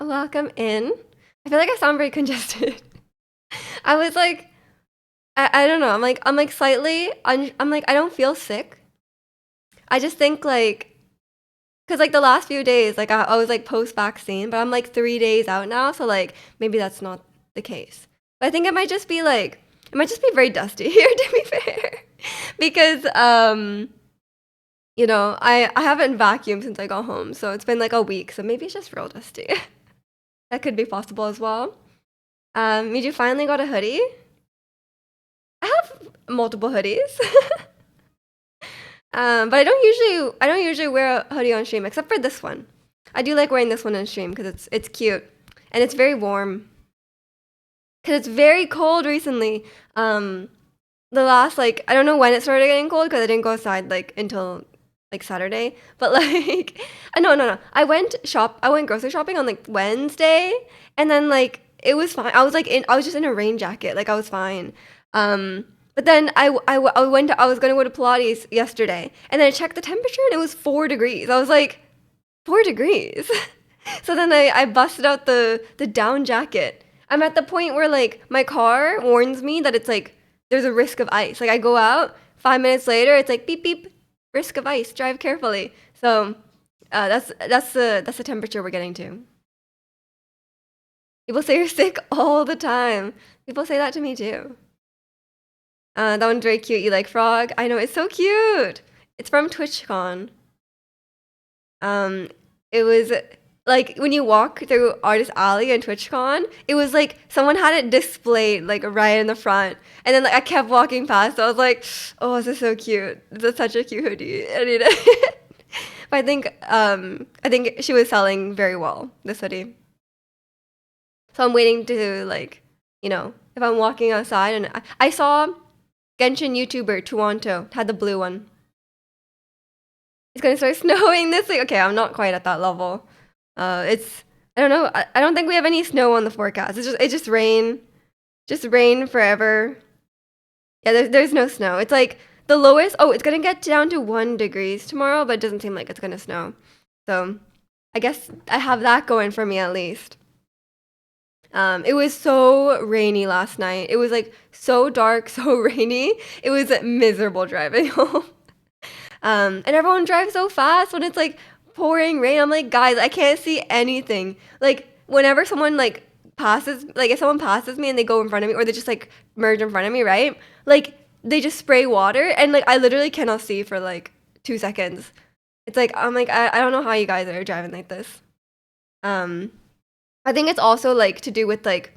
Welcome in. I feel like I sound very congested. I was like, I don't know. I'm like slightly. I'm like I don't feel sick. I just think like, cause like the last few days, like I was like post vaccine, but I'm like 3 days out now, so like maybe that's not the case. But I think it might just be very dusty here to be fair, because I haven't vacuumed since I got home, so it's been like a week, so maybe it's just real dusty. That could be possible as well. You finally got a hoodie. I have multiple hoodies, but I don't usually wear a hoodie on stream except for this one. I do like wearing this one on stream because it's cute and it's very warm. Because it's very cold recently. The last like I don't know when it started getting cold because I didn't go outside like until like Saturday. But like, no. I went grocery shopping on like Wednesday, and then like it was fine. I was just in a rain jacket. Like I was fine. But then I was gonna go to Pilates yesterday, and then I checked the temperature and it was 4 degrees. I was like, 4 degrees. So then I busted out the down jacket. I'm at the point where like my car warns me that it's like there's a risk of ice. Like I go out, 5 minutes later, it's like beep beep, risk of ice. Drive carefully. So that's the temperature we're getting to. People say you're sick all the time. People say that to me too. That one's very cute. You like frog? I know it's so cute. It's from TwitchCon. Um, it was like when you walk through Artist Alley and TwitchCon, it was like someone had it displayed like right in the front, and then like I kept walking past. I was like, "Oh, this is so cute. This is such a cute hoodie. I need it." But I think she was selling very well this hoodie. So I'm waiting to like, if I'm walking outside and I saw Genshin YouTuber Tuanto had the blue one. It's gonna start snowing this week. Okay, I'm not quite at that level. It's I don't know. I don't think we have any snow on the forecast. It's just rain forever. Yeah, there's no snow. It's like the lowest. Oh, it's gonna get down to 1 degrees tomorrow, but it doesn't seem like it's gonna snow. So I guess I have that going for me at least. It was so rainy last night. It was like so dark, so rainy. It was miserable driving home. And everyone drives so fast when it's like pouring rain. I'm like, guys, I can't see anything. Like whenever someone like passes, like if someone passes me and they go in front of me, or they just like merge in front of me, right? Like they just spray water, and like I literally cannot see for like 2 seconds. It's like I'm like I don't know how you guys are driving like this. Um, I think it's also like to do with like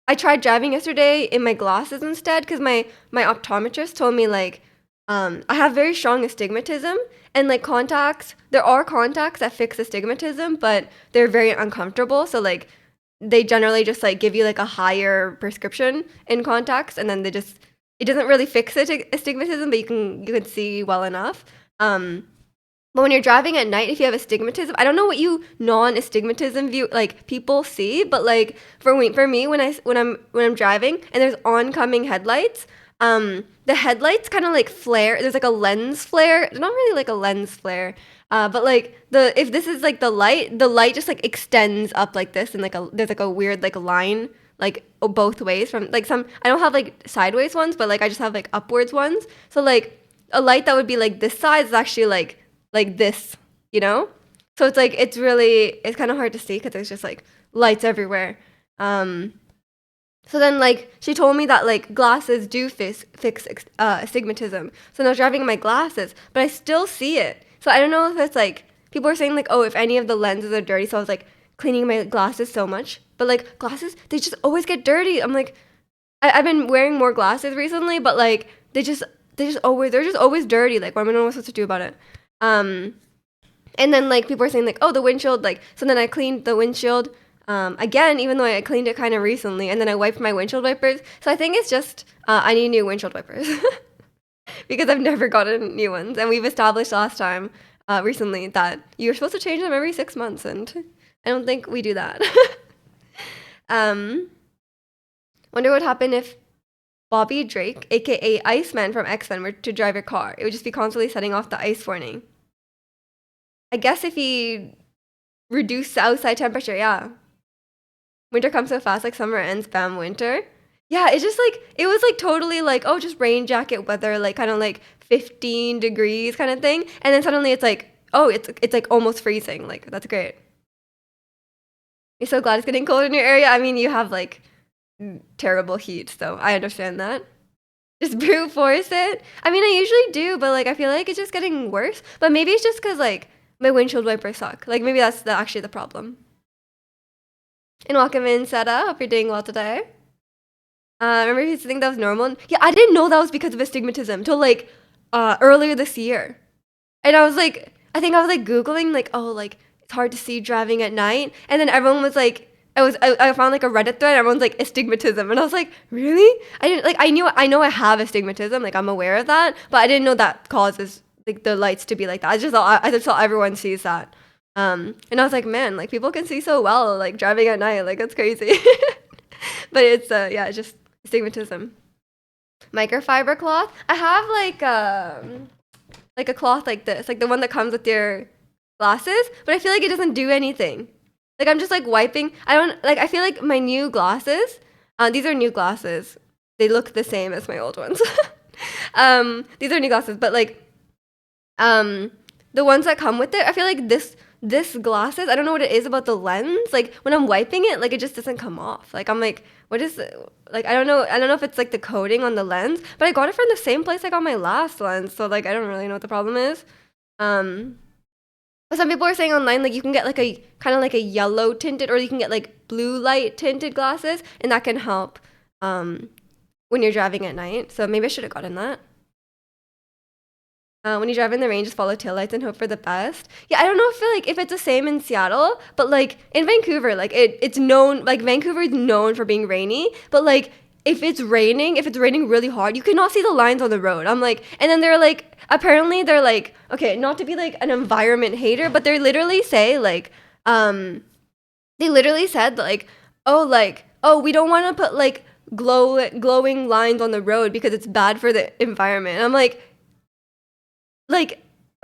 I tried driving yesterday in my glasses instead because my optometrist told me like I have very strong astigmatism, and like contacts, there are contacts that fix astigmatism, but they're very uncomfortable. So like they generally just like give you like a higher prescription in contacts, and then it doesn't really fix astigmatism, but you can see well enough. But when you're driving at night, if you have astigmatism, I don't know what you non-astigmatism view like people see, but like for me when I'm driving and there's oncoming headlights, the headlights kind of like flare. There's like a lens flare. Not really like a lens flare, but like if this is like the light just like extends up like this, and like there's like a weird like line like both ways from like some. I don't have like sideways ones, but like I just have like upwards ones. So like a light that would be like this size is actually like this, you know? So it's like it's kind of hard to see because there's just like lights everywhere. Um, so then like she told me that like glasses do fix astigmatism. So now I was driving in my glasses, but I still see it. So I don't know if it's like people are saying like, oh, if any of the lenses are dirty. So I was like cleaning my glasses so much, but like glasses they just always get dirty. I'm like I've been wearing more glasses recently, but like they're just always dirty. Like what am I supposed to do about it? Um, and then like people are saying like, oh, the windshield, like so then I cleaned the windshield again, even though I cleaned it kind of recently, and then I wiped my windshield wipers. So I think it's just I need new windshield wipers because I've never gotten new ones, and we've established last time recently that you're supposed to change them every 6 months, and I don't think we do that. um, wonder what happened if Bobby Drake, aka Iceman from X-Men, were to drive your car. It would just be constantly setting off the ice warning. I guess if he reduced the outside temperature, yeah. Winter comes so fast, like summer ends, bam, winter. Yeah, it's just like it was like totally like, oh, just rain jacket weather, like kind of like 15 degrees kind of thing. And then suddenly it's like, oh, it's like almost freezing. Like that's great. You're so glad it's getting cold in your area. I mean, you have like terrible heat, so I understand that. Just brute force it. I mean, I usually do, but like I feel like it's just getting worse. But maybe it's just because like my windshield wipers suck. Like maybe that's actually the problem. And welcome in, Seta. Hope you're doing well today. Remember you used to think that was normal? Yeah, I didn't know that was because of astigmatism till like earlier this year. And I was like, I think I was like Googling like, oh, like it's hard to see driving at night. And then everyone was like, I found like a Reddit thread. Everyone's like astigmatism, and I was like, really? I didn't like. I know I have astigmatism. Like I'm aware of that, but I didn't know that causes like the lights to be like that. I just thought everyone sees that. And I was like, man, like people can see so well like driving at night. Like that's crazy. But it's yeah, it's just astigmatism. Microfiber cloth. I have like a cloth like this, like the one that comes with your glasses, but I feel like it doesn't do anything. Like I'm just like wiping. I don't like. I feel like my new glasses. These are new glasses. They look the same as my old ones. These are new glasses, but like, the ones that come with it. I feel like this glasses. I don't know what it is about the lens. Like when I'm wiping it, like it just doesn't come off. Like I'm like, what is it? Like I don't know. I don't know if it's like the coating on the lens, but I got it from the same place I got my last lens. So like I don't really know what the problem is. But some people are saying online like you can get like a kind of like a yellow tinted, or you can get like blue light tinted glasses, and that can help when you're driving at night. So maybe I should have gotten that. When you drive in the rain, just follow taillights and hope for the best. Yeah, I don't know if it's the same in Seattle, but like in Vancouver, like it's known, like Vancouver is known for being rainy, but like if it's raining really hard, you cannot see the lines on the road. I'm like, and then they're like, apparently they're like, okay, not to be like an environment hater, but they literally say like, they literally said like, oh, we don't want to put like glowing lines on the road because it's bad for the environment. And I'm like,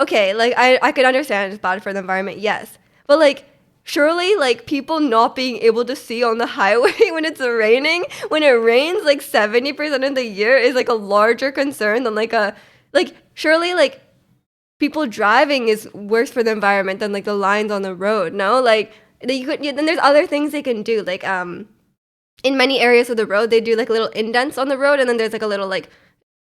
okay, like I could understand it's bad for the environment, yes. But like surely like people not being able to see on the highway when it's raining, when it rains like 70% of the year is like a larger concern than like surely like people driving is worse for the environment than like the lines on the road. No, like then there's other things they can do. Like in many areas of the road they do like little indents on the road, and then there's like a little like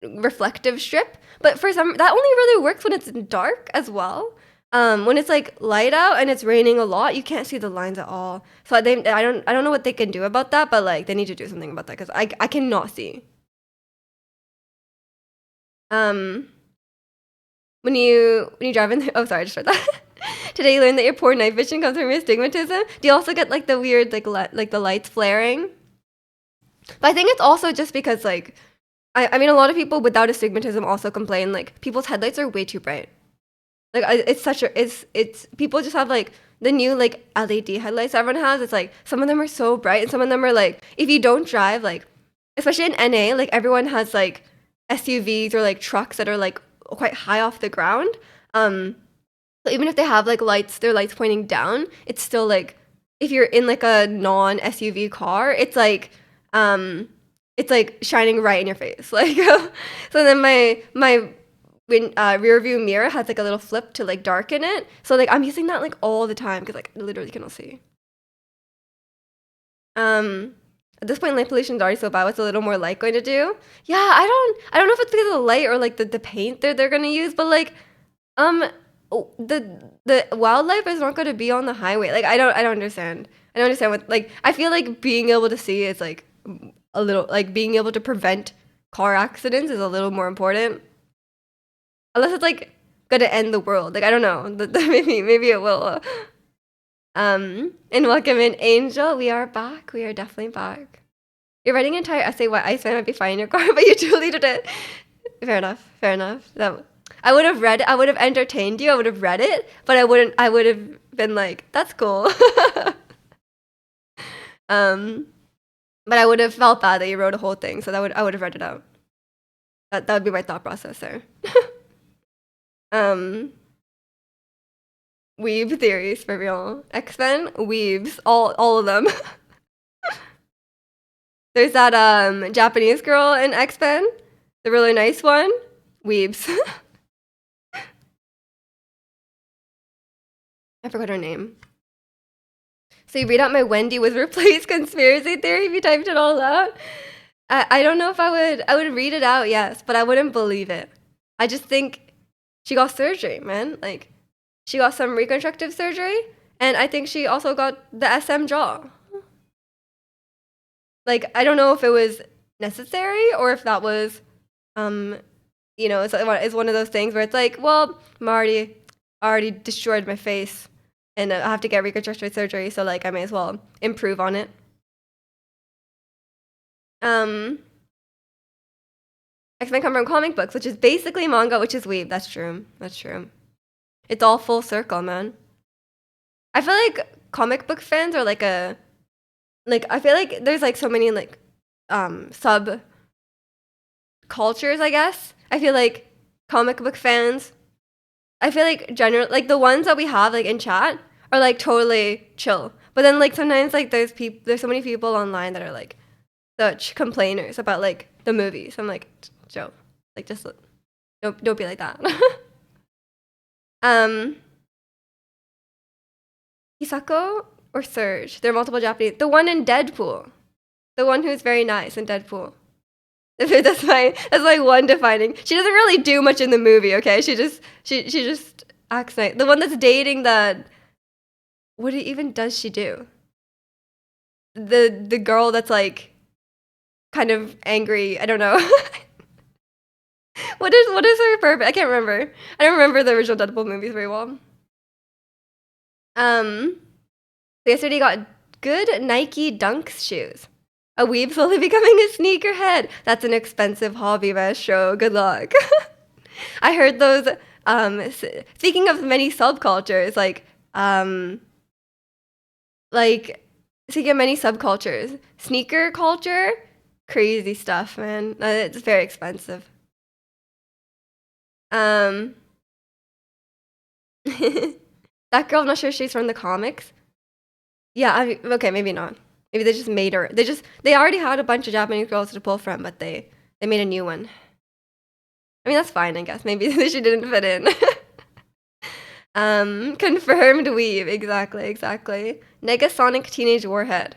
reflective strip. But for some, that only really works when it's dark as well. When it's like light out and it's raining a lot, you can't see the lines at all. So I don't know what they can do about that, but like they need to do something about that because I cannot see. Um, when you drive in, oh sorry, I just read that. Today you learned that your poor night vision comes from your astigmatism. Do you also get like the weird like the lights flaring? But I think it's also just because like I mean a lot of people without astigmatism also complain like people's headlights are way too bright. Like it's such a it's people just have like the new like LED headlights everyone has. It's like some of them are so bright and some of them are like if you don't drive like especially in NA like everyone has like SUVs or like trucks that are like quite high off the ground. So even if they have like lights, their lights pointing down, it's still like if you're in like a non SUV car, it's like shining right in your face. Like so then my rear view mirror has like a little flip to like darken it. So like I'm using that like all the time because like I literally cannot see. At this point, light pollution is already so bad. What's a little more light going to do? Yeah, I don't know if it's because of the light or like the paint they're gonna use, but like um the wildlife is not going to be on the highway. Like I don't understand. I don't understand what like I feel like being able to see is like a little like being able to prevent car accidents is a little more important. Unless it's like gonna end the world. Like I don't know. Maybe it will. And welcome in, Angel. We are back. We are definitely back. You're writing an entire essay why Iceman might be fine in your car, but you deleted it. Fair enough. Fair enough. I would have read it. I would have entertained you. I would have read it, but I wouldn't. I would have been like, "That's cool." But I would have felt bad that you wrote a whole thing, so I would have read it out. That would be my thought process there. Weeb theories for real. X-Men, weebs, all of them. There's that Japanese girl in X-Men, the really nice one. Weebs. I forgot her name. So you read out my Wendy was replaced conspiracy theory if you typed it all out? I don't know if I would read it out, yes, but I wouldn't believe it. I just think she got surgery, man. Like, she got some reconstructive surgery, and I think she also got the SM jaw. Like, I don't know if it was necessary or if that was, it's one of those things where it's like, well, I already destroyed my face, and I have to get reconstructive surgery, so like I may as well improve on it. X-Men come from comic books, which is basically manga, which is weeb. That's true. That's true. It's all full circle, man. I feel like comic book fans are like I feel like there's like so many like sub cultures, I guess. I feel like comic book fans, I feel like like the ones that we have like in chat are like totally chill. But then like sometimes like there's so many people online that are like such complainers about like the movies. I'm like, Joe, like just don't be like that. Hisako or Surge? There are multiple Japanese. The one in Deadpool. The one who's very nice in Deadpool. That's my one defining. She doesn't really do much in the movie, okay? She just acts nice. The one that's dating that. What even does she do? The girl that's like kind of angry. I don't know. What is her purpose? I can't remember. I don't remember the original Deadpool movies very well. Yesterday got good Nike Dunks shoes. A weeb slowly becoming a sneakerhead. That's an expensive hobby, Maestro. Good luck. I heard those. Speaking of many subcultures, speaking of many subcultures, sneaker culture, crazy stuff, man. It's very expensive. That girl, I'm not sure if she's from the comics. Yeah, okay, maybe not. Maybe they just made her. They already had a bunch of Japanese girls to pull from, but they made a new one. I mean, that's fine, I guess. Maybe she didn't fit in. Confirmed weave. Exactly. Negasonic Teenage Warhead.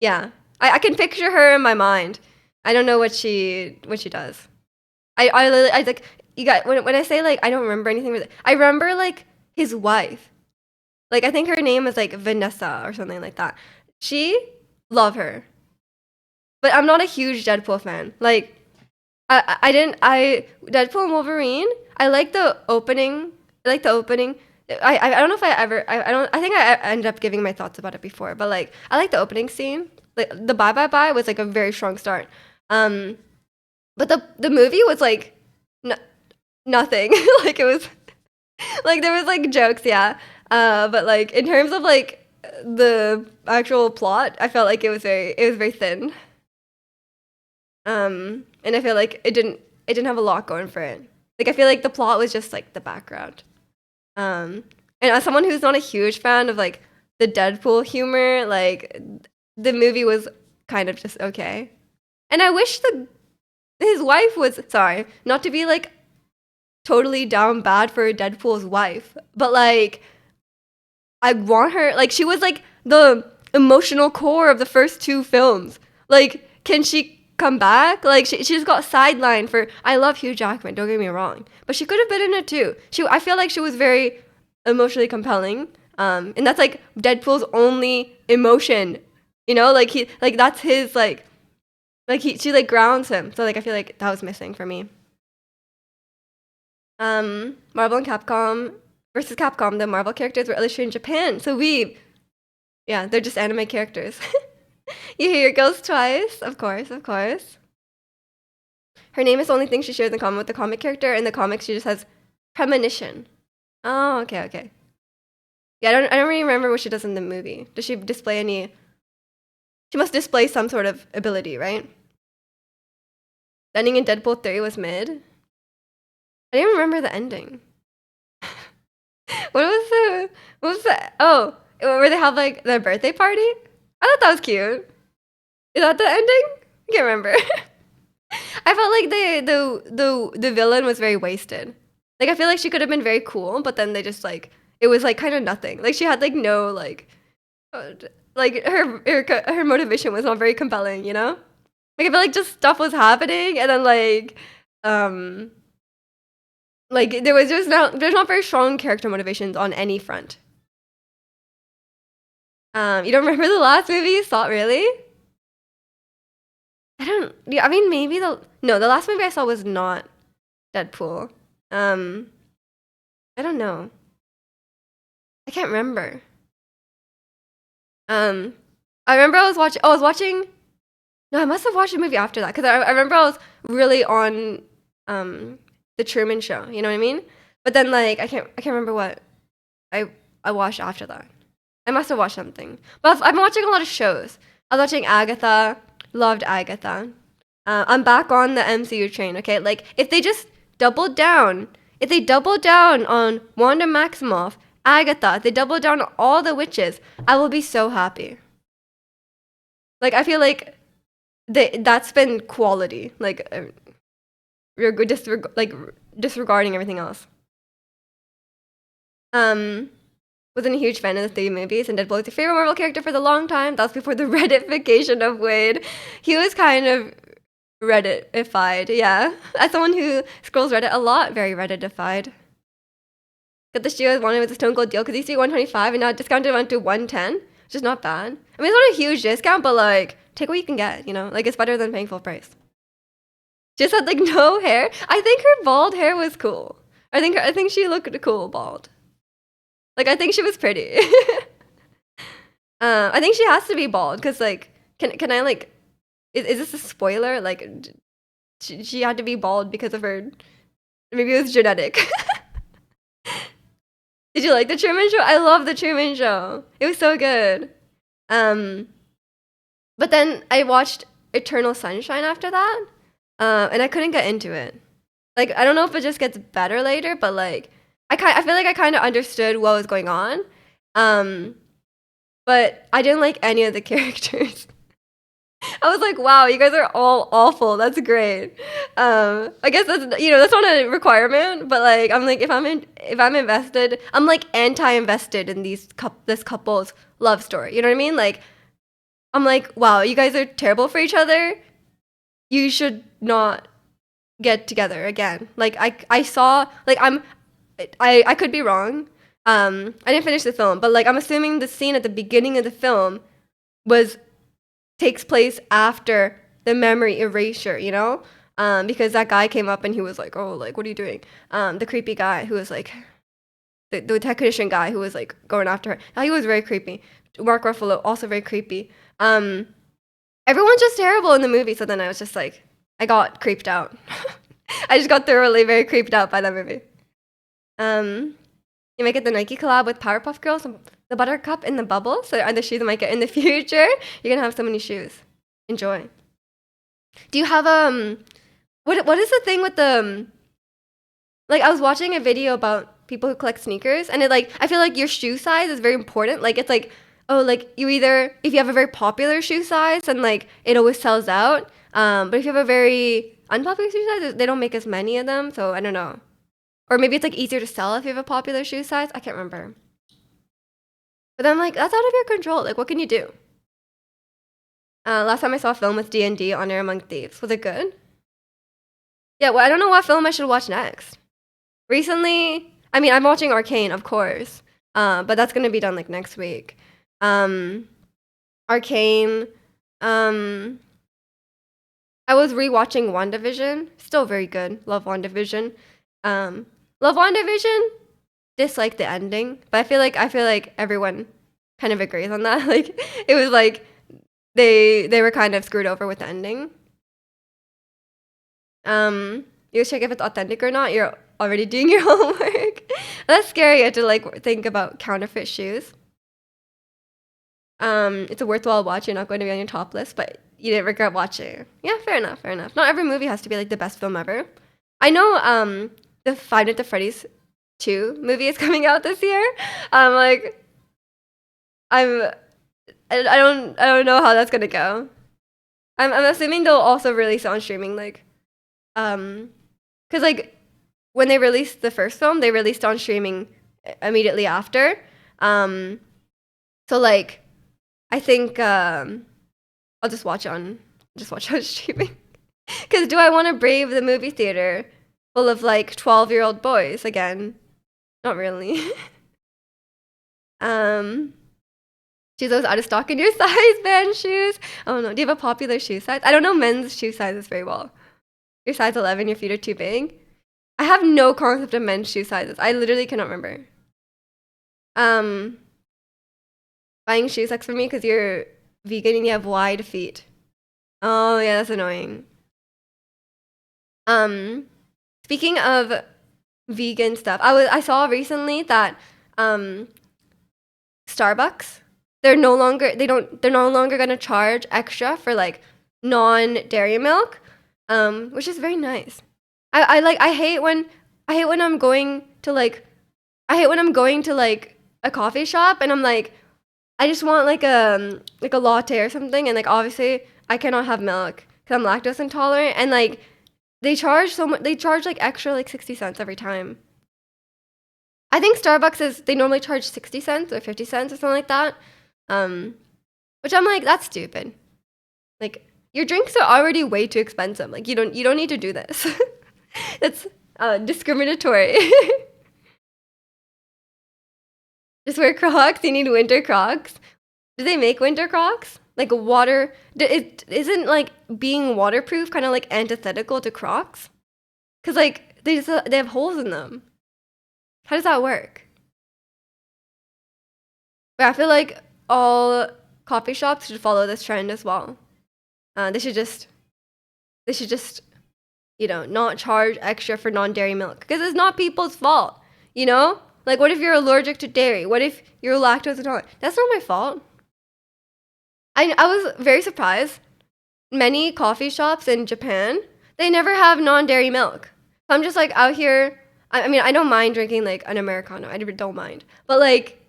Yeah. I can picture her in my mind. I don't know what she does. I like, you got, when I say like I don't remember anything with it, I remember like his wife. Like I think her name is like Vanessa or something like that. Love her. But I'm not a huge Deadpool fan. Like Deadpool and Wolverine, I like the opening. I don't know if I think I ended up giving my thoughts about it before, but like I like the opening scene. Like the Bye Bye Bye was like a very strong start. But the movie was like nothing. Like it was like there was like jokes, yeah. But like in terms of like the actual plot, I felt like it was very thin. And I feel like it didn't have a lot going for it. Like I feel like the plot was just like the background. And as someone who's not a huge fan of like the Deadpool humor, like the movie was kind of just okay. And I wish his wife was, sorry, not to be like totally down bad for Deadpool's wife, but like I want her, like she was like the emotional core of the first two films. Like, can she come back? Like she just got sidelined for, I love Hugh Jackman, don't get me wrong, but she could have been in it too. I feel like she was very emotionally compelling. And that's like Deadpool's only emotion, you know, like that's his she like grounds him. So like I feel like that was missing for me. Marvel and Capcom versus Capcom, the Marvel characters were illustrated in Japan. So they're just anime characters. You hear your girls twice, of course. Her name is the only thing she shares in common with the comic character. In the comics, she just has premonition. Oh, okay. Yeah, I don't really remember what she does in the movie. Does she display any? She must display some sort of ability, right? The ending in Deadpool 3 was mid. I didn't remember the ending. What was the? Oh, where they have like their birthday party? I thought that was cute. Is that the ending? I can't remember. I felt like the villain was very wasted. Like I feel like she could have been very cool, but then they just like it was like kind of nothing. Like she had like no uh, like her motivation was not very compelling, you know? Like I feel like just stuff was happening and then um like there's not very strong character motivations on any front. You don't remember the last movie you saw really? I don't yeah, I mean maybe the last movie I saw was not Deadpool. Um I don't know. I can't remember. Um I remember I was watching no, I must have watched a movie after that cuz I remember I was really on um the Truman Show, you know what I mean? But then like I can't remember what I I watched after that. I must have watched something. But I've been watching a lot of shows. I was watching Agatha, loved Agatha. I'm back on the MCU train, okay? Like, if they doubled down on Wanda Maximoff, Agatha, if they doubled down on all the witches, I will be so happy. Like, I feel like that's been quality. Like, disregarding everything else. Wasn't a huge fan of the three movies, and Deadpool was your favorite Marvel character for the long time. That was before the Redditification of Wade. He was kind of Redditified, yeah. As someone who scrolls Reddit a lot, very Redditified. Got the Shield wanted with a Stone Cold deal because he used to be 125 and now discounted went to 110, which is not bad. I mean, it's not a huge discount, but like, take what you can get, you know? Like, it's better than paying full price. Just had like no hair. I think her bald hair was cool. I think she looked cool bald. Like, I think she was pretty. I think she has to be bald because like, can I like, is this a spoiler? Like, she had to be bald because of her. Maybe it was genetic. Did you like the Truman Show? I love the Truman Show. It was so good. Um, but then I watched Eternal Sunshine after that, and I couldn't get into it. Like, I don't know if it just gets better later, but like, I feel like I kind of understood what was going on. Um, but I didn't like any of the characters. I was like, wow, you guys are all awful. That's great. I guess that's not a requirement, but like I'm like if I'm invested, I'm like anti-invested in this couple's love story. You know what I mean? Like I'm like, wow, you guys are terrible for each other. You should not get together again. Like I saw like I could be wrong. I didn't finish the film, but like I'm assuming the scene at the beginning of the film was takes place after the memory erasure, you know? Because that guy came up and he was like, "Oh, like, what are you doing?" The creepy guy who was like, the technician guy who was like going after her. He was very creepy. Mark Ruffalo also very creepy. Everyone's just terrible in the movie. So then I was just like, I got creeped out. I just got thoroughly very creeped out by that movie. You might get the Nike collab with Powerpuff Girls, the Buttercup and the Bubble. So are the shoes I might get in the future. You're gonna have so many shoes. Enjoy. Do you have what is the thing with the like I was watching a video about people who collect sneakers and it like I feel like your shoe size is very important. Like it's like oh like you either if you have a very popular shoe size and like it always sells out. But if you have a very unpopular shoe size, they don't make as many of them. So I don't know. Or maybe it's like easier to sell if you have a popular shoe size. I can't remember. But I'm like, that's out of your control. Like, what can you do? Last time I saw a film with D&D, Honor Among Thieves. Was it good? Yeah, well, I don't know what film I should watch next. Recently, I mean, I'm watching Arcane, of course. But that's gonna be done like next week. Arcane. I was rewatching WandaVision. Still very good. Love WandaVision. Love WandaVision. Dislike the ending, but I feel like everyone kind of agrees on that. Like it was like they were kind of screwed over with the ending. You check if it's authentic or not. You're already doing your homework. That's scary. You have to like think about counterfeit shoes. It's a worthwhile watch. You're not going to be on your top list, but you didn't regret watching. Yeah, fair enough. Fair enough. Not every movie has to be like the best film ever. I know. The Five Nights at Freddy's 2 movie is coming out this year. Like, I don't know how that's gonna go. I'm assuming they'll also release it on streaming, like, because like when they released the first film, they released on streaming immediately after. So like, I think I'll just watch on streaming. Because do I want to brave the movie theater full of like 12-year-old boys again? Not really. Shoes those out of stock in your size, band shoes. Oh no, do you have a popular shoe size? I don't know men's shoe sizes very well. You're size 11, your feet are too big. I have no concept of men's shoe sizes. I literally cannot remember. Buying shoes sucks for me because you're vegan and you have wide feet. Oh yeah, that's annoying. Speaking of vegan stuff, I saw recently that Starbucks, they're no longer gonna charge extra for like non-dairy milk, which is very nice. I hate when I'm going to like a coffee shop and I'm like, I just want like a latte or something, and like obviously I cannot have milk because I'm lactose intolerant, and like they charge so much. They charge like extra like 60 cents every time. I think they normally charge 60 cents or 50 cents or something like that. Which I'm like, that's stupid. Like your drinks are already way too expensive. Like you don't need to do this. That's discriminatory. Just wear Crocs. You need winter Crocs. Do they make winter Crocs? Like water? Isn't like being waterproof kind of like antithetical to Crocs? Cause like they have holes in them. How does that work? But I feel like all coffee shops should follow this trend as well. They should just not charge extra for non-dairy milk because it's not people's fault. Like what if you're allergic to dairy? What if you're lactose intolerant? That's not my fault. I was very surprised. Many coffee shops in Japan, they never have non-dairy milk. So I'm just like out here. I mean, I don't mind drinking like an Americano. I don't mind. But like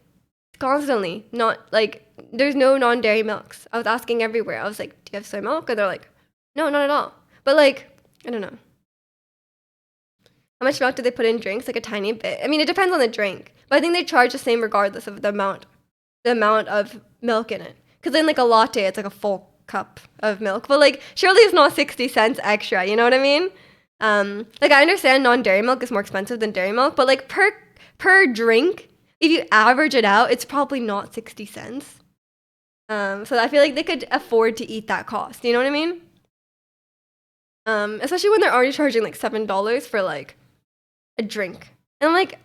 constantly, not like there's no non-dairy milks. I was asking everywhere. I was like, do you have soy milk? And they're like, no, not at all. But like, I don't know. How much milk do they put in drinks? Like a tiny bit. I mean, it depends on the drink. But I think they charge the same regardless of the amount of milk in it. Because in like a latte, it's like a full cup of milk. But like, surely it's not 60 cents extra. You know what I mean? Like I understand non-dairy milk is more expensive than dairy milk, but like per drink, if you average it out, it's probably not 60 cents. So I feel like they could afford to eat that cost. You know what I mean? Especially when they're already charging like $7 for like a drink. And like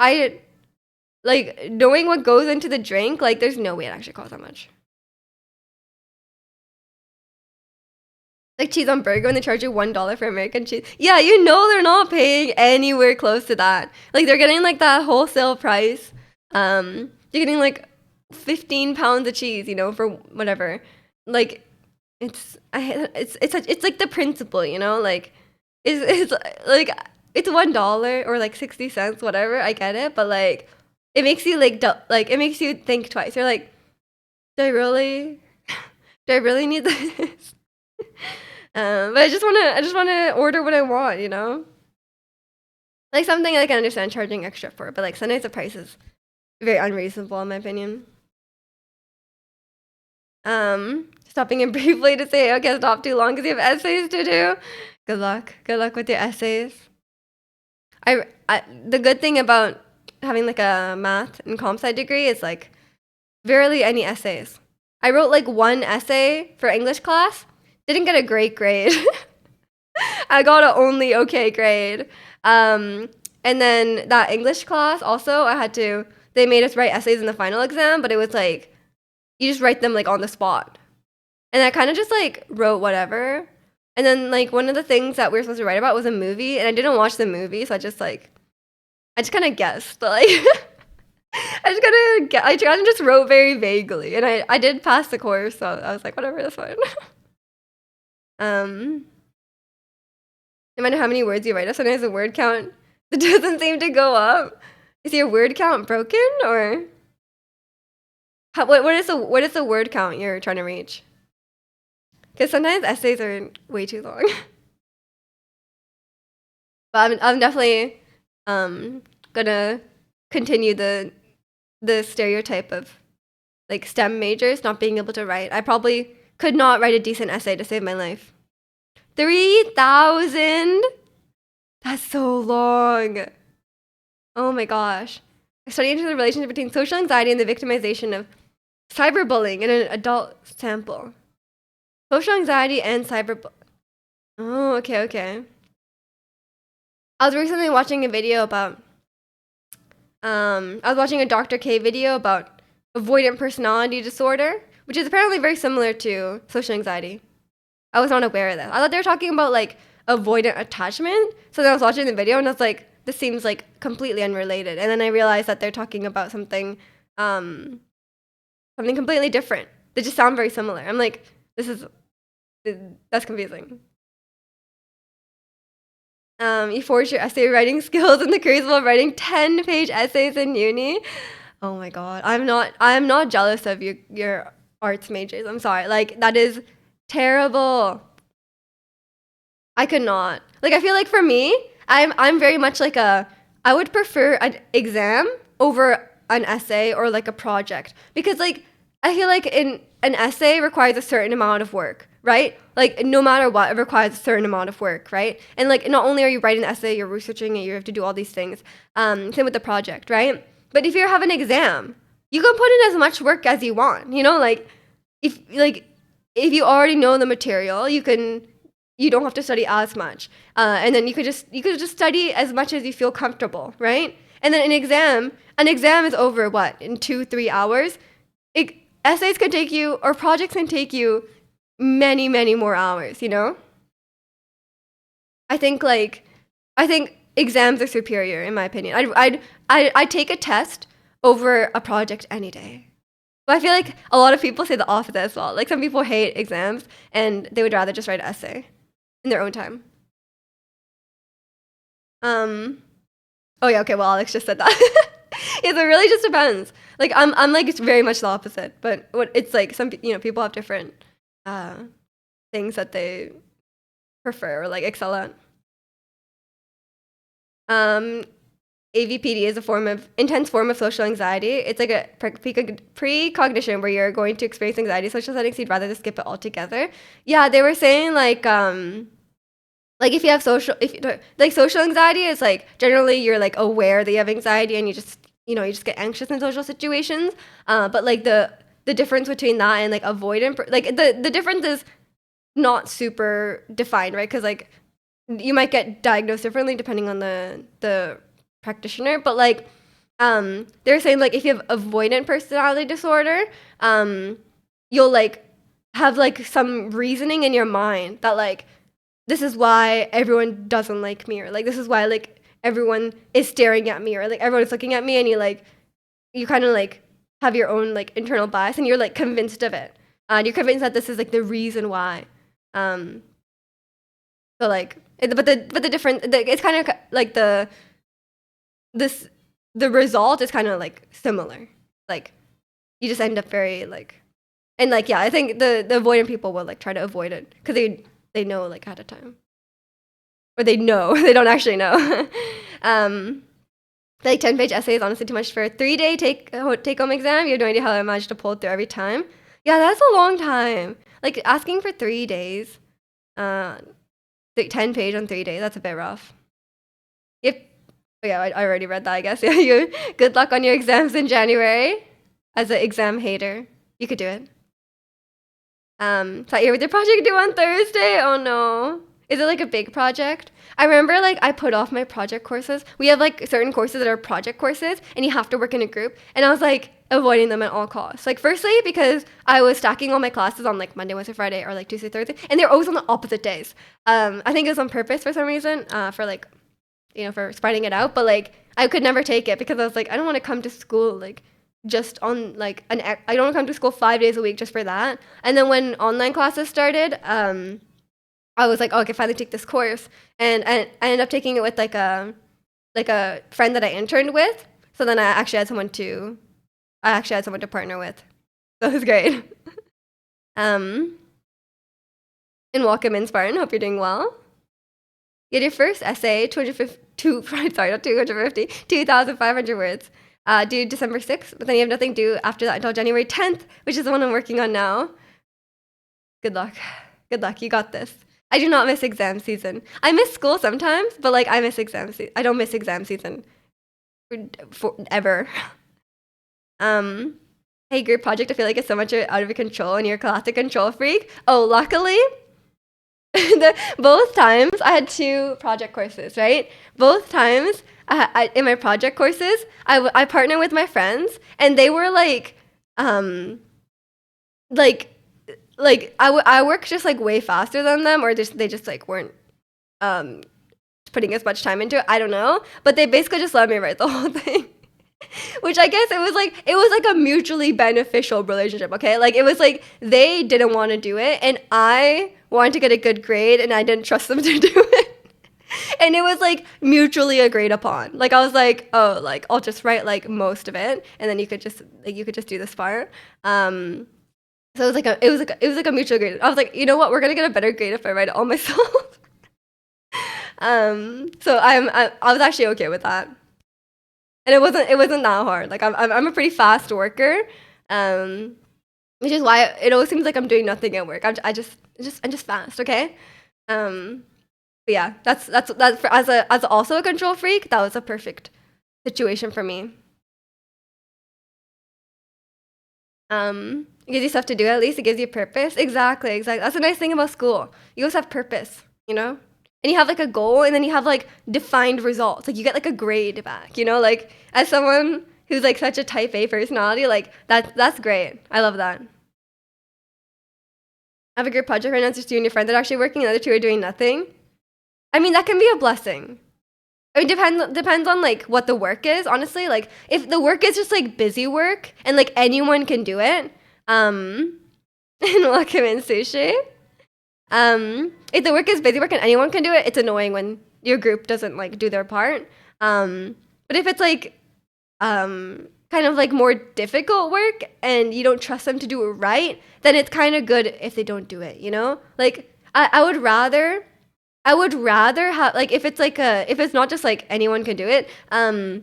knowing what goes into the drink, like there's no way it actually costs that much. Like cheese on burger when they charge you $1 for American cheese. Yeah, they're not paying anywhere close to that. Like they're getting like that wholesale price. You're getting like 15 pounds of cheese, for whatever. Like it's like the principle, like it's like it's $1 or like 60 cents, whatever. I get it, but like it makes you it makes you think twice. You're like, do I really need this? But I just wanna order what I want, Like something I can understand charging extra for, but like sometimes the price is very unreasonable in my opinion. Stopping in briefly to say, okay, stop too long because you have essays to do. Good luck with your essays. The good thing about having like a math and comp sci degree is like barely any essays. I wrote like one essay for English class. Didn't get a great grade. I got an only okay grade. And then that English class also, they made us write essays in the final exam, but it was like, you just write them like on the spot. And I kind of just like wrote whatever. And then like one of the things that we were supposed to write about was a movie, and I didn't watch the movie, so I just kind of guessed, but like, I kind of just wrote very vaguely, and I did pass the course, so I was like, whatever, that's fine. No matter how many words you write, sometimes the word count doesn't seem to go up. Is your word count broken, or what is the word count you're trying to reach? Because sometimes essays are way too long. But I'm definitely gonna continue the stereotype of like STEM majors not being able to write. I probably could not write a decent essay to save my life. 3,000? That's so long. Oh my gosh. I studied into the relationship between social anxiety and the victimization of cyberbullying in an adult sample. Social anxiety and cyberbullying. Oh, okay. I was recently watching a video about I was watching a Dr. K video about avoidant personality disorder, which is apparently very similar to social anxiety. I was not aware of that. I thought they were talking about like avoidant attachment. So then I was watching the video and I was like, this seems like completely unrelated. And then I realized that they're talking about something something completely different. They just sound very similar. I'm like, that's confusing. You forged your essay writing skills in the crucible of writing 10-page essays in uni. Oh my god. I'm not jealous of your arts majors. I'm sorry. Like that is terrible. I could not. Like I feel like for me, I'm very much like I would prefer an exam over an essay or like a project because like I feel like an essay requires a certain amount of work, right? Like no matter what, it requires a certain amount of work, right? And like not only are you writing an essay, you're researching it, you have to do all these things. Same with the project, right? But if you have an exam, you can put in as much work as you want. You know, like if you already know the material, you don't have to study as much, and then you could just study as much as you feel comfortable, right? And then an exam is over what in 2-3 hours. Essays can take you or projects can take you many more hours. You know, I think exams are superior in my opinion. I'd take a test over a project any day. But I feel like a lot of people say the opposite as well. Like some people hate exams and they would rather just write an essay in their own time. Oh yeah, okay, well Alex just said that. Yeah, so it really just depends. Like I'm like it's very much the opposite, but what it's like some people have different uh things that they prefer or like excel at. Um AVPD is a intense form of social anxiety. It's like a precognition where you're going to experience anxiety social settings, you'd rather just skip it altogether. Yeah, they were saying like if you have social anxiety is like generally you're like aware that you have anxiety and you just get anxious in social situations. But like the difference between that and like avoidant, like the difference is not super defined, right? Because like you might get diagnosed differently depending on the practitioner. But like they're saying like if you have avoidant personality disorder, you'll like have like some reasoning in your mind that like this is why everyone doesn't like me, or like this is why like everyone is staring at me, or like everyone's looking at me, and you kind of like have your own like internal bias and you're like convinced of it, and you're convinced that this is like the reason why. So like but the different it's kind of like the result is kind of like similar, like you just end up very like, and like yeah, I think the avoidant people will like try to avoid it because they know like ahead of time, or they know they don't actually know. Like 10-page essay is honestly too much for a 3-day take home exam. You have no idea how I managed to pull it through every time. Yeah, that's a long time. Like asking for 3 days, 10-page on 3 days. That's a bit rough. Yep. Oh, yeah, I already read that. I guess. Yeah. You. Good luck on your exams in January. As an exam hater, you could do it. Thought you with your project due on Thursday. Oh no. Is it like a big project? I remember like I put off my project courses. We have like certain courses that are project courses and you have to work in a group. And I was like avoiding them at all costs. Like firstly, because I was stacking all my classes on like Monday, Wednesday, Friday, or like Tuesday, Thursday. And they're always on the opposite days. I think it was on purpose for some reason, for like, for spreading it out. But like I could never take it because I was like, I don't want to come to school like just on like I don't want to come to school 5 days a week just for that. And then when online classes started, I was like, oh, I can finally take this course, and I ended up taking it with like a friend that I interned with. So then I actually had someone to partner with. So it was great. And welcome in, Spartan. Hope you're doing well. You had your first essay, 2,500 words, due December 6th, but then you have nothing due after that until January 10th, which is the one I'm working on now. Good luck. Good luck. You got this. I do not miss exam season. I miss school sometimes, but like I miss exam season. I don't miss exam season forever. Hey, group project, I feel like it's so much out of your control and you're a classic control freak. Oh, luckily, both times I had 2 project courses, right? Both times in my project courses, I partnered with my friends and they were like I work just like way faster than them, or they just like weren't putting as much time into it. I don't know, but they basically just let me write the whole thing. Which I guess it was like a mutually beneficial relationship, okay? Like it was like they didn't want to do it and I wanted to get a good grade and I didn't trust them to do it. And it was like mutually agreed upon. Like I was like, oh, like I'll just write like most of it and then you could just do this part. So it was like a mutual grade. I was like, you know what? We're gonna get a better grade if I write it all myself. So I was actually okay with that. And it wasn't that hard. Like I'm a pretty fast worker, which is why it always seems like I'm doing nothing at work. I'm just fast, okay? But yeah, that's for, as also a control freak. That was a perfect situation for me. It gives you stuff to do. At least it gives you purpose. Exactly. That's the nice thing about school. You always have purpose, you know. And you have like a goal and then you have like defined results. Like you get like a grade back, you know, like as someone who's like such a type A personality, like that's great. I love that. I have a group project right now, it's just you and your friends that are actually working, and the other 2 are doing nothing. I mean, that can be a blessing. It depends on like what the work is, honestly. Like if the work is just like busy work and like anyone can do it, and welcome in, Sushi. If the work is busy work and anyone can do it, it's annoying when your group doesn't like do their part. But if it's like kind of like more difficult work and you don't trust them to do it right, then it's kind of good if they don't do it, you know? Like I would rather have like if it's not just like anyone can do it, I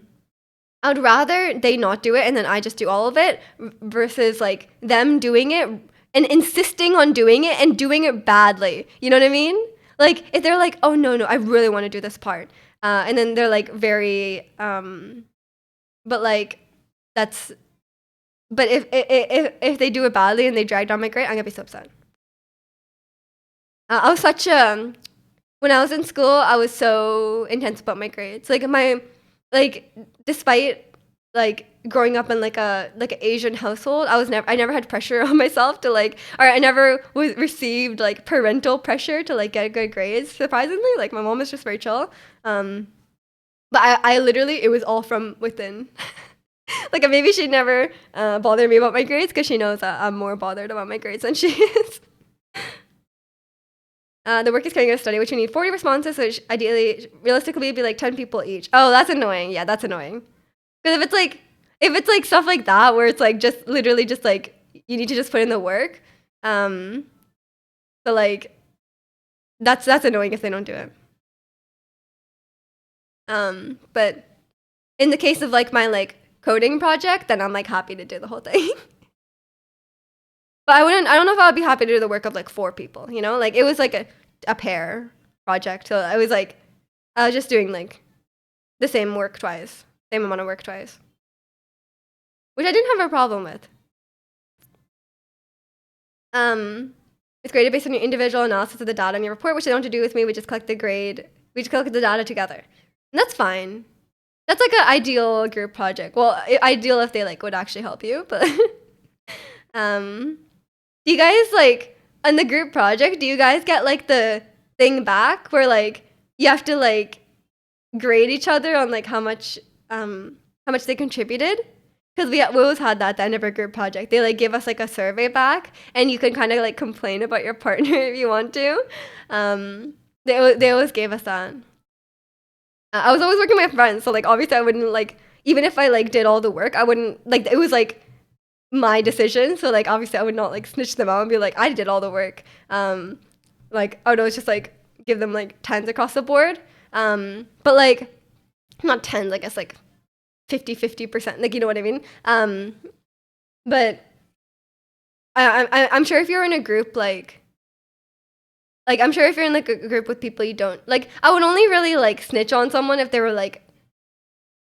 would rather they not do it and then I just do all of it versus like them doing it and insisting on doing it and doing it badly. You know what I mean? Like if they're like, oh no, I really want to do this part. And then they're like very but like that's but if they do it badly and they drag down my grade, I'm gonna be so upset. I was such a when I was in school, I was so intense about my grades. Despite like growing up in like an Asian household, I never had pressure on myself to like, or I never received like parental pressure to like get good grades. Surprisingly, like my mom is just very chill. But I literally, it was all from within. Like maybe she'd never bother me about my grades because she knows that I'm more bothered about my grades than she is. The work is carrying a study, which you need 40 responses, which ideally, realistically, would be like 10 people each. Oh, that's annoying. Yeah, that's annoying. Because if it's like stuff like that, where it's like just literally just like you need to just put in the work, but like that's annoying if they don't do it. But in the case of like my like coding project, then I'm like happy to do the whole thing. But I don't know if I would be happy to do the work of like 4 people, you know? Like it was like a pair project. So I was just doing like the same amount of work twice. Which I didn't have a problem with. It's graded based on your individual analysis of the data in your report, which they don't have to do with me. We just collect the grade. We just collect the data together. And that's fine. That's like an ideal group project. Well, ideal if they like would actually help you, but do you guys like on the group project, do you guys get like the thing back where like you have to like grade each other on like how much they contributed? Because we always had that at the end of our group project. They like give us like a survey back and you can kind of like complain about your partner if you want to. They always gave us that. I was always working with my friends, so like obviously I wouldn't like, even if I like did all the work, I wouldn't like, it was like my decision, so like obviously I would not like snitch them out and be like I did all the work. like I would always just like give them like 10s across the board. But like not 10s, I guess like 50%, like you know what I mean. But I'm sure if you're in a group like I'm sure if you're in like a group with people you don't like, I would only really like snitch on someone if they were like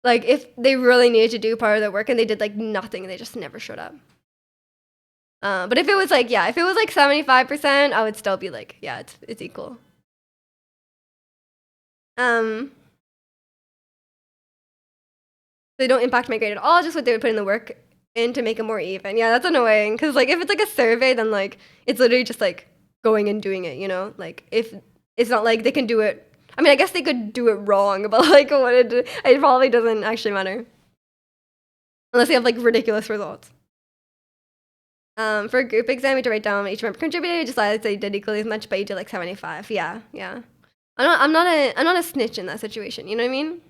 if they really needed to do part of their work and they did like nothing and they just never showed up. But if it was like, yeah, if it was like 75%, I would still be like, yeah, it's equal. They don't impact my grade at all, just what they would put in the work in to make it more even. Yeah, that's annoying. Cause like if it's like a survey, then like it's literally just like going and doing it, you know? Like if it's not like they can do it. I mean, I guess they could do it wrong, but like it probably doesn't actually matter. Unless they have like ridiculous results. For a group exam, you have to write down each member contributed. You just like they did equally as much, but you did like 75. Yeah. I'm not a snitch in that situation. You know what I mean?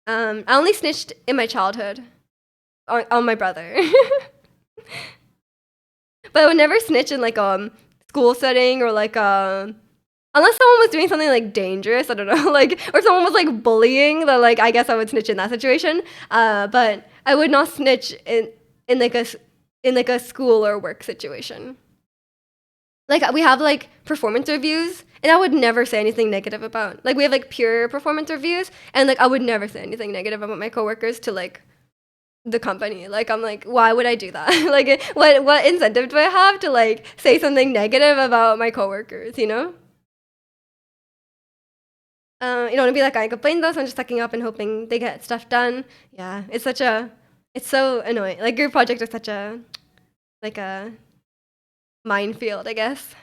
I only snitched in my childhood on my brother. But I would never snitch in like school setting or like unless someone was doing something like dangerous, I don't know, like or someone was like bullying, then like I guess I would snitch in that situation. But I would not snitch in like a school or work situation. Like we have like performance reviews and I would never say anything negative about. Like we have like pure performance reviews and like I would never say anything negative about my coworkers to like the company. Like I'm like, why would I do that? Like what incentive do I have to like say something negative about my coworkers, you know? You don't want to be like I complain though, so I'm just sucking up and hoping they get stuff done. Yeah, it's so annoying. Like group projects are such a like a minefield, I guess.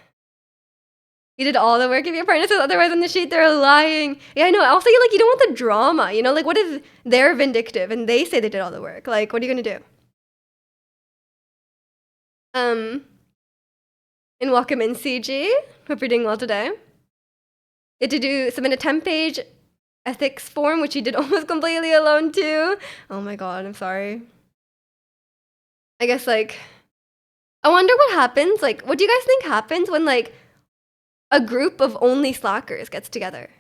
You did all the work of your apprentices, otherwise on the sheet they're lying. Yeah, I know. Also, you don't want the drama, you know? Like, what if they're vindictive and they say they did all the work? Like, what are you gonna do? And welcome in CG. Hope you're doing well today. You had to submit a 10-page ethics form, which you did almost completely alone too. Oh my god, I'm sorry. I guess like, I wonder what happens. Like, what do you guys think happens when like a group of only slackers gets together?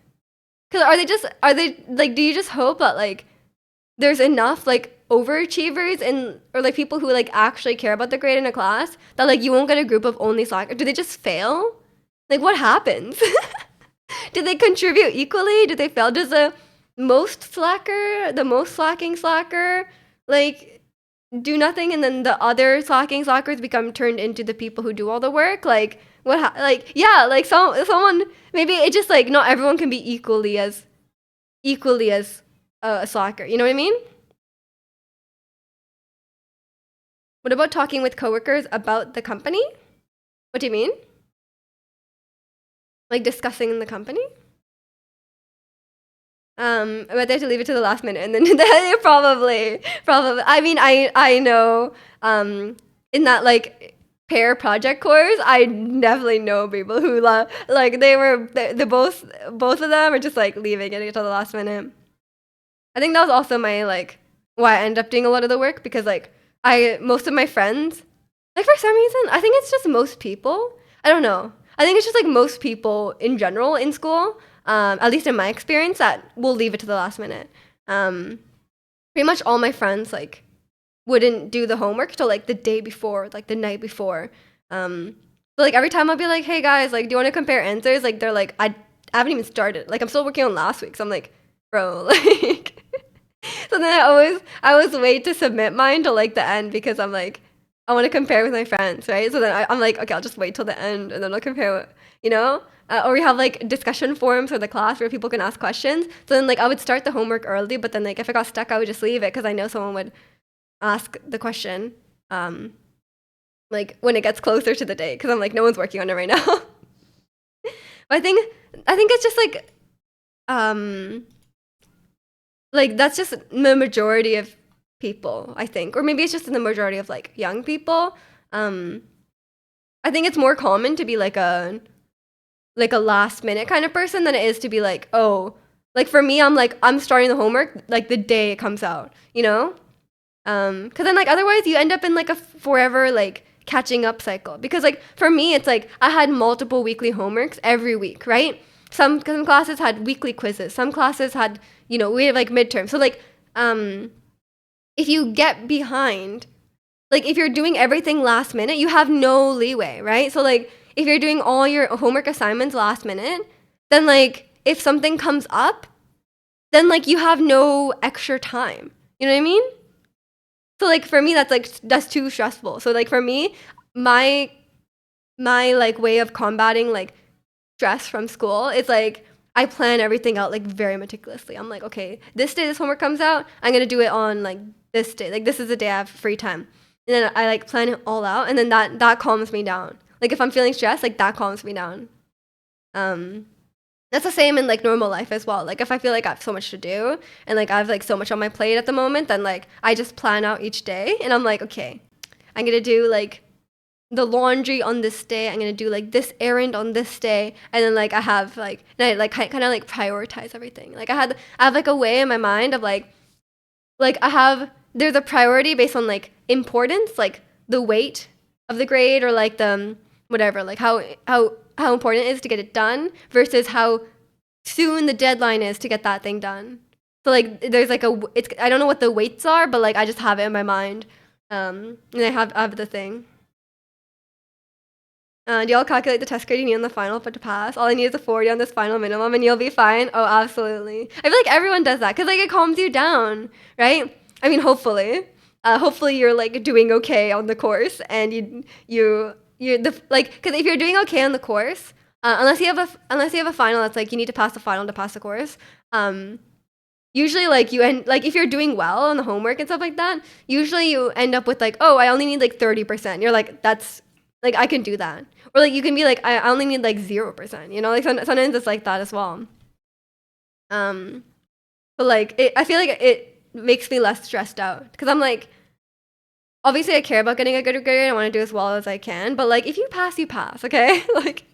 Because are they like, do you just hope that like there's enough like overachievers and or like people who like actually care about the grade in a class that like you won't get a group of only slackers? Do they just fail? Like what happens? Do they contribute equally? Do they fail? Does the most slacking slacker like do nothing and then the other slacking slackers become turned into the people who do all the work? Like like yeah, like someone maybe it just like not everyone can be equally as a slacker. You know what I mean? What about talking with coworkers about the company? What do you mean? Like discussing in the company? I bet they have to leave it to the last minute and then probably. I mean, I know in that like pair project course, I definitely know people who like they both of them are just like leaving it until the last minute. I think that was also my like why I ended up doing a lot of the work because like most of my friends like for some reason I think it's just most people. I don't know. I think it's just like most people in general in school, at least in my experience, that will leave it to the last minute. Pretty much all my friends like wouldn't do the homework till like the day before, like the night before. So like every time I'll be like, hey guys, like do you want to compare answers? Like they're like, I haven't even started. Like I'm still working on last week. So I'm like, bro, like so then I always wait to submit mine till like the end because I'm like, I want to compare with my friends, right? So then I'm like, okay, I'll just wait till the end and then I'll compare, you know? Or we have like discussion forums for the class where people can ask questions. So then like I would start the homework early, but then like if I got stuck, I would just leave it because I know someone would ask the question like when it gets closer to the date because I'm like, no one's working on it right now. But I think it's just like that's just the majority of people, I think, or maybe it's just in the majority of like young people. I think it's more common to be like a last minute kind of person than it is to be like, oh, like for me, I'm starting the homework like the day it comes out, you know? Because then like otherwise you end up in like a forever like catching up cycle. Because like for me, it's like I had multiple weekly homeworks every week, right? Some classes had weekly quizzes. Some classes had, we have like midterms. So like, if you get behind, like if you're doing everything last minute, you have no leeway, right? So like if you're doing all your homework assignments last minute, then like if something comes up, then like you have no extra time. You know what I mean? So like for me, that's too stressful. So like for me, my like way of combating like stress from school is like I plan everything out like very meticulously. I'm like, okay, this day this homework comes out, I'm gonna do it on like this day. Like this is the day I have free time. And then I like plan it all out, and then that calms me down. Like if I'm feeling stressed, like that calms me down. That's the same in like normal life as well. Like if I feel like I have so much to do and like I have like so much on my plate at the moment, then like I just plan out each day and I'm like, okay, I'm gonna do like the laundry on this day. I'm gonna do like this errand on this day, and then like I have like, and I like kind of like prioritize everything. Like I have like a way in my mind of like there's a priority based on like importance, like the weight of the grade or like the whatever, like how important it is to get it done versus how soon the deadline is to get that thing done. So like there's like I don't know what the weights are, but like I just have it in my mind. And I have the thing. Do y'all calculate the test grade you need on the final to pass? All I need is a 40 on this final minimum and you'll be fine. Oh, absolutely. I feel like everyone does that because like it calms you down, right? I mean, hopefully. Hopefully you're like doing okay on the course and because if you're doing okay on the course, unless you have a final that's like you need to pass the final to pass the course, usually like you end like if you're doing well on the homework and stuff like that, usually you end up with like, oh, I only need like 30%. You're like, that's like I can do that. Or like you can be like, I only need like 0%. Like sometimes it's like that as well. But like I feel like it makes me less stressed out because I'm like, obviously I care about getting a good grade. I want to do as well as I can. But like if you pass, you pass. Okay, like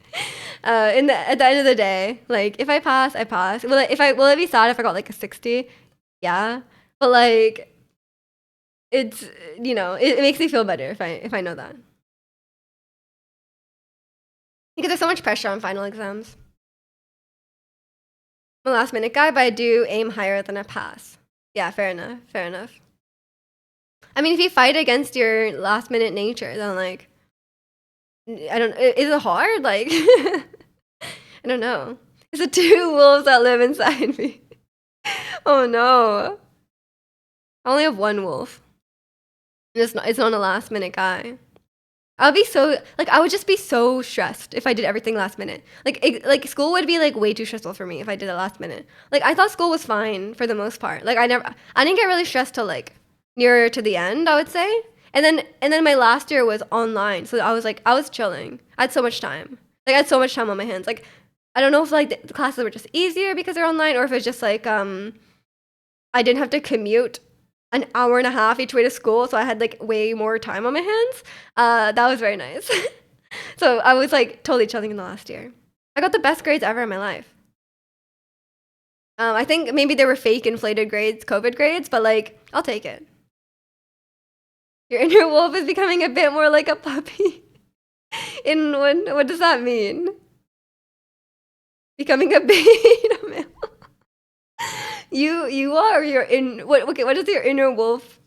at the end of the day, like if I pass, I pass. Will it be sad if I got like a 60? Yeah, but like it's it makes me feel better if I know that. Because there's so much pressure on final exams. I'm a last minute guy, but I do aim higher than a pass. Yeah, fair enough. Fair enough. I mean, if you fight against your last minute nature, then like, I don't. Is it hard? Like, I don't know. It's the two wolves that live inside me. Oh no. I only have one wolf. It's not a last minute guy. I would just be so stressed if I did everything last minute. Like school would be like way too stressful for me if I did it last minute. Like I thought school was fine for the most part. Like I didn't get really stressed till like nearer to the end, I would say. And then my last year was online, so I was chilling. I had so much time. Like I had so much time on my hands. Like I don't know if like the classes were just easier because they're online, or if it's just like I didn't have to commute an hour and a half each way to school, so I had like way more time on my hands. That was very nice. So I was like totally chilling in the last year. I got the best grades ever in my life. I think maybe they were fake inflated grades, COVID grades, but like I'll take it. Your inner wolf is becoming a bit more like a puppy. What does that mean? Becoming a beta male. You are your what is your inner wolf?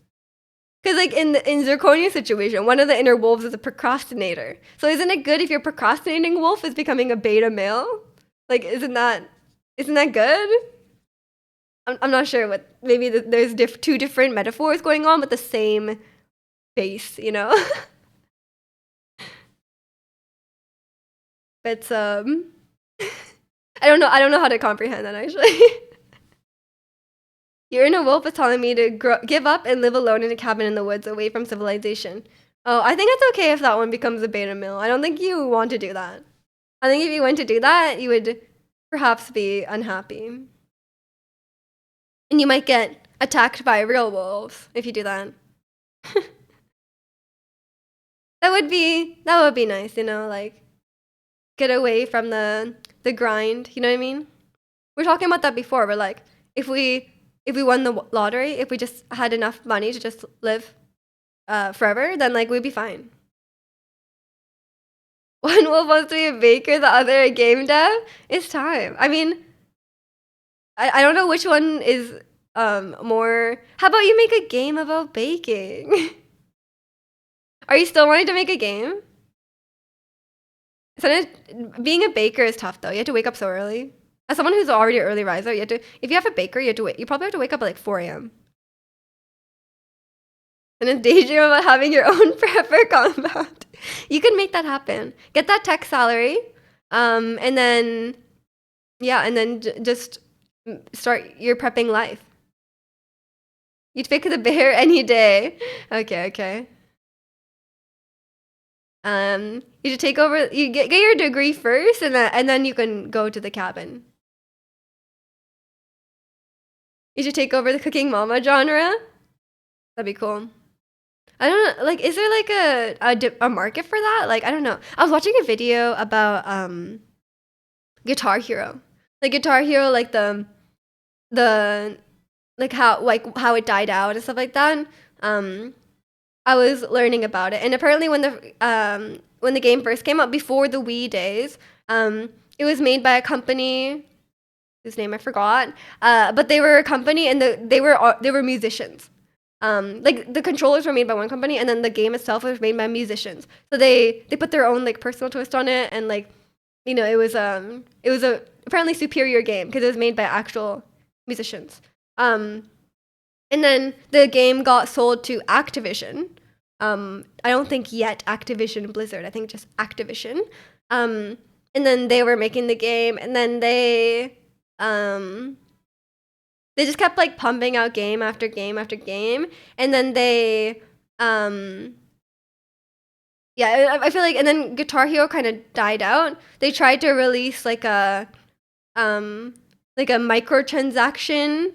Because like in Zirconia's situation, one of the inner wolves is a procrastinator. So isn't it good if your procrastinating wolf is becoming a beta male? Like isn't that good? I'm not sure what. Maybe there's two different metaphors going on with the same base, But I don't know how to comprehend that actually. Your inner wolf is telling me to give up and live alone in a cabin in the woods away from civilization. Oh, I think it's okay if that one becomes a beta male. I don't think you want to do that. I think if you went to do that, you would perhaps be unhappy. And you might get attacked by real wolves if you do that. That would be nice, like get away from the grind, you know what I mean? We were talking about that before. We're like, if we won the lottery, if we just had enough money to just live forever, then like we'd be fine. One wolf wants to be a baker, the other a game dev. It's time. I mean, I don't know which one is more. How about you make a game about baking? Are you still wanting to make a game? Sometimes being a baker is tough though. You have to wake up so early. As someone who's already an early riser, you have to. If you have a baker, you have to wait. You probably have to wake up at like 4 a.m. and then daydream about having your own prepper compound. You can make that happen. Get that tech salary, and then yeah, and then just start your prepping life. You'd pick the bear any day. Okay, okay. You should take over. You get your degree first, and then you can go to the cabin. You should take over the cooking mama genre. That'd be cool. I don't know. Like, is there like a market for that? Like, I don't know. I was watching a video about Guitar Hero. Like Guitar Hero, like the like how it died out and stuff like that. I was learning about it, and apparently when the game first came out before the Wii days, it was made by a company whose name I forgot. But they were a company, and they were musicians. Like the controllers were made by one company, and then the game itself was made by musicians. So they put their own like personal twist on it, and like it was a apparently superior game because it was made by actual musicians. And then the game got sold to Activision. I don't think yet Activision Blizzard. I think just Activision. And then they were making the game, and then they just kept like pumping out game after game after game, and then they yeah, I feel like, and then Guitar Hero kind of died out. They tried to release like a microtransaction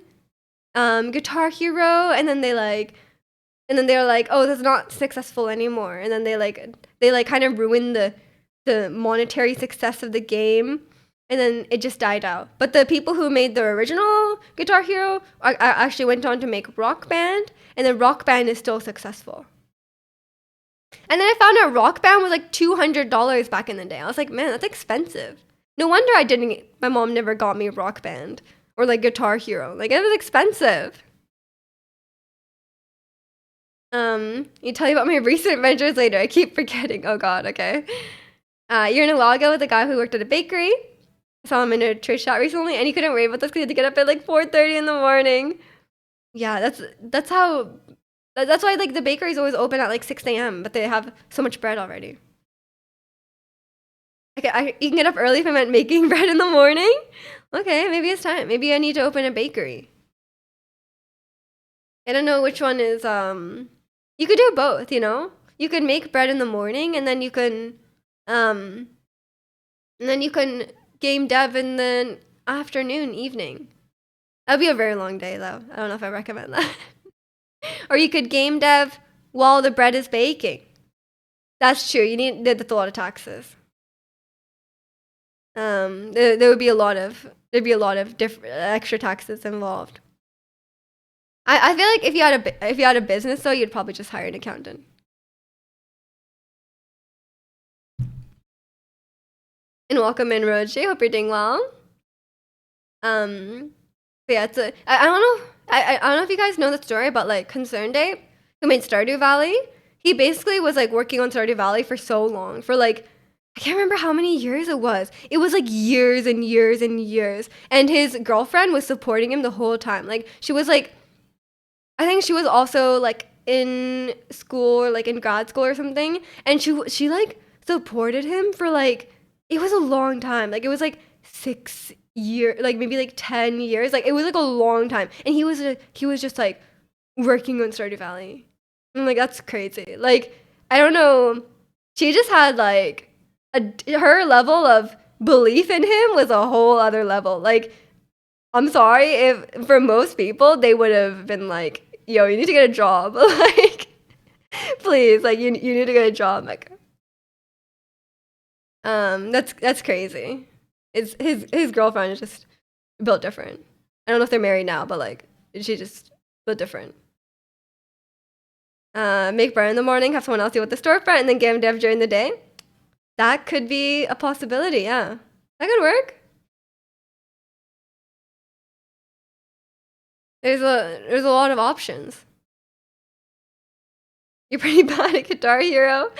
Guitar Hero, and then they were like, oh, that's not successful anymore, and then they kind of ruined the monetary success of the game, and then it just died out. But the people who made the original Guitar Hero actually went on to make Rock Band, and then Rock Band is still successful. And then I found out Rock Band was like $200 back in the day. I was like, man, that's expensive. No wonder my mom never got me Rock Band or like Guitar Hero. Like, it was expensive. You tell you about my recent ventures later. I keep forgetting. Oh god, okay. You're in a Lago with a guy who worked at a bakery. I saw him in a Twitch chat recently, and he couldn't rave with us because he had to get up at like 4:30 in the morning. Yeah, that's why like the bakery is always open at like 6 a.m. but they have so much bread already. Okay, you can get up early if I meant making bread in the morning. Okay, maybe it's time. Maybe I need to open a bakery. I don't know which one is. You could do both. You could make bread in the morning, and then you can game dev in the afternoon, evening. That'd be a very long day, though. I don't know if I recommend that. Or you could game dev while the bread is baking. That's true. That's a lot of taxes. There'd be a lot of different extra taxes involved. I feel like if you had a business though, you'd probably just hire an accountant. And welcome in, Roji. Hope you're doing well. Yeah, I don't know. I don't know if you guys know the story about like ConcernedApe, who made Stardew Valley. He basically was like working on Stardew Valley for so long, for like I can't remember how many years it was. It was like years and years and years. And his girlfriend was supporting him the whole time. Like she was like, I think she was also like in school or like in grad school or something. And she like supported him for like, it was a long time. Like it was like 6 years, like maybe like 10 years. Like it was like a long time. And he was just like working on Stardew Valley. I'm like, that's crazy. Like, I don't know. She just had like, her level of belief in him was a whole other level. Like, I'm sorry if for most people they would have been like, "Yo, you need to get a job." Like, please, like you need to get a job. Like, that's crazy. It's his girlfriend is just built different. I don't know if they're married now, but like she just built different. Make bread in the morning, have someone else deal with the storefront, and then game dev during the day. That could be a possibility, yeah. That could work. There's a lot of options. You're pretty bad at Guitar Hero?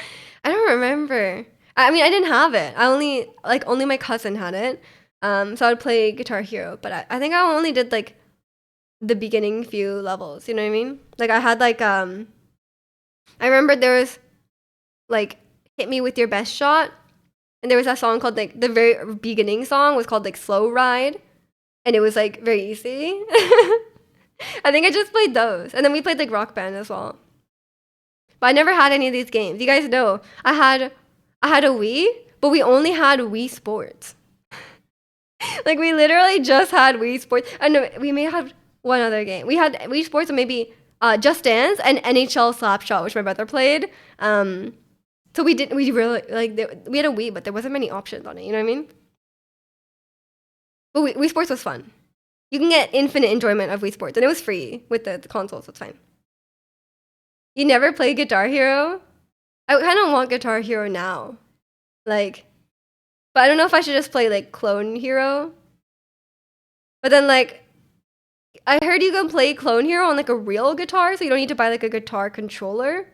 I don't remember. I mean, I didn't have it. Only my cousin had it. So I would play Guitar Hero, but I think I only did like the beginning few levels, you know what I mean? Like I had like I remember there was like Hit Me With Your Best Shot, and there was that song called like the very beginning song was called like Slow Ride, and it was like very easy. I think I just played those. And then we played like Rock Band as well. But I never had any of these games. You guys know. I had a Wii, but we only had Wii Sports. Like we literally just had Wii Sports. I know we may have one other game. We had Wii Sports and maybe Just Dance and NHL Slapshot, which my brother played. So we really like we had a Wii, but there wasn't many options on it. You know what I mean? But Wii Sports was fun. You can get infinite enjoyment of Wii Sports, and it was free with the console, so it's fine. You never played Guitar Hero? I kind of want Guitar Hero now, like, but I don't know if I should just play like Clone Hero. But then like I heard you can play Clone Hero on like a real guitar, so you don't need to buy like a guitar controller.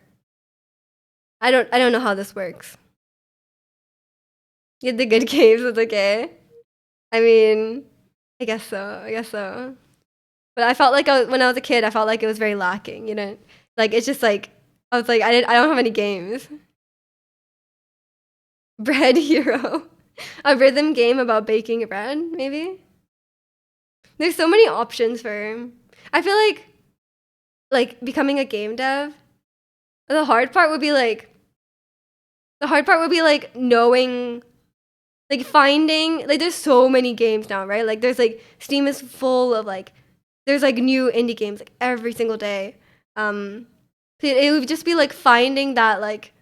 I don't know how this works. You had the good games, it's okay. I mean, I guess so. I guess so. But I felt like when I was a kid, I felt like it was very lacking. You know, like it's just like I was like I don't have any games. Bread Hero, a rhythm game about baking bread. Maybe there's so many options for. I feel like becoming a game dev. The hard part would be like knowing, like finding, like there's so many games now, right? Like there's like Steam is full of like there's like new indie games like every single day. It would just be like finding that like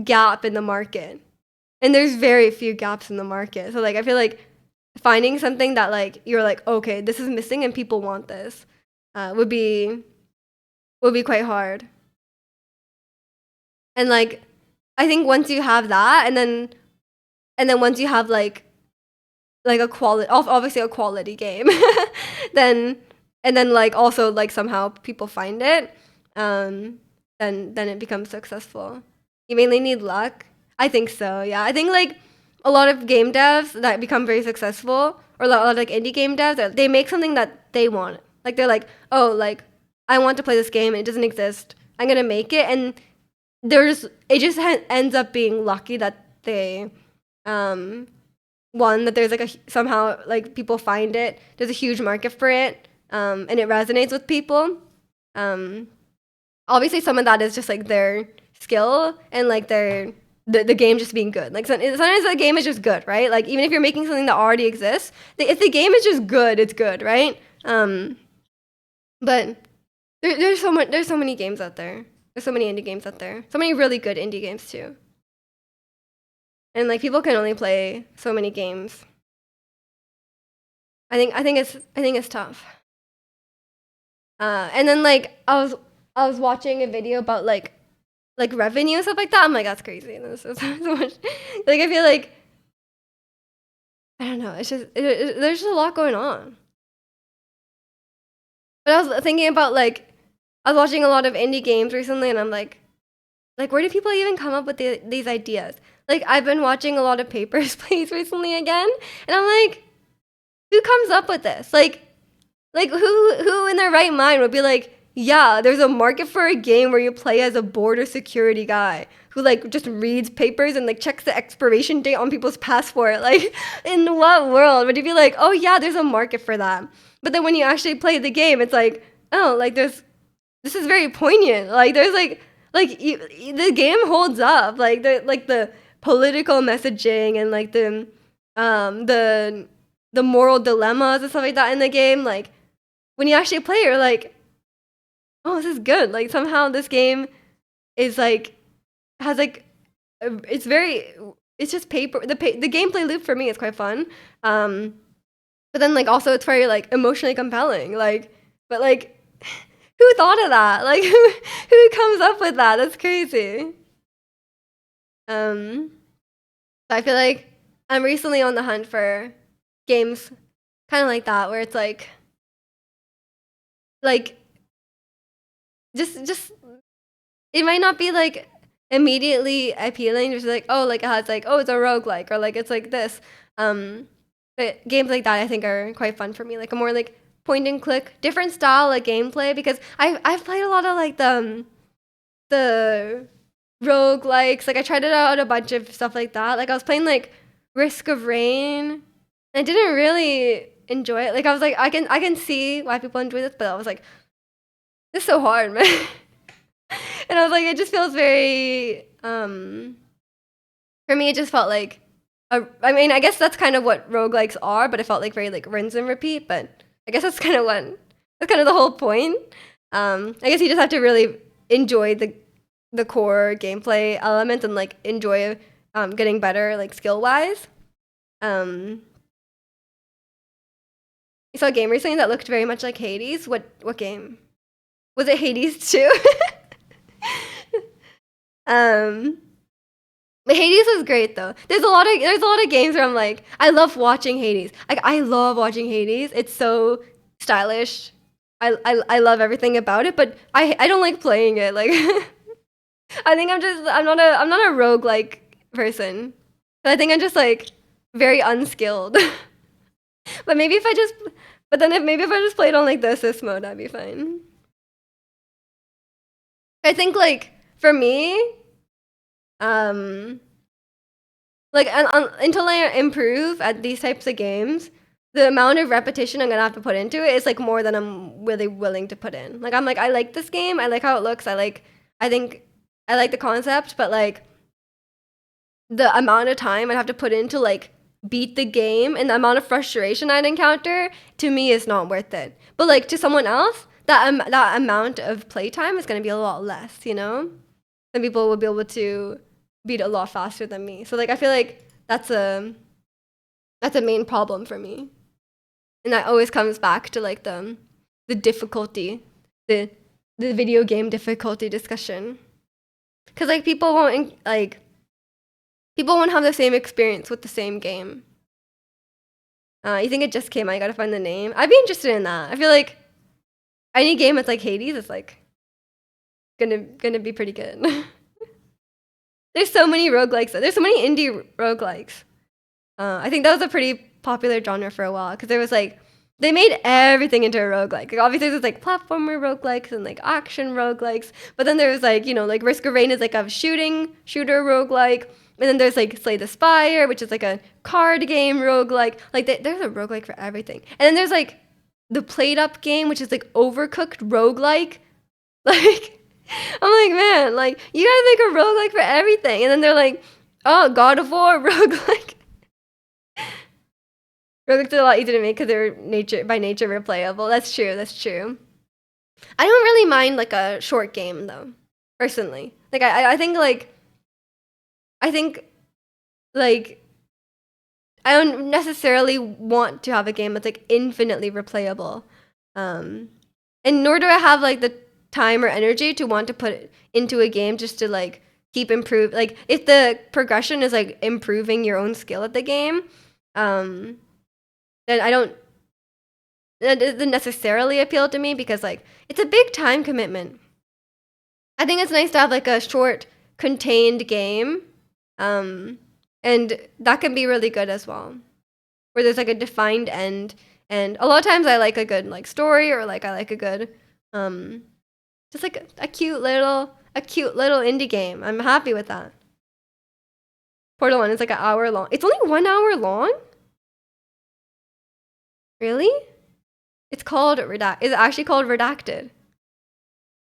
gap in the market. And there's very few gaps in the market. So like I feel like finding something that like you're like, okay, this is missing and people want this, would be quite hard. And like I think once you have that, and then once you have like a quality, obviously a quality game, then and then like also like somehow people find it, then it becomes successful. You mainly need luck. I think so. Yeah, I think like a lot of game devs that become very successful, or a lot of like indie game devs, they make something that they want. Like they're like, oh, like I want to play this game and it doesn't exist. I'm gonna make it, and it just ends up being lucky that they one that there's like somehow like people find it, there's a huge market for it, and it resonates with people. Obviously some of that is just like their skill and like the game just being good. Like sometimes the game is just good, right? Like even if you're making something that already exists, if the game is just good, it's good, right? But there's so many games out there. There's so many indie games out there. So many really good indie games too. And like people can only play so many games. I think it's tough. And then like I was watching a video about like revenue and stuff like that. I'm like, that's crazy. This is so much. Like I feel like I don't know. It's just there's just a lot going on. But I was thinking about like I was watching a lot of indie games recently, and I'm like where do people even come up with these ideas? Like I've been watching a lot of Papers, Please recently again, and I'm like, who comes up with this? Like who in their right mind would be like, yeah, there's a market for a game where you play as a border security guy who like just reads papers and like checks the expiration date on people's passport. Like in what world would you be like, oh yeah, there's a market for that? But then when you actually play the game, it's like, oh, like this is very poignant. Like there's the game holds up. Like the political messaging and like the moral dilemmas and stuff like that in the game. Like when you actually play, you're like, oh, this is good. Like somehow this game is like has like it's just paper. The gameplay loop for me is quite fun. But then like also it's very like emotionally compelling. Like but like who thought of that? Like who comes up with that? That's crazy. Um, so I feel like I'm recently on the hunt for games kind of like that, where it's like just it might not be like immediately appealing, just like, oh, like it has like, oh, it's a roguelike, or like it's like this. Um, but games like that I think are quite fun for me. Like a more like point and click, different style of gameplay, because I've played a lot of like the roguelikes. Like I tried it out a bunch of stuff like that. Like I was playing like Risk of Rain, and I didn't really enjoy it. Like I was like, I can see why people enjoy this, but I was like, this is so hard, man. And I was like, it just feels very for me it just felt like I mean, I guess that's kind of what roguelikes are, but it felt like very like rinse and repeat, but I guess that's kind of the whole point. I guess you just have to really enjoy the core gameplay elements and like enjoy getting better like skill wise. Um I saw a game recently that looked very much like Hades. What game? Was it Hades too? um But Hades was great though. There's a lot of games where I'm like, I love watching Hades. Like I love watching Hades. It's so stylish. I love everything about it, but I don't like playing it. Like I think I'm not a roguelike person. I think I'm just like very unskilled. But maybe if I just but then if I just played on like the assist mode, I'd be fine. I think like for me, um like until I improve at these types of games, the amount of repetition I'm gonna have to put into it is like more than I'm really willing to put in. Like I'm like, I like this game, I like how it looks, I think I like the concept, but like the amount of time I'd have to put in to like beat the game and the amount of frustration I'd encounter, to me is not worth it. But like to someone else, that amount of playtime is gonna be a lot less, you know? Some people will be able to beat a lot faster than me. So like I feel like that's a main problem for me. And that always comes back to like the difficulty, the the video game difficulty discussion. Cuz like people won't have the same experience with the same game. You think it just came out, you got to find the name. I'd be interested in that. I feel like any game that's like Hades is like gonna be pretty good. There's so many roguelikes. There's so many indie roguelikes. I think that was a pretty popular genre for a while because there was like they made everything into a roguelike. Like obviously there's like platformer roguelikes and like action roguelikes, but then there's like, you know, like Risk of Rain is like a shooter roguelike. And then there's like Slay the Spire, which is like a card game roguelike. Like there's a roguelike for everything. And then there's like the played up game, which is like Overcooked roguelike. Like I'm like, man, like you gotta make a roguelike for everything. And then they're like, oh, God of War roguelike. Roguelikes are a lot easier to make because they're by nature replayable. That's true. That's true. I don't really mind like a short game though, personally. Like I think like I don't necessarily want to have a game that's like infinitely replayable. And nor do I have like the time or energy to want to put it into a game just to like keep improve. Like if the progression is like improving your own skill at the game, then I don't that doesn't necessarily appeal to me because like it's a big time commitment. I think it's nice to have like a short contained game. And that can be really good as well. Where there's like a defined end. And a lot of times I like a good like story or like I like a good just like a cute little indie game. I'm happy with that. Portal 1 is like an hour long. It's only 1 hour long? Really? It's called Redact. Is it actually called Redacted?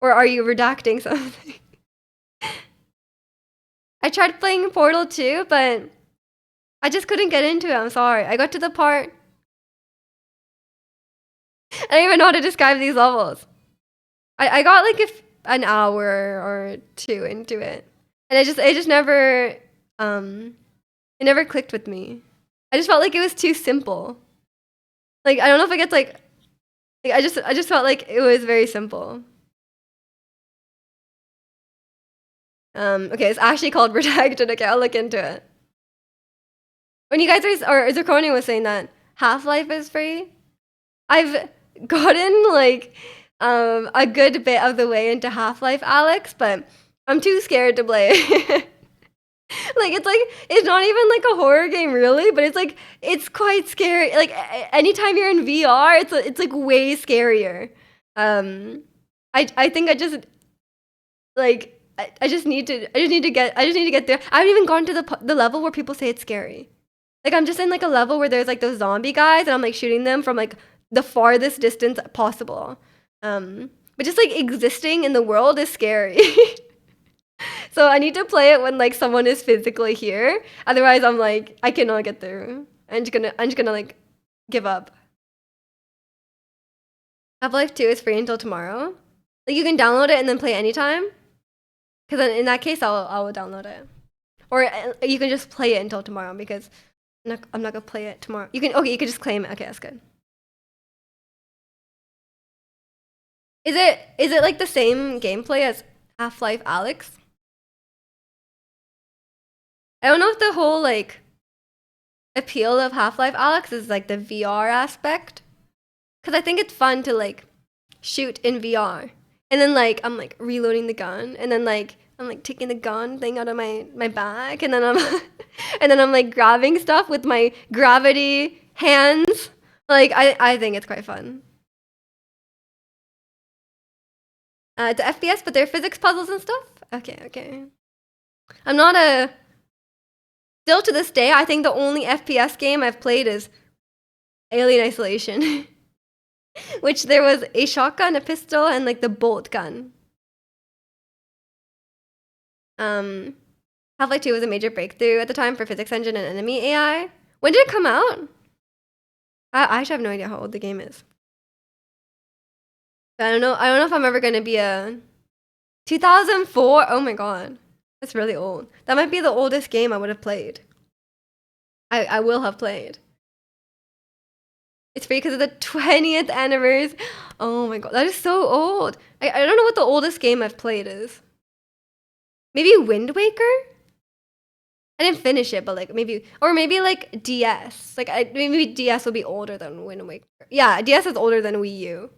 Or are you redacting something? I tried playing Portal 2, but I just couldn't get into it. I'm sorry. I got to the part. I don't even know how to describe these levels. I got like an hour or two into it, and it just never it never clicked with me. I just felt like it was too simple. Like I don't know if it gets like I just felt like it was very simple. Okay, it's actually called Protected. Okay, I'll look into it. When you guys or Zirconia was saying that Half-Life is free, I've gotten like a good bit of the way into Half-Life, Alex, but I'm too scared to play. It's not even like a horror game really, but it's quite scary. Like anytime you're in VR, it's like way scarier. Um, I think I just like I just need to get there. I haven't even gone to the level where people say it's scary. Like I'm just in like a level where there's like those zombie guys and I'm like shooting them from like the farthest distance possible. But just like existing in the world is scary. So I need to play it when like someone is physically here. Otherwise, I'm like I cannot get through. I'm just gonna like give up. Half-Life 2 is free until tomorrow. Like you can download it and then play anytime. Because then in that case, I will download it. Or you can just play it until tomorrow because I'm not gonna play it tomorrow. You can just claim it. Okay, that's good. Is it like the same gameplay as Half-Life Alex? I don't know if the whole like appeal of Half-Life Alex is like the VR aspect. Cause I think it's fun to like shoot in VR. And then like I'm like reloading the gun and then like I'm like taking the gun thing out of my bag and then I'm and then I'm like grabbing stuff with my gravity hands. Like I think it's quite fun. It's FPS, but they're physics puzzles and stuff. Okay. I'm not a. Still to this day, I think the only FPS game I've played is Alien Isolation, which there was a shotgun, a pistol, and like the bolt gun. Half-Life 2 was a major breakthrough at the time for physics engine and enemy AI. When did it come out? I actually have no idea how old the game is. I don't know if I'm ever gonna be a 2004. Oh my god, that's really old. That might be the oldest game I would have played. I will have played. It's free because of the 20th anniversary. Oh my god, that is so old. I don't know what the oldest game I've played is. Maybe Wind Waker? I didn't finish it, but like maybe like DS. Like maybe DS will be older than Wind Waker. Yeah, DS is older than Wii U.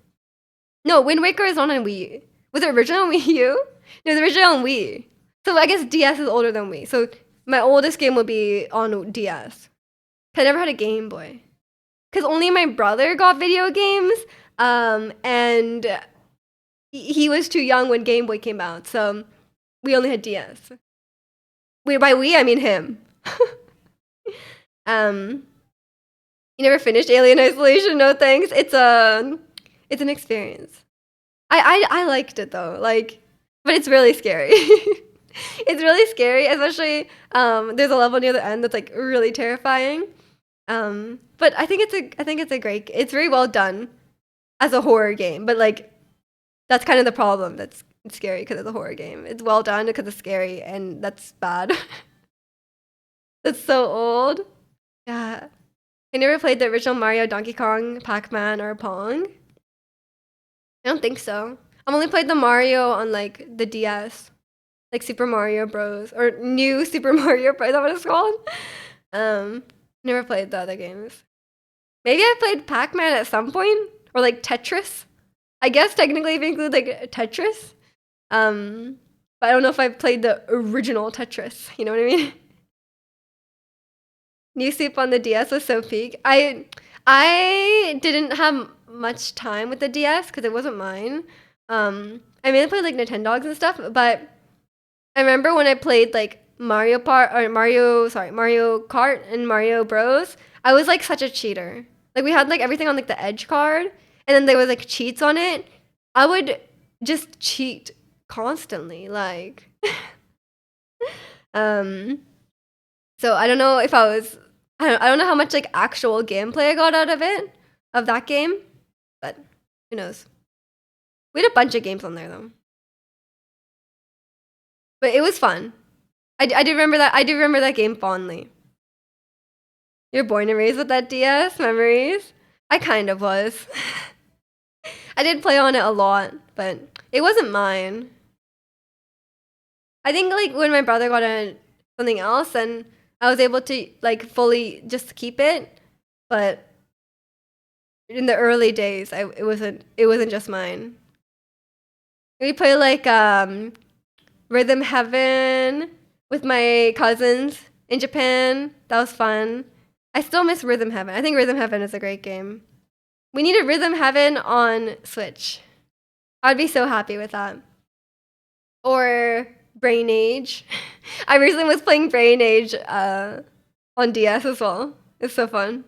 No, Wind Waker is not on Wii U. Was it original on Wii U? No, it was original on Wii. So I guess DS is older than Wii. So my oldest game would be on DS. I never had a Game Boy. Because only my brother got video games. And he was too young when Game Boy came out. So we only had DS. By we, I mean him. You never finished Alien Isolation? No thanks. It's an experience. I liked it though, like, but it's really scary. It's really scary, especially there's a level near the end that's like really terrifying. But I think it's very well done as a horror game, but like that's kind of the problem. That's scary because it's a horror game. It's well done because it's scary, and that's bad. That's so old. Yeah. I never played the original Mario, Donkey Kong, Pac-Man, or Pong. I don't think so. I've only played the Mario on like the DS, like Super Mario Bros. Or New Super Mario Bros. Is that what it's called? Never played the other games. Maybe I played Pac-Man at some point, or like Tetris. I guess technically if you include like Tetris. But I don't know if I played the original Tetris. You know what I mean? New Soup on the DS was so peak. I didn't have much time with the DS because it wasn't mine. I mainly played like Nintendogs and stuff, but I remember when I played like Mario Kart and Mario Bros. I was like such a cheater. Like we had like everything on like the edge card, and then there was like cheats on it. I would just cheat constantly, like. So I don't know if I don't know how much like actual gameplay I got out of that game, but who knows. We had a bunch of games on there though, but it was fun. I do remember that. I do remember that game fondly. You're born and raised with that DS memories. I kind of was. I did play on it a lot, but it wasn't mine. I think like when my brother got something else, and I was able to like fully just keep it. But in the early days, it wasn't just mine. We play like Rhythm Heaven with my cousins in Japan. That was fun. I still miss Rhythm Heaven. I think Rhythm Heaven is a great game. We need a Rhythm Heaven on Switch. I'd be so happy with that. Or Brain Age. I recently was playing Brain Age on DS as well. It's so fun.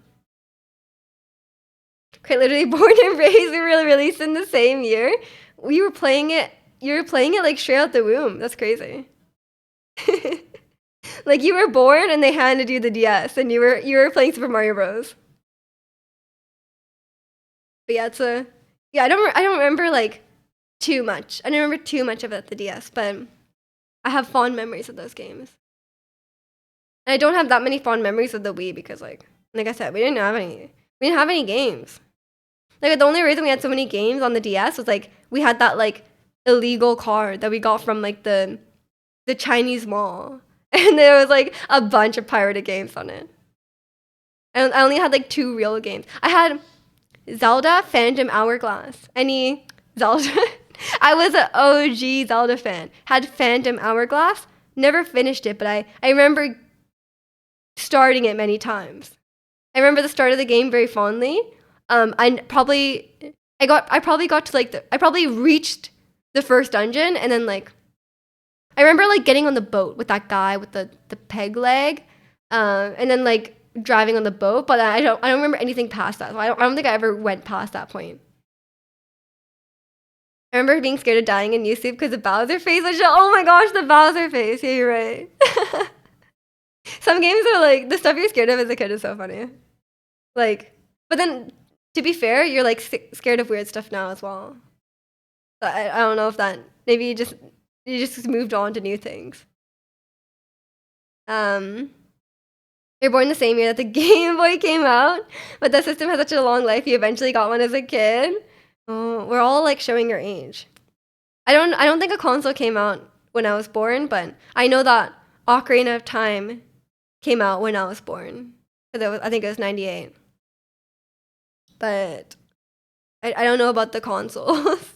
Quite literally born and raised. We were released in the same year. We were playing it. You were playing it like straight out the womb. That's crazy. Like you were born and they handed you the DS, and you were playing Super Mario Bros. But yeah, I don't remember like too much. I don't remember too much about the DS, but I have fond memories of those games. And I don't have that many fond memories of the Wii because like I said, we didn't have any games. Like the only reason we had so many games on the DS was like we had that like illegal card that we got from like the Chinese mall. And there was like a bunch of pirated games on it. And I only had like 2 real games. I had Zelda Phantom Hourglass. Any Zelda? I was an OG Zelda fan. Had Phantom Hourglass. Never finished it, but I remember starting it many times. I remember the start of the game very fondly. I probably got to like I probably reached the first dungeon, and then like I remember like getting on the boat with that guy with the peg leg, and then like driving on the boat. But I don't remember anything past that. So I don't think I ever went past that point. I remember being scared of dying in YouTube because the Bowser face. Oh my gosh, the Bowser face. Yeah, you're right. Some games are like the stuff you're scared of as a kid is so funny. Like, but then to be fair, you're like scared of weird stuff now as well. So I don't know if that maybe you just moved on to new things. You're born the same year that the Game Boy came out, but the system has such a long life. You eventually got one as a kid. Oh, we're all like showing your age. I don't think a console came out when I was born, but I know that Ocarina of Time came out when I was born. I think it was 98. But I don't know about the consoles.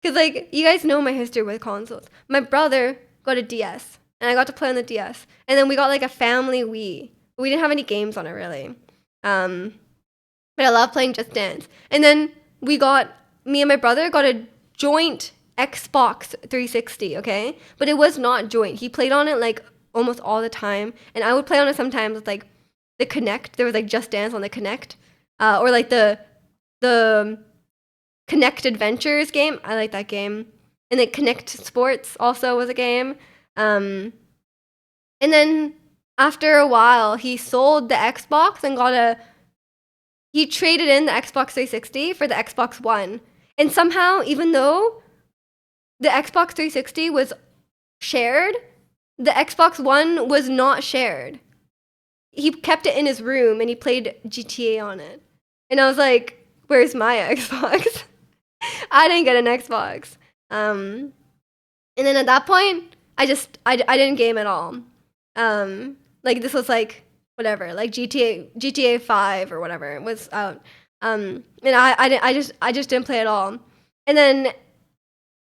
Because, like, you guys know my history with consoles. My brother got a DS, and I got to play on the DS. And then we got, like, a family Wii. We didn't have any games on it, really. But I love playing Just Dance. And then me and my brother got a joint Xbox 360, okay? But it was not joint. He played on it, like, almost all the time. And I would play on it sometimes with, like, the Kinect. There was, like, Just Dance on the Kinect. Or, like, the Kinect Adventures game. I like that game. And then Kinect Sports also was a game. And then after a while, he sold the Xbox and he traded in the Xbox 360 for the Xbox One. And somehow, even though the Xbox 360 was shared, the Xbox One was not shared. He kept it in his room and he played GTA on it. And I was like, where's my Xbox? I didn't get an Xbox. And then at that point, I didn't game at all. Like this was like whatever, like GTA 5 or whatever was out. And I just didn't play at all. And then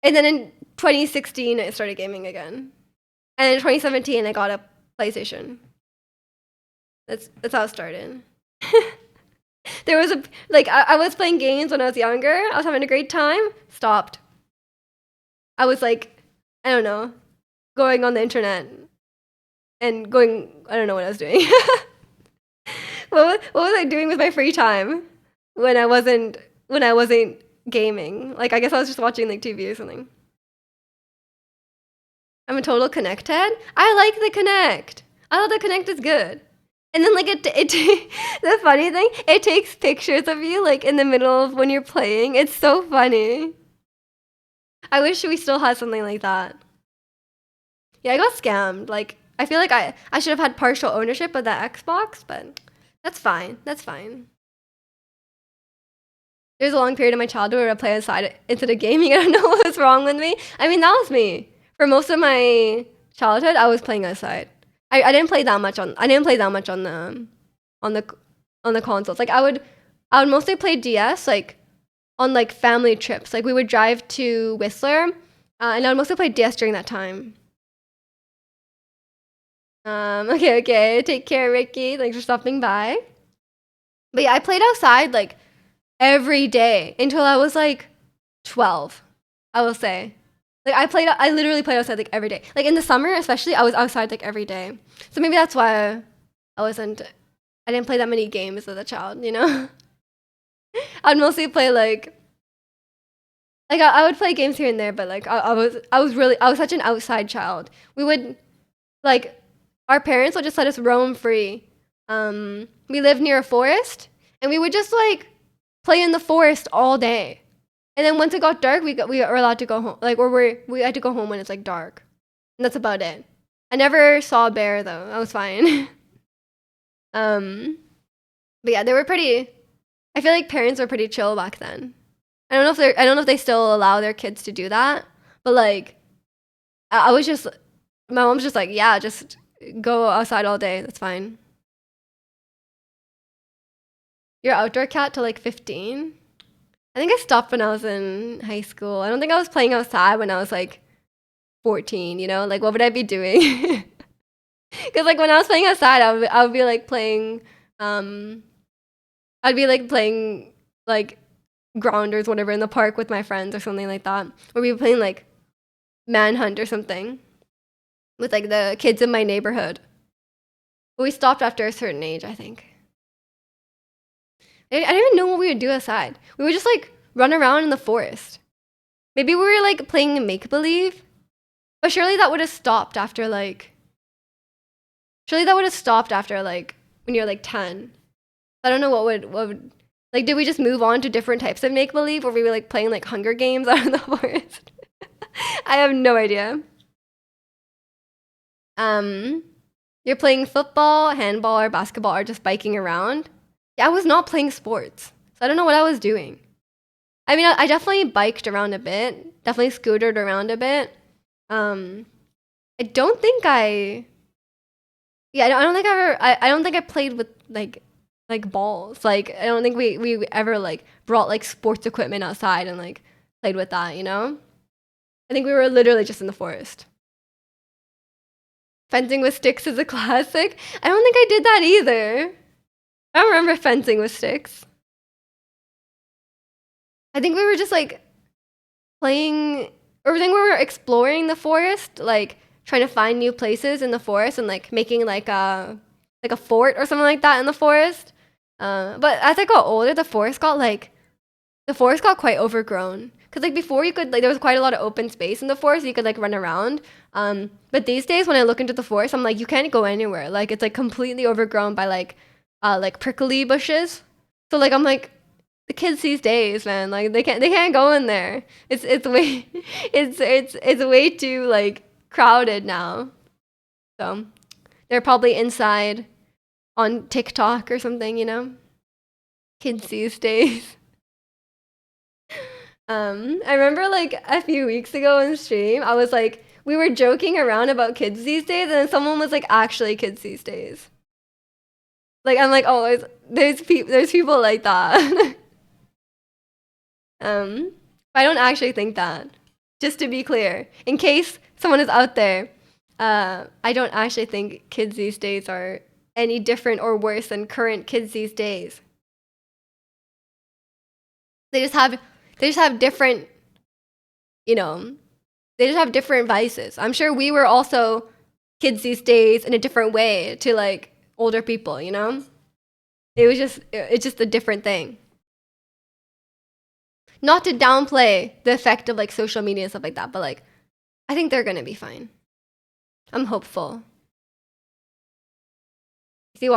in 2016 I started gaming again. And in 2017 I got a PlayStation. That's how it started. There was I was playing games when I was younger. I was having a great time. Stopped. I was like, I don't know, going on the internet and I don't know what I was doing. What was I doing with my free time when I wasn't gaming? Like I guess I was just watching like TV or something. I'm a total Kinect head. I like the Kinect. I thought the Kinect is good. And then like the funny thing, it takes pictures of you like in the middle of when you're playing. It's so funny. I wish we still had something like that. Yeah, I got scammed. Like I feel like I should have had partial ownership of that Xbox, but that's fine. That's fine. There's a long period of my childhood where I play inside instead of gaming. I don't know what was wrong with me. I mean, that was me For most of my childhood, I was playing outside. I didn't play that much on on the on the consoles. Like I would mostly play DS like on like family trips. Like we would drive to Whistler, and I would mostly play DS during that time. Okay. Take care, Ricky. Thanks for stopping by. But yeah, I played outside like every day until I was like 12, I will say. Like I literally played outside like every day. Like in the summer especially, I was outside like every day. So maybe that's why I didn't play that many games as a child, you know? I'd mostly play I would play games here and there, but like I was such an outside child. We would like our parents would just let us roam free. We lived near a forest, and we would just like play in the forest all day. And then once it got dark, we were allowed to go home. Like we had to go home when it's like dark, and that's about it. I never saw a bear though. I was fine. um, but yeah, they were pretty. I feel like parents were pretty chill back then. I don't know if they still allow their kids to do that, but like I was just my mom's just like, yeah, just go outside all day. That's fine. You're outdoor cat till like 15? I think I stopped when I was in high school. I don't think I was playing outside when I was like 14, you know? Like what would I be doing? Cuz like when I was playing outside, I would be like playing I'd be like playing like grounders whatever in the park with my friends or something like that. Or we were playing like Manhunt or something with like the kids in my neighborhood. But we stopped after a certain age, I think. I didn't even know what we would do outside. We would just like run around in the forest. Maybe we were like playing make believe, but surely that would have stopped after like. Surely that would have stopped after like when you're like 10. I don't know what would like. Did we just move on to different types of make believe, or we were like playing like Hunger Games out in the forest? I have no idea. Um, you're playing football, handball, or basketball, or just biking around. Yeah, I was not playing sports, so I don't know what I was doing. I mean, I definitely biked around a bit, definitely scootered around a bit. Um, I don't think I. Yeah, I don't think I ever. I don't think I played with like balls. Like I don't think we ever like brought like sports equipment outside and like played with that. You know, I think we were literally just in the forest. Fencing with sticks is a classic. I don't think I did that either. I don't remember fencing with sticks. I think we were just like playing, or I think we were exploring the forest, like trying to find new places in the forest and like making like a fort or something like that in the forest. But as I got older, the forest got quite overgrown. Cause like before you could like there was quite a lot of open space in the forest, you could like run around. But these days when I look into the forest, I'm like you can't go anywhere. Like it's like completely overgrown by like prickly bushes. So like I'm like the kids these days, man, like they can't go in there. It's way it's way too like crowded now. So they're probably inside on TikTok or something, you know? Kids these days. I remember like a few weeks ago in stream, I was like, we were joking around about kids these days, and then someone was like, actually, kids these days. Like I'm like, oh, there's people like that. I don't actually think that. Just to be clear, in case someone is out there, I don't actually think kids these days are any different or worse than current kids these days. They just have different, you know, they just have different vices. I'm sure we were also kids these days in a different way to like older people, you know? It's just a different thing. Not to downplay the effect of like social media and stuff like that, but like I think they're gonna be fine. I'm hopeful. See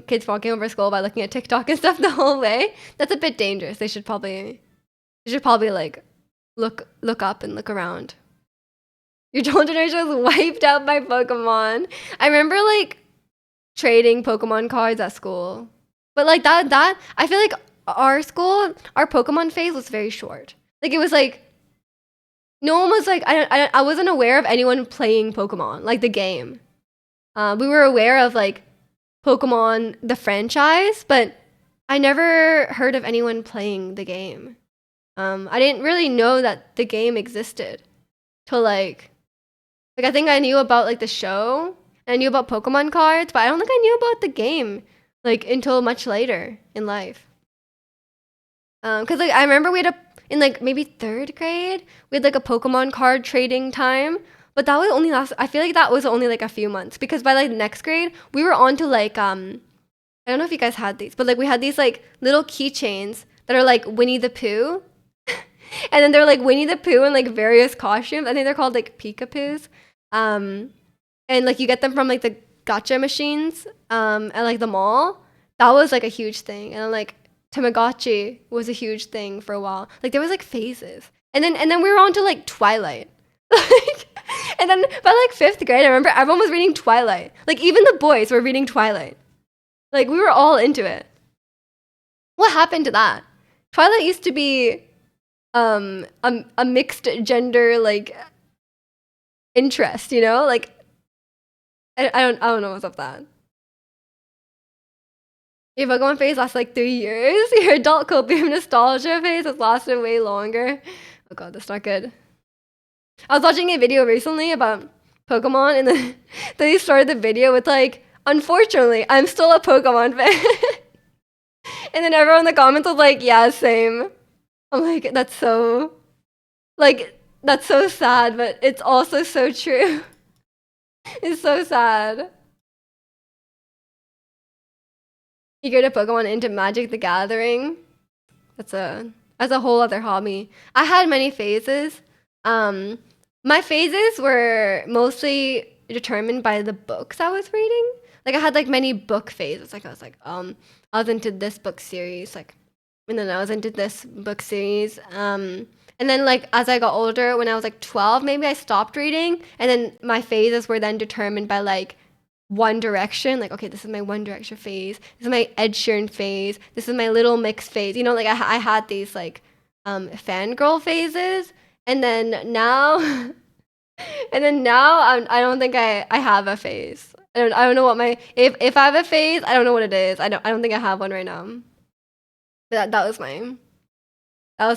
kids walking over school by looking at TikTok and stuff the whole way. That's a bit dangerous. They should probably like look up and look around. Your whole generation was wiped out by Pokemon. I remember like trading Pokemon cards at school. But like that I feel like our Pokemon phase was very short. Like it was like no one was like, I wasn't aware of anyone playing Pokemon, like the game. We were aware of like Pokemon, the franchise, but I never heard of anyone playing the game. I didn't really know that the game existed till like I think I knew about like the show and I knew about Pokemon cards, but I don't think I knew about the game like until much later in life. Cause like I remember we had in like maybe third grade, we had like a Pokemon card trading time. But that was only last. I feel like that was only like a few months because by like next grade we were on to like I don't know if you guys had these, but like we had these like little keychains that are like Winnie the Pooh, and then they're like Winnie the Pooh in like various costumes. I think they're called like Peek-a-Poos, um, and like you get them from like the gotcha machines at like the mall. That was like a huge thing, and then, like Tamagotchi was a huge thing for a while. Like there was like phases, and then we were on to like Twilight, like, and then by like fifth grade, I remember everyone was reading Twilight. Like even the boys were reading Twilight. Like we were all into it. What happened to that? Twilight used to be a mixed gender like interest, you know? Like I don't know what's up with that. Your Pokemon phase lasts like 3 years. Your adult copium nostalgia phase has lasted way longer. Oh god, that's not good. I was watching a video recently about Pokemon and then they started the video with like, unfortunately, I'm still a Pokemon fan. And then everyone in the comments was like, yeah, same. I'm like, that's so sad, but it's also so true. It's so sad. You get a Pokemon into Magic the Gathering. That's a whole other hobby. I had many phases. Um, my phases were mostly determined by the books I was reading. Like I had like many book phases. Like I was into this book series, like, and then I was into this book series. And then like as I got older, when I was like 12, maybe I stopped reading, and then my phases were then determined by like One Direction. Like, okay, this is my One Direction phase. This is my Ed Sheeran phase. This is my Little Mix phase. You know, like I had these like fangirl phases, and then now, and then now I don't think I have a phase. I don't know what my if I have a phase, I don't know what it is. I don't think I have one right now. But that was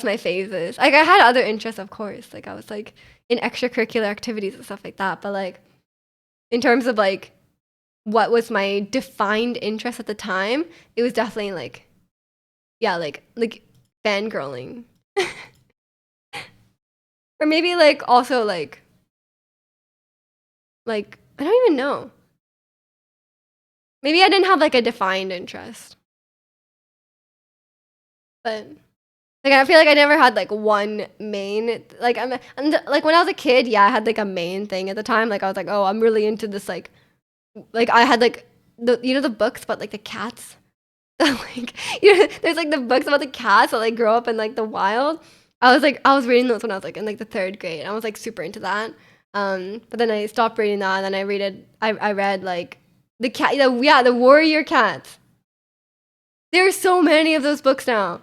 my phases. Like I had other interests, of course. Like I was like in extracurricular activities and stuff like that. But like in terms of like what was my defined interest at the time, it was definitely like, yeah, like fangirling. Or maybe like also like I don't even know. Maybe I didn't have like a defined interest. But like I feel like I never had like one main like like when I was a kid, yeah, I had like a main thing at the time. Like I was like, oh, I'm really into this like I had like the books about like the cats. Like there's like the books about the cats that like grow up in like the wild. I was reading those when I was like in like the third grade. I was like super into that. But then I stopped reading that, and then I read like the warrior cats. There are so many of those books now.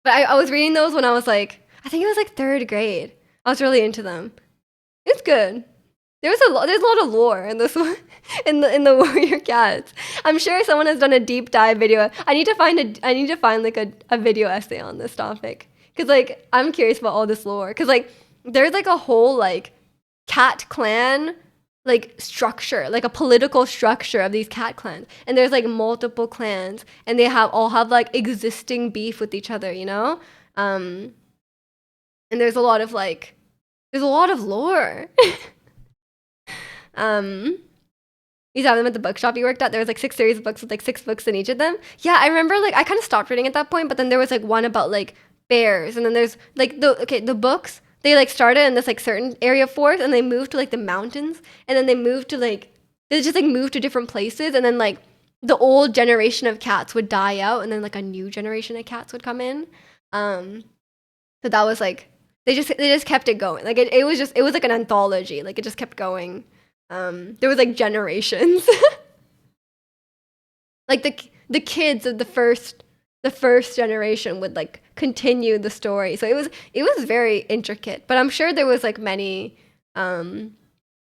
But I was reading those when I was like, I think it was like third grade. I was really into them. It's good. There's a lot of lore in this one, in the warrior cats. I'm sure someone has done a deep dive video. I need to find like a video essay on this topic, because like I'm curious about all this lore, because like there's like a whole like cat clan like structure, like a political structure of these cat clans, and there's like multiple clans, and they all have like existing beef with each other, you know. And there's a lot of lore. You saw them at the bookshop you worked at. There was like 6 series of books with like 6 books in each of them. Yeah, I remember like I kind of stopped reading at that point, but then there was like one about like bears, and then there's like the books, they like started in this like certain area of forest, and they moved to like the mountains, and then they just like moved to different places, and then like the old generation of cats would die out, and then like a new generation of cats would come in. So that was like they just kept it going. Like it was like an anthology. Like it just kept going. There was like generations. Like the kids of the first the first generation would like continue the story. So it was very intricate, but I'm sure there was like many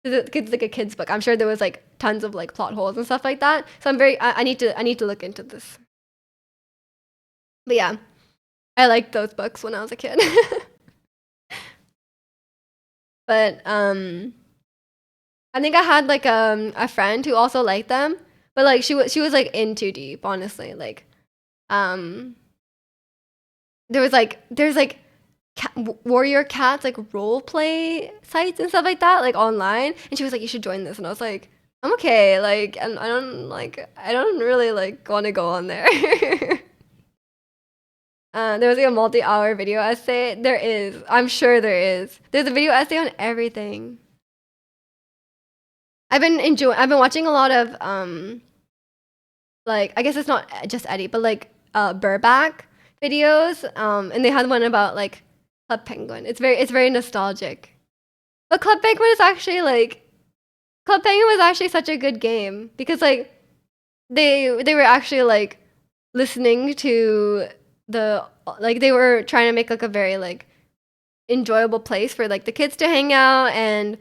it's like a kid's book. I'm sure there was like tons of like plot holes and stuff like that. So I need to look into this. But yeah, I liked those books when I was a kid. But I think I had like a friend who also liked them, but like she was like in too deep, honestly. Like um there's like warrior cats like role play sites and stuff like that, like online, and she was like, you should join this, and I was like, I'm okay, like, and I don't really like want to go on there. There was like a multi-hour video essay. I'm sure there's a video essay on everything. I've been watching a lot of like, I guess it's not just Eddie, but like Burback videos, and they had one about like Club Penguin. It's very nostalgic. But Club Penguin was actually such a good game because like they were actually like listening to they were trying to make like a very like enjoyable place for like the kids to hang out, and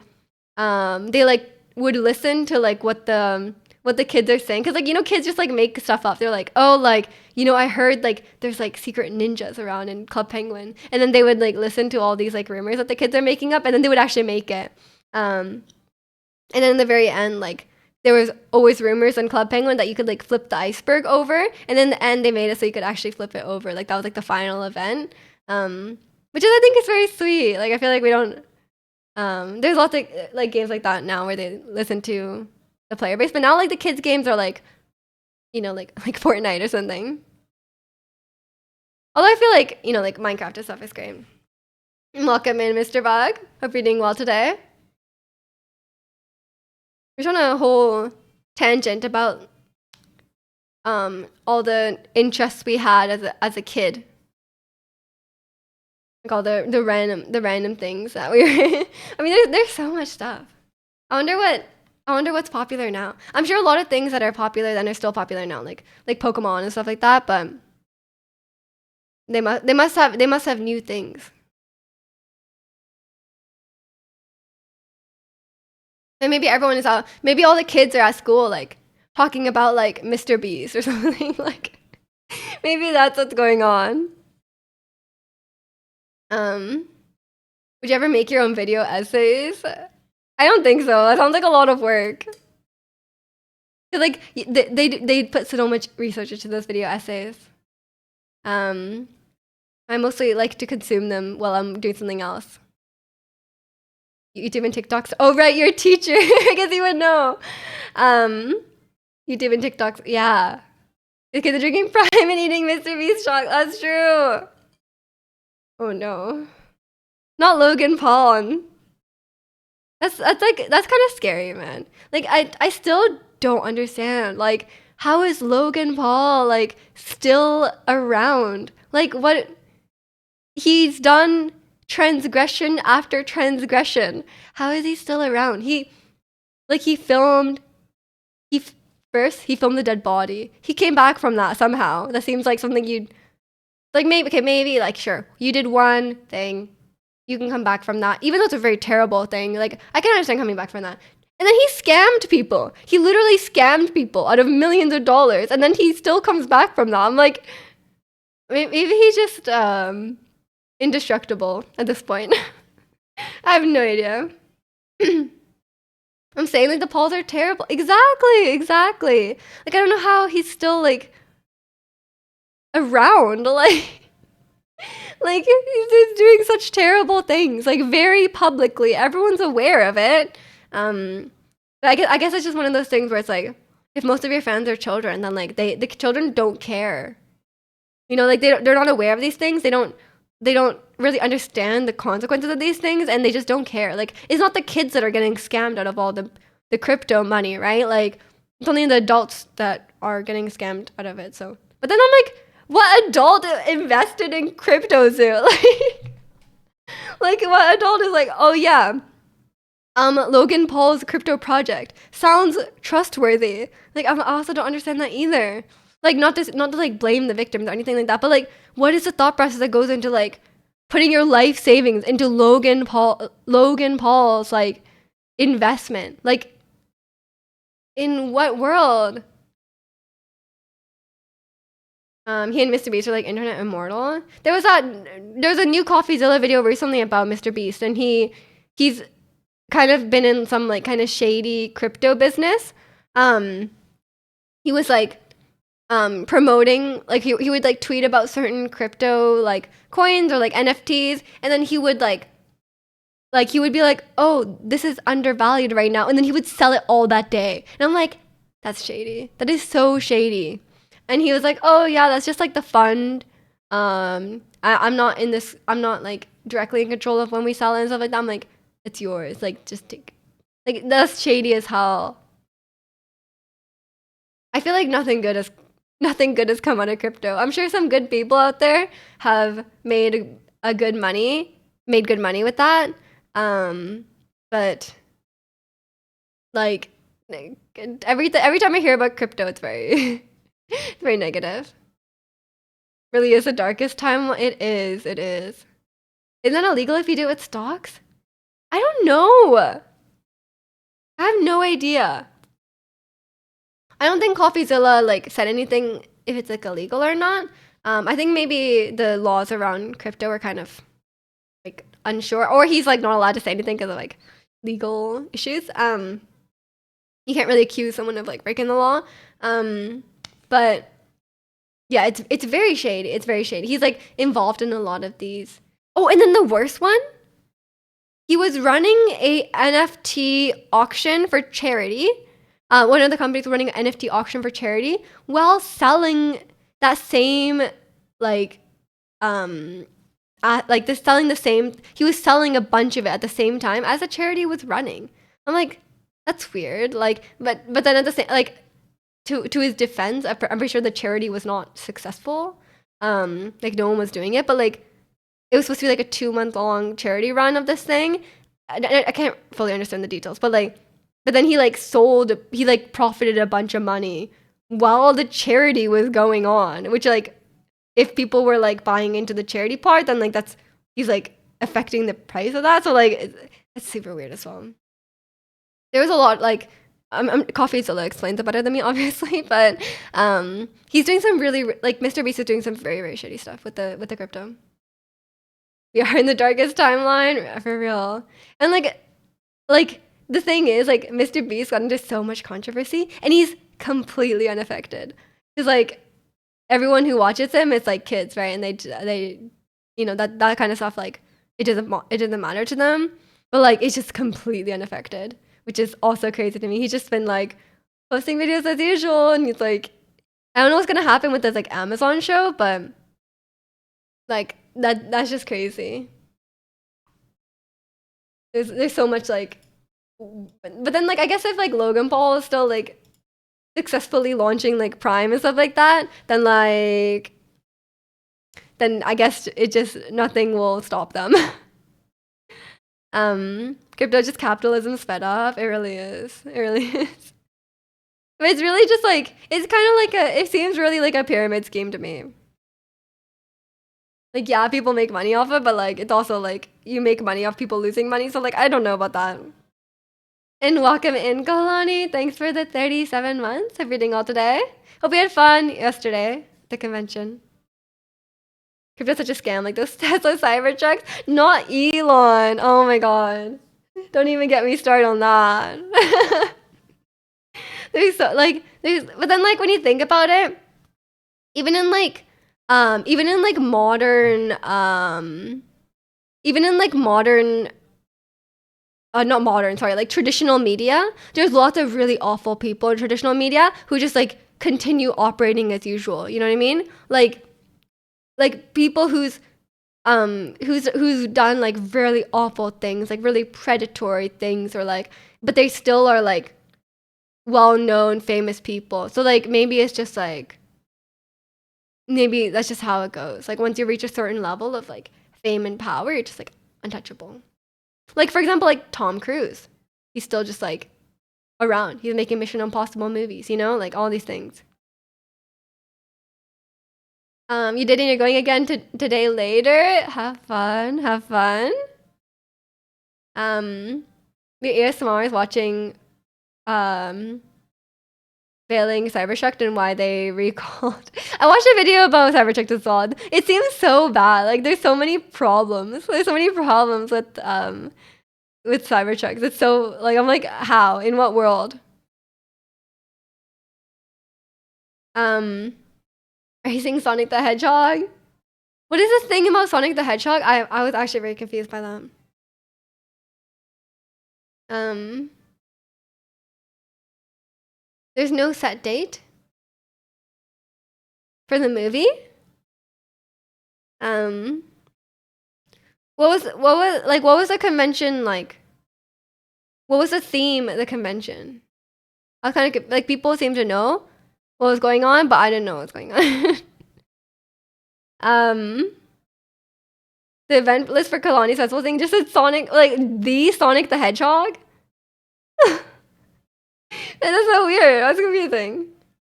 they like would listen to like what the kids are saying, because like, you know, kids just like make stuff up. They're like, oh, like, you know, I heard like there's like secret ninjas around in Club Penguin, and then they would like listen to all these like rumors that the kids are making up, and then they would actually make it. And then in the very end, like there was always rumors in Club Penguin that you could like flip the iceberg over, and then in the end they made it so you could actually flip it over. Like that was like the final event, which is, I think, is very sweet. Like I feel like we don't. There's lots of like games like that now where they listen to the player base, but now like the kids games are like, you know, like Fortnite or something. Although I feel like, you know, like Minecraft and stuff is great. Welcome in, Mr. Bug. Hope you're doing well today. We're just on a whole tangent about all the interests we had as a kid. Like all the random things that we were I mean, there's so much stuff. I wonder what's popular now. I'm sure a lot of things that are popular then are still popular now, like Pokemon and stuff like that, but they must have new things. And maybe everyone is out. Maybe all the kids are at school like talking about like Mr. Beast or something. Like maybe that's what's going on. Would you ever make your own video essays? I don't think so. That sounds like a lot of work. Like they put so much research into those video essays. I mostly like to consume them while I'm doing something else. YouTube and TikToks. Oh right, you're a teacher. I guess you would know. YouTube and TikToks. Yeah. The kids are drinking Prime and eating Mr. Beast chocolate. That's true. Oh no. Not Logan Paul. That's kind of scary, man. Like I still don't understand. Like, how is Logan Paul like still around? Like, what, he's done transgression after transgression. How is he still around? He filmed the dead body. He came back from that somehow. That seems like something you'd like, maybe like, sure, you did one thing, you can come back from that, even though it's a very terrible thing. Like, I can understand coming back from that. And then he scammed people. He literally scammed people out of millions of dollars, and then he still comes back from that. I'm like, maybe he's just indestructible at this point. I have no idea. I'm saying like the Pauls are terrible. Exactly. Like, I don't know how he's still like around. Like he's doing such terrible things, like very publicly. Everyone's aware of it. But I guess it's just one of those things where it's like, if most of your fans are children, then like the children don't care. You know, like they're not aware of these things. They don't really understand the consequences of these things, and they just don't care. Like, it's not the kids that are getting scammed out of all the crypto money, right? Like, it's only the adults that are getting scammed out of it. So, but then I'm like, what adult invested in CryptoZoo? Like what adult is like, oh yeah, Logan Paul's crypto project sounds trustworthy. Like, I also don't understand that either. Like not to like blame the victims or anything like that, but like what is the thought process that goes into like putting your life savings into Logan Paul's like investment? Like in what world? He and Mr. Beast are like internet immortal. There was a new CoffeeZilla video recently about Mr. Beast, and he's kind of been in some like kind of shady crypto business. He was like promoting, like he would like tweet about certain crypto like coins or like NFTs, and then he would he would be like, oh, this is undervalued right now, and then he would sell it all that day. And I'm like, that's shady. That is so shady. And he was like, oh yeah, that's just like the fund. I'm not in this, I'm not like directly in control of when we sell it and stuff like that. I'm like, it's yours. Like just take, like that's shady as hell. I feel like nothing good has come out of crypto. I'm sure some good people out there have made good money with that. But like every time I hear about crypto, it's very it's very negative. Really is the darkest time. It is. It is. Isn't that illegal if you do it with stocks? I don't know. I have no idea. I don't think CoffeeZilla like said anything if it's like illegal or not. I think maybe the laws around crypto are kind of like unsure, or he's like not allowed to say anything because of like legal issues. You can't really accuse someone of like breaking the law. But yeah, it's very shady. It's very shady. He's like involved in a lot of these. Oh, and then the worst one, he was running a NFT auction for charity. One of the companies running an NFT auction for charity while selling that same like selling the same, he was selling a bunch of it at the same time as the charity was running. I'm like, that's weird. Like, but then at the same, like, to his defense, I'm pretty sure the charity was not successful. Like no one was doing it, but like it was supposed to be like a 2-month long charity run of this thing. I can't fully understand the details, but then he like profited a bunch of money while the charity was going on, which like if people were like buying into the charity part, then like he's like affecting the price of that. So like it's super weird as well. There was a lot like CoffeeZilla explains it better than me, obviously, but he's doing some really like Mr. Beast is doing some very very shitty stuff with the crypto. We are in the darkest timeline for real, and like the thing is like Mr. Beast got into so much controversy, and he's completely unaffected. Because like everyone who watches him, it's like kids, right? And they that kind of stuff like it doesn't matter to them, but like it's just completely unaffected, which is also crazy to me. He's just been like posting videos as usual, and he's like, I don't know what's gonna happen with this like Amazon show, but like that's just crazy. There's so much like, but then like I guess if like Logan Paul is still like successfully launching like Prime and stuff like that, then I guess it just nothing will stop them. Crypto just capitalism sped up. It really is. It really is. But it's really just like it's kind of like it seems really like a pyramid scheme to me. Like yeah, people make money off it, but like it's also like you make money off people losing money. So like I don't know about that. And welcome in, Kalani. Thanks for the 37 months of reading all today. Hope you had fun yesterday at the convention. Crypto's such a scam, like those Tesla Cybertrucks. Not Elon. Oh my god. Don't even get me started on that. But then like when you think about it, even in like modern not modern, sorry, like traditional media, there's lots of really awful people in traditional media who just like continue operating as usual. You know what I mean? Like people who's done like really awful things, like really predatory things, or like, but they still are like well-known famous people. So like maybe it's just like, maybe that's just how it goes. Like once you reach a certain level of like fame and power, you're just like untouchable. Like for example, like Tom Cruise, he's still just like around. He's making Mission Impossible movies, you know, like all these things. You did and you're going again today later. Have fun. Have fun. The ASMR is watching failing Cybertruck and why they recalled. I watched a video about Cybertruck as well. It seems so bad. Like there's so many problems. There's so many problems with Cybertrucks. It's so like I'm like, how? In what world? Are you saying Sonic the Hedgehog? What is this thing about Sonic the Hedgehog? I was actually very confused by that. There's no set date for the movie. What was the convention like? What was the theme of the convention? I was kind of like, people seem to know what was going on, but I didn't know what was going on. The event list for Kalani's festival thing just said Sonic, like the Sonic the Hedgehog. That is so weird. That's confusing.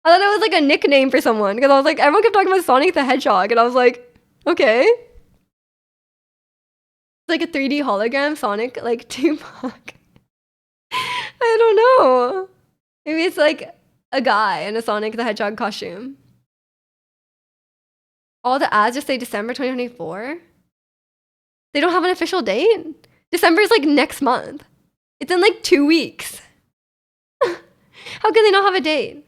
I thought it was like a nickname for someone because I was like, everyone kept talking about Sonic the Hedgehog, and I was like, okay. It's like a 3D hologram Sonic, like Tupac. I don't know. Maybe it's like a guy in a Sonic the Hedgehog costume. All the ads just say December 2024. They don't have an official date. December is like next month. It's in like 2 weeks. How can they not have a date?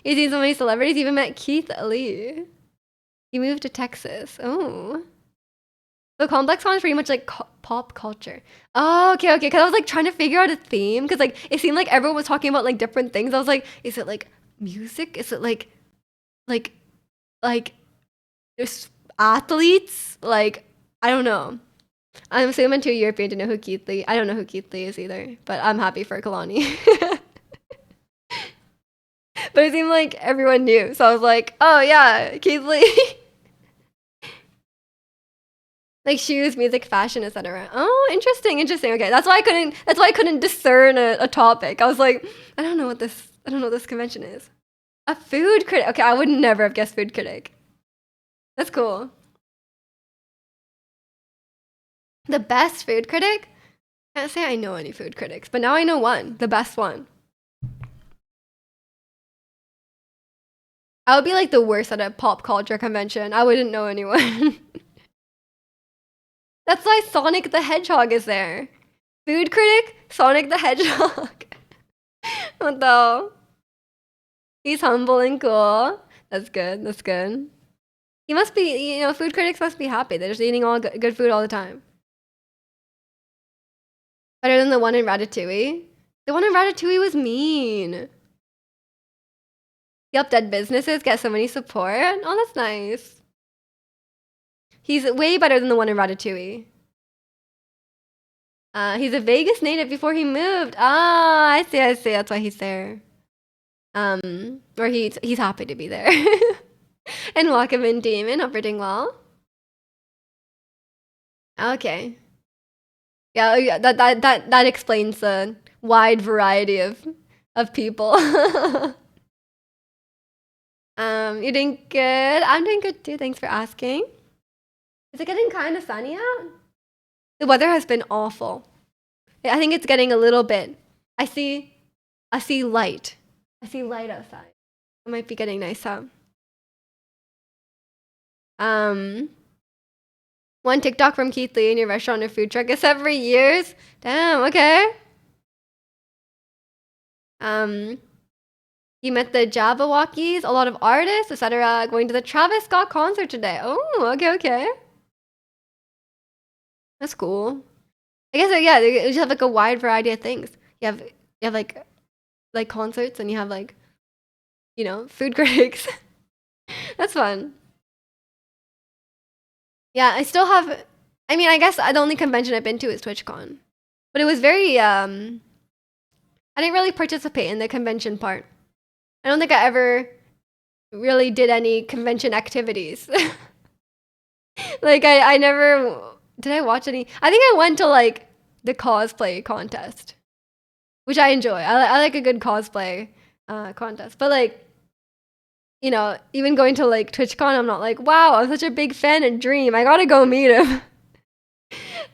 You've seen so many celebrities. You even met Keith Lee. He moved to Texas. Oh. The ComplexCon is pretty much like pop culture. Oh, okay. Because I was like trying to figure out a theme because like it seemed like everyone was talking about like different things. I was like, is it like music? Is it like there's athletes? Like I don't know. I'm assuming too European to know who Keith Lee. I don't know who Keith Lee is either, but I'm happy for Kalani. But it seemed like everyone knew, so I was like, oh yeah, Keith Lee. Like shoes, music, fashion, etc. Oh, interesting. Okay, that's why I couldn't discern a topic. I was like, I don't know what this convention is. A food critic. Okay, I would never have guessed food critic. That's cool. The best food critic? I can't say I know any food critics, but now I know one, the best one. I would be like the worst at a pop culture convention. I wouldn't know anyone. That's why Sonic the Hedgehog is there. Food critic, Sonic the Hedgehog. What the? He's humble and cool. That's good. That's good. He must be, food critics must be happy. They're just eating all good food all the time. Better than the one in Ratatouille. The one in Ratatouille was mean. Yup, dead businesses get so many support. Oh, that's nice. He's way better than the one in Ratatouille. He's a Vegas native before he moved. Ah, I see. That's why he's there. Or he's happy to be there. And welcome in, Demon. Hope you're doing well. Okay. Yeah, that explains the wide variety of people. You doing good? I'm doing good too. Thanks for asking. Is it getting kind of sunny out? The weather has been awful. I think it's getting a little bit. I see light. I see light outside. It might be getting nice out. One TikTok from Keith Lee in your restaurant or food truck is every years. Damn, okay. You met the Jabberwockies, a lot of artists, etc. Going to the Travis Scott concert today. Oh, okay. That's cool. I guess yeah, you just have like a wide variety of things. You have like concerts, and you have like, food critics. That's fun. Yeah, I still have. I mean, I guess the only convention I've been to is TwitchCon, but it was very. I didn't really participate in the convention part. I don't think I ever really did any convention activities. Like I never did. I watch any? I think I went to like the cosplay contest, which I enjoy. I like a good cosplay contest, but like, you know, even going to like TwitchCon, I'm not like, wow, I'm such a big fan and dream. I gotta go meet him.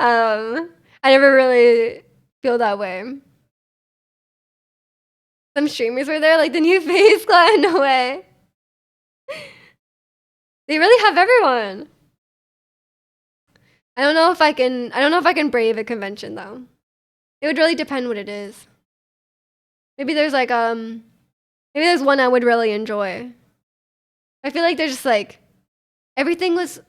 I never really feel that way. Some streamers were there, like the new FaZe Clan. No way. They really have everyone. I don't know if I can brave a convention though. It would really depend what it is. Maybe there's like maybe there's one I would really enjoy. I feel like there's just like everything is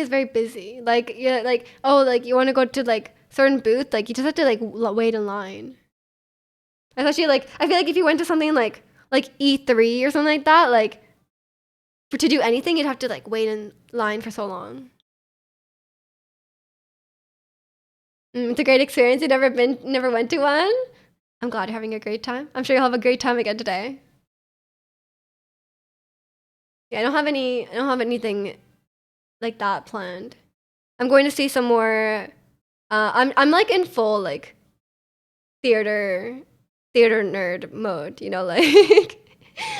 very busy. Like yeah, like oh, like you want to go to like certain booth, like you just have to like wait in line. Especially like I feel like if you went to something like E3 or something like that, like to do anything, you'd have to like wait in line for so long. It's a great experience. You never went to one? I'm glad you're having a great time. I'm sure you'll have a great time again today. Yeah, I don't have anything like that planned. I'm going to see some more I'm like in full like theater nerd mode, you know, like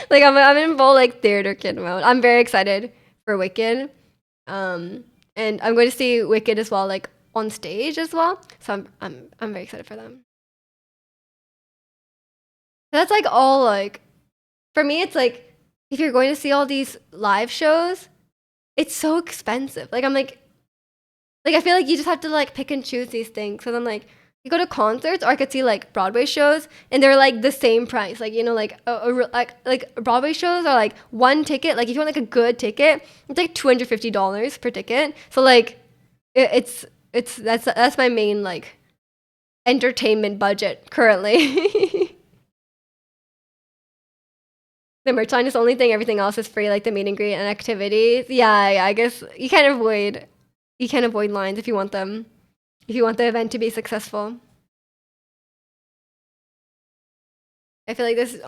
like I'm in full like theater kid mode. I'm very excited for Wicked. And I'm going to see Wicked as well, like on stage as well. So I'm very excited for them. That's like all like for me it's like if you're going to see all these live shows, it's so expensive. Like I'm like I feel like you just have to like pick and choose these things. So then like you go to concerts, or I could see like Broadway shows, and they're like the same price. Like you know, like like Broadway shows are like one ticket. Like if you want like a good ticket, it's like $250 per ticket. So like it's that's my main like entertainment budget currently. The merch line is the only thing. Everything else is free, like the meet and greet and activities. Yeah, I guess you can't avoid lines if you want them. If you want the event to be successful. I feel like this is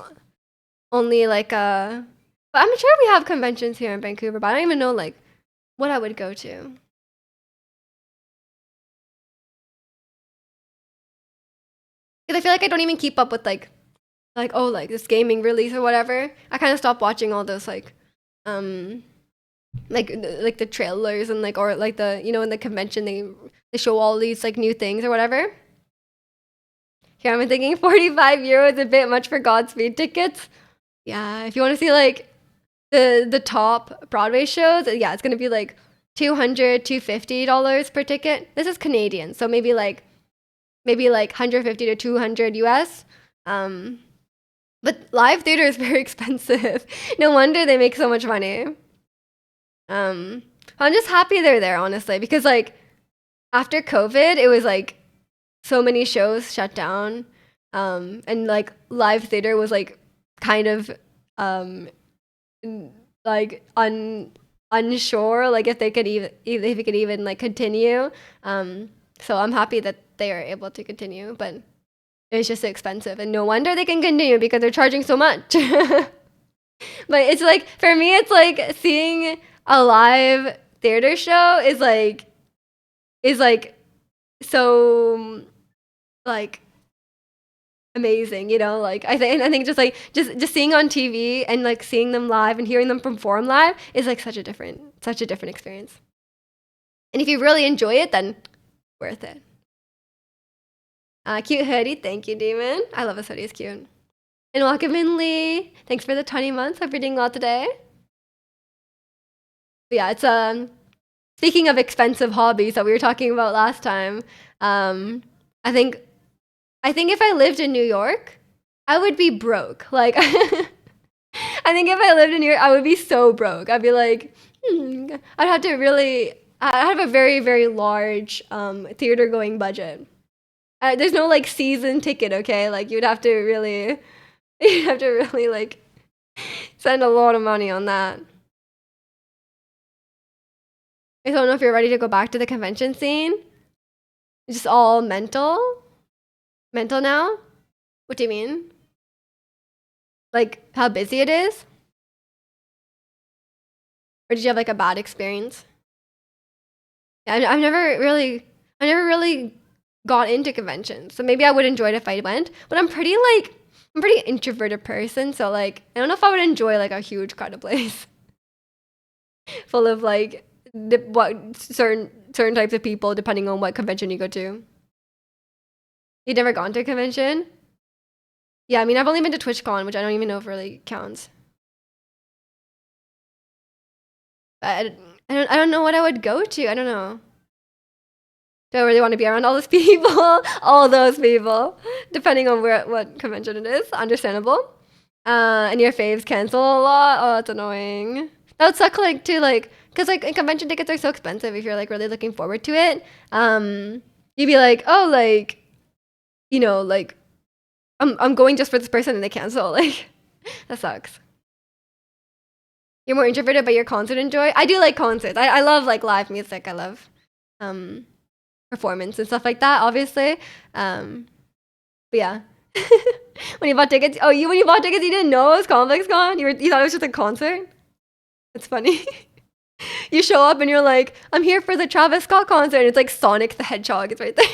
only like but I'm sure we have conventions here in Vancouver, but I don't even know like what I would go to. Because I feel like I don't even keep up with like oh like this gaming release or whatever. I kind of stopped watching all those like like the trailers and like or like the you know in the convention they show all these like new things or whatever. Here I'm thinking 45 euros a bit much for Godspeed tickets. Yeah, if you want to see like the top Broadway shows, yeah, it's gonna be like $250 per ticket. This is Canadian, so maybe like 150 to 200 US. But live theater is very expensive. No wonder they make so much money. I'm just happy they're there, honestly, because like after COVID, it was like so many shows shut down, and like live theater was like kind of like unsure like if they could even if it could even like continue. So I'm happy that they are able to continue, but it's just expensive, and no wonder they can continue because they're charging so much. But it's like for me, it's like seeing a live theater show is like so like amazing, you know, like I think just like just seeing on TV and like seeing them live and hearing them perform live is like such a different experience. And if you really enjoy it, then worth it. Cute hoodie, thank you, Demon. I love this hoodie, it's cute. And welcome in, Lee. Thanks for the 20 months. Hope you're doing well today. But yeah, it's speaking of expensive hobbies that we were talking about last time, I think if I lived in New York, I would be broke. Like, I think if I lived in New York, I would be so broke. I'd be like, I'd have a very, very large theater going budget. There's no like season ticket, okay? Like you'd have to really like spend a lot of money on that. I don't know if you're ready to go back to the convention scene. It's just all mental now. What do you mean? Like how busy it is? Or did you have like a bad experience? Yeah, I've never really got into conventions, so maybe I would enjoy it if I went. But I'm pretty like I'm a pretty introverted person, so like I don't know if I would enjoy like a huge crowded place full of like what certain types of people depending on what convention you go to. You've never gone to a convention? Yeah, I mean I've only been to TwitchCon, which I don't even know if it really counts. I don't know what I would go to. I don't know. Do I really want to be around all those people? All those people, depending on what convention it is. Understandable. And your faves cancel a lot. Oh, it's annoying. That would suck, like, too, like, because, like, convention tickets are so expensive if you're, like, really looking forward to it. You'd be like, oh, like, you know, like, I'm going just for this person and they cancel. Like, that sucks. You're more introverted, but your concert enjoy? I do like concerts. I love, like, live music. I love performance and stuff like that, obviously. But yeah. When you bought tickets, when you bought tickets, you didn't know it was ComplexCon? You thought it was just a concert? It's funny. You show up and you're like, I'm here for the Travis Scott concert. And it's like Sonic the Hedgehog is right there.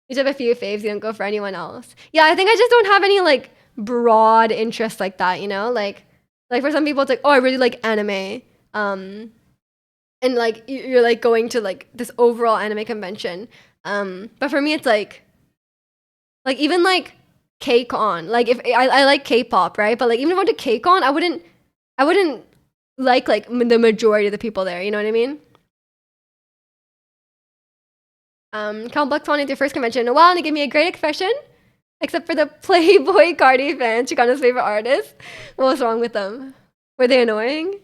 You just have a few faves, you don't go for anyone else. Yeah, I think I just don't have any like broad interests like that, you know? Like for some people it's like, oh, I really like anime. And like you're like going to like this overall anime convention. But for me it's like even like KCON. Like if I like K-pop, right? But like even if I went to KCON, I wouldn't like the majority of the people there, you know what I mean? ComplexCon is your first convention in a while and they gave me a great expression. Except for the Playboy Cardi fans, Chicano's favorite artist. What was wrong with them? Were they annoying?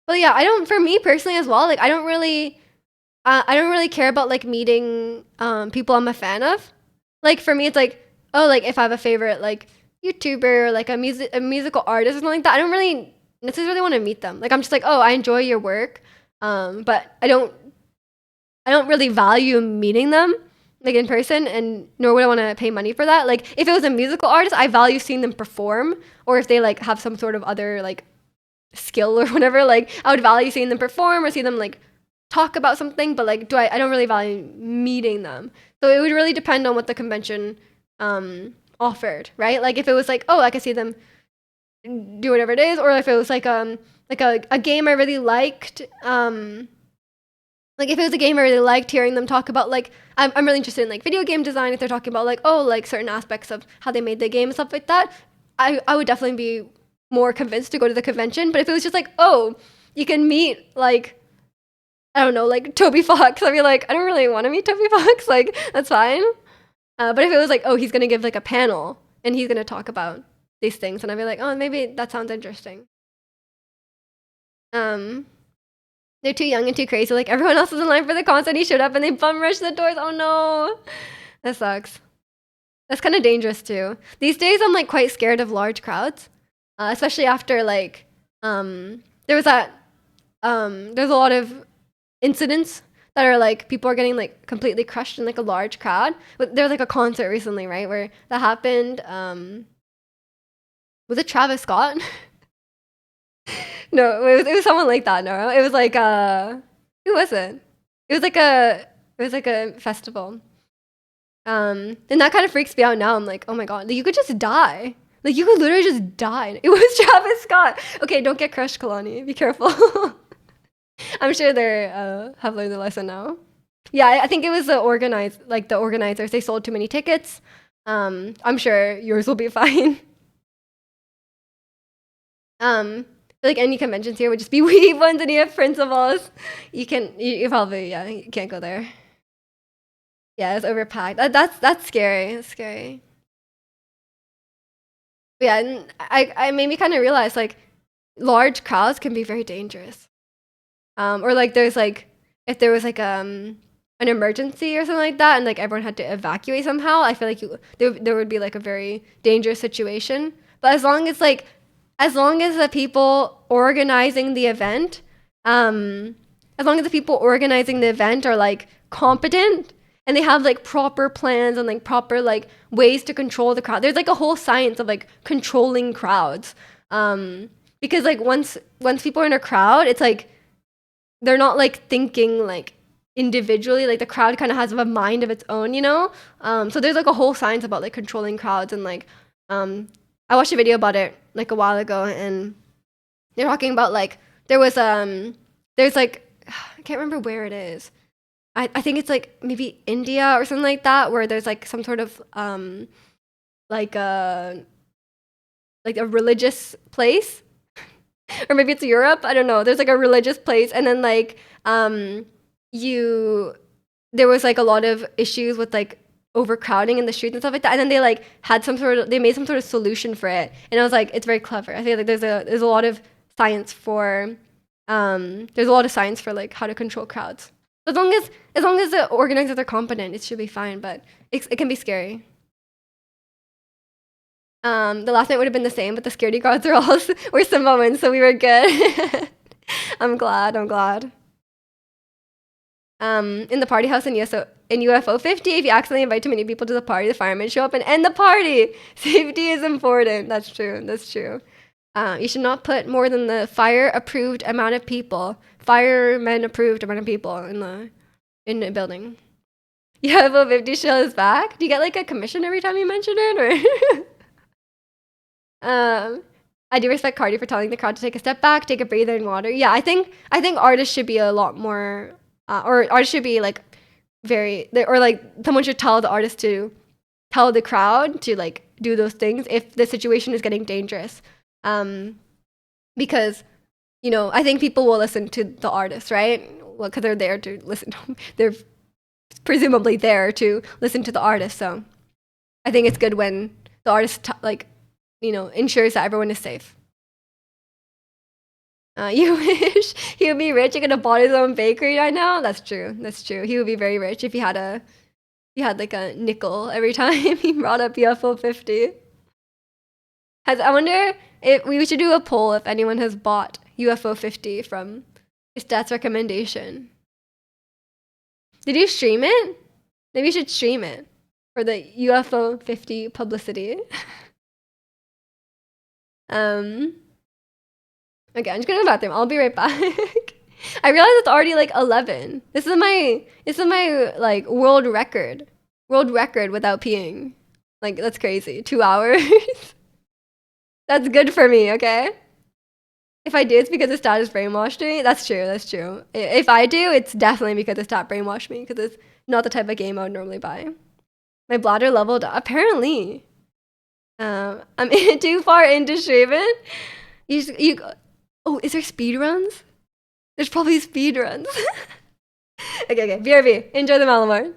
Well, yeah, for me personally as well, like I don't really care about like meeting people I'm a fan of. Like for me, it's like, oh, like if I have a favorite like YouTuber or like a musical artist or something like that, I don't really necessarily want to meet them. Like I'm just like, oh, I enjoy your work, but I don't really value meeting them like in person, and nor would I want to pay money for that. Like if it was a musical artist, I value seeing them perform, or if they like have some sort of other like skill or whatever, like I would value seeing them perform or see them like talk about something, but like I don't really value meeting them. So it would really depend on what the convention offered, right? Like if it was like, oh, I could see them do whatever it is, or if it was like a game I really liked, like if it was a game I really liked hearing them talk about, like I'm really interested in like video game design, if they're talking about like, oh, like certain aspects of how they made the game and stuff like that, I would definitely be more convinced to go to the convention. But if it was just like, oh, you can meet like, I don't know, like Toby Fox, I'd be like, I don't really want to meet Toby Fox, like that's fine. But if it was like, oh, he's gonna give like a panel and he's gonna talk about these things, and I'd be like, oh, maybe that sounds interesting. They're too young and too crazy. Like everyone else was in line for the concert, he showed up and they bum rushed the doors. Oh no, that sucks. That's kind of dangerous too. These days, I'm like quite scared of large crowds, especially after like there was that there's a lot of incidents that are like people are getting like completely crushed in like a large crowd. But there was like a concert recently, right, where that happened. Was it Travis Scott? No, it was someone like that. No, it was like who was it? It was like a festival. And that kind of freaks me out now. I'm like, oh my god, you could just die. Like you could literally just die. It was Travis Scott. Okay, don't get crushed, Kalani. Be careful. I'm sure they have learned the lesson now. Yeah, I think it was the organizers. They sold too many tickets. I'm sure yours will be fine. Like any conventions here would just be weeb ones, and you have principals. You probably you can't go there. Yeah, it's overpacked. That's scary. That's scary. But yeah, and I made me kind of realize like large crowds can be very dangerous. Or like there's like if there was like an emergency or something like that, and like everyone had to evacuate somehow, I feel like there would be like a very dangerous situation. But as long as the people organizing the event, as long as the people organizing the event are like competent and they have like proper plans and like proper like ways to control the crowd. There's like a whole science of like controlling crowds. Because like once people are in a crowd, it's like they're not like thinking like individually, like the crowd kind of has a mind of its own, you know? So there's like a whole science about like controlling crowds and like I watched a video about it like a while ago, and they're talking about like there's like I can't remember where it is. I think it's like maybe India or something like that, where there's like some sort of like a religious place, or maybe it's Europe. I don't know. There's like a religious place, and then like there was like a lot of issues with like overcrowding in the streets and stuff like that, and then they like they made some sort of solution for it, and I was like, it's very clever. I think like there's a lot of science for like how to control crowds. As long as the organizers are competent, it should be fine, but it can be scary. The last night would have been the same, but the security guards were Samoans, so we were good. I'm glad. In the party house in UFO 50, if you accidentally invite too many people to the party, the firemen show up and end the party. Safety is important. That's true. You should not put more than the firemen-approved amount of people in a building. UFO 50 show is back. Do you get like a commission every time you mention it, or? I do respect Cardi for telling the crowd to take a step back, take a breather in water. Yeah, I think artists should be a lot more, or artists should be like like someone should tell the artist to tell the crowd to like do those things if the situation is getting dangerous. Because, you know, I think people will listen to the artist, right? Well, because they're there to listen to them. They're presumably there to listen to the artist. So I think it's good when the artist ensures that everyone is safe. You wish he would be rich and could have bought his own bakery right now? That's true. He would be very rich if he had like a nickel every time he brought up UFO 50. I wonder if we should do a poll if anyone has bought UFO 50 from his dad's recommendation. Did you stream it? Maybe you should stream it for the UFO 50 publicity. Okay, I'm just gonna go to the bathroom. I'll be right back. I realized it's already like 11. This is my like world record without peeing. Like, that's crazy. 2 hours. That's good for me, okay? If I do, it's because his dad has brainwashed me. That's true. If I do, it's definitely because his dad brainwashed me, because it's not the type of game I would normally buy. My bladder leveled up. Apparently. I'm too far into streaming. Oh, is there speed runs? There's probably speed runs. Okay. BRB. Enjoy the Malamar.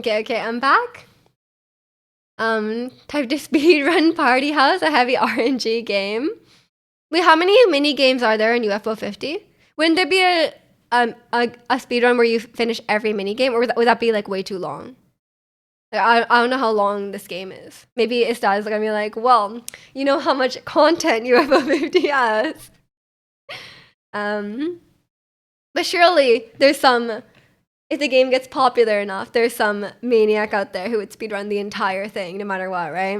Okay, I'm back. Type to speedrun Party House, a heavy RNG game. Wait, how many mini games are there in UFO 50? Wouldn't there be a speedrun where you finish every mini game, or would that be like way too long? Like, I don't know how long this game is. Maybe it's gonna be like, well, you know how much content UFO 50 has. But surely there's some, if the game gets popular enough, there's some maniac out there who would speedrun the entire thing no matter what, right?